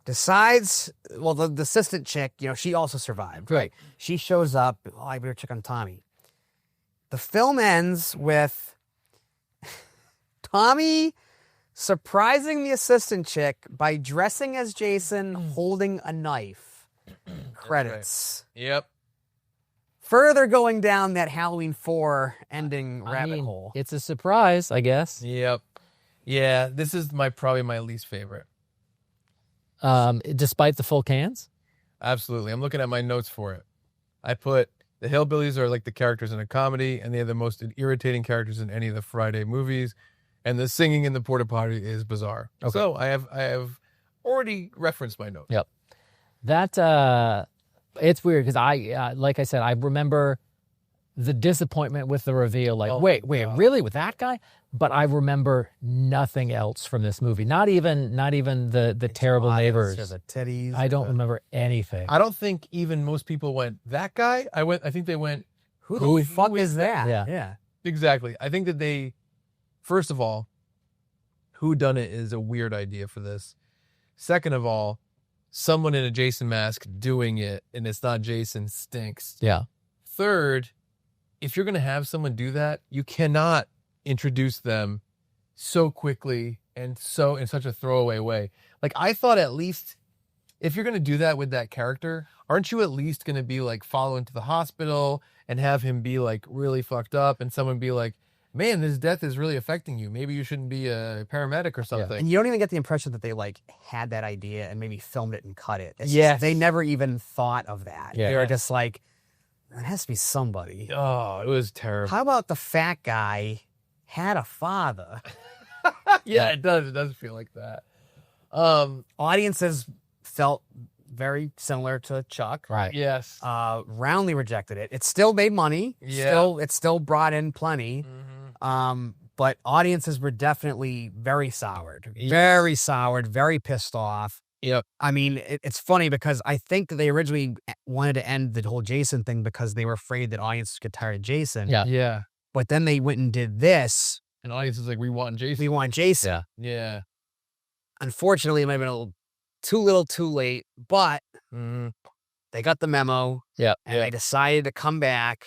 Decides, well, the assistant chick, she also survived. Right. She shows up. Oh, I better check on Tommy. The film ends with Tommy surprising the assistant chick by dressing as Jason, holding a knife. Credits. Yep. Further going down that Halloween 4 ending rabbit hole. It's a surprise, I guess. Yep. Yeah, this is probably my least favorite. Despite the full cans? Absolutely. I'm looking at my notes for it. I put the hillbillies are like the characters in a comedy, and they're the most irritating characters in any of the Friday movies. And the singing in the porta potty is bizarre. Okay. So I have already referenced my notes. Yep. That it's weird because I like I said, I remember the disappointment with the reveal. Like, wait, really with that guy? But I remember nothing else from this movie. Not even the terrible neighbors. Or the titties. I don't remember anything. I don't think even most people went, that guy? I think they went, Who the fuck is that? Yeah. Exactly. I think that they, first of all, whodunit is a weird idea for this. Second of all, someone in a Jason mask doing it and it's not Jason stinks. Yeah. Third, if you're going to have someone do that, you cannot introduce them so quickly and so in such a throwaway way. Like, I thought at least if you're going to do that with that character, aren't you at least going to be like follow him to the hospital and have him be like really fucked up and someone be like, man, this death is really affecting you. Maybe you shouldn't be a paramedic or something. And you don't even get the impression that they like had that idea and maybe filmed it and cut it. It's Yes. just, they never even thought of that. Yeah. They were just like, it has to be somebody. Oh, it was terrible. How about the fat guy had a father? Yeah, it does. It does feel like that. Audiences felt very similar to Chuck. Right. Yes. Roundly rejected it. It still made money. Yeah. It still brought in plenty. But audiences were definitely very soured. Very soured, very pissed off. Yep. I mean, it's funny because I think they originally wanted to end the whole Jason thing because they were afraid that audiences get tired of Jason. Yeah. Yeah. But then they went and did this. And audience is like, we want Jason. We want Jason. Yeah. Yeah. Unfortunately, it might have been a little too late, but they got the memo. Yeah. And they decided to come back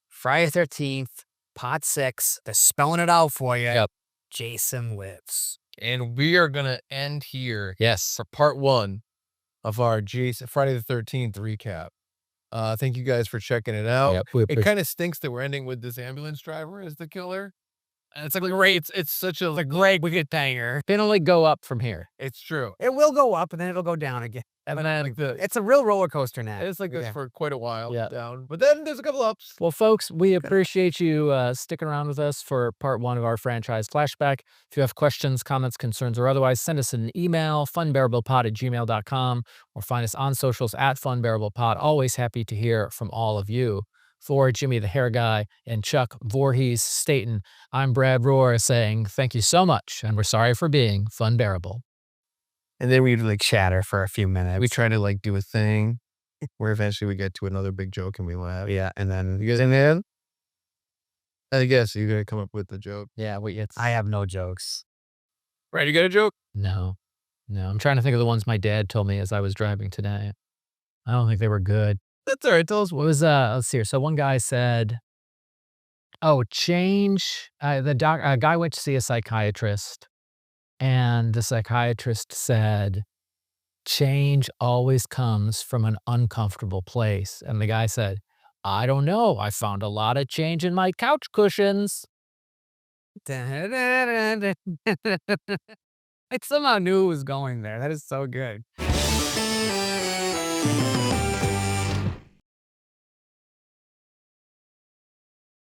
Friday the 13th, Pot 6. They're spelling it out for you. Yep. Jason lives. And we are going to end here Yes. for part 1 of our Friday the 13th recap. Thank you guys for checking it out. Yep. It kind of stinks that we're ending with this ambulance driver as the killer. And it's like great. It's such a great wicked banger. Can only go up from here. It's true. It will go up and then it'll go down again. And then like It's a real roller coaster now. it's like this Yeah. for quite a while Yeah. down. But then there's a couple ups. Well, folks, we appreciate you sticking around with us for part 1 of our franchise flashback. If you have questions, comments, concerns, or otherwise, send us an email, funbearablepod@gmail.com, or find us on socials @funbearablepod. Always happy to hear from all of you. For Jimmy the Hair Guy and Chuck Voorhees Staten, I'm Brad Rohr saying thank you so much, and we're sorry for being funbearable. And then we'd like chatter for a few minutes. We try to like do a thing where eventually we get to another big joke and we laugh. Yeah, and then You guys in there? I guess you're going to come up with the joke. Yeah, I have no jokes. Right, you got a joke? No. I'm trying to think of the ones my dad told me as I was driving today. I don't think they were good. That's all right. Tell us What was let's see here. So one guy said, change a guy went to see a psychiatrist, and the psychiatrist said, change always comes from an uncomfortable place. And the guy said, I don't know, I found a lot of change in my couch cushions. I somehow knew it was going there. That is so good.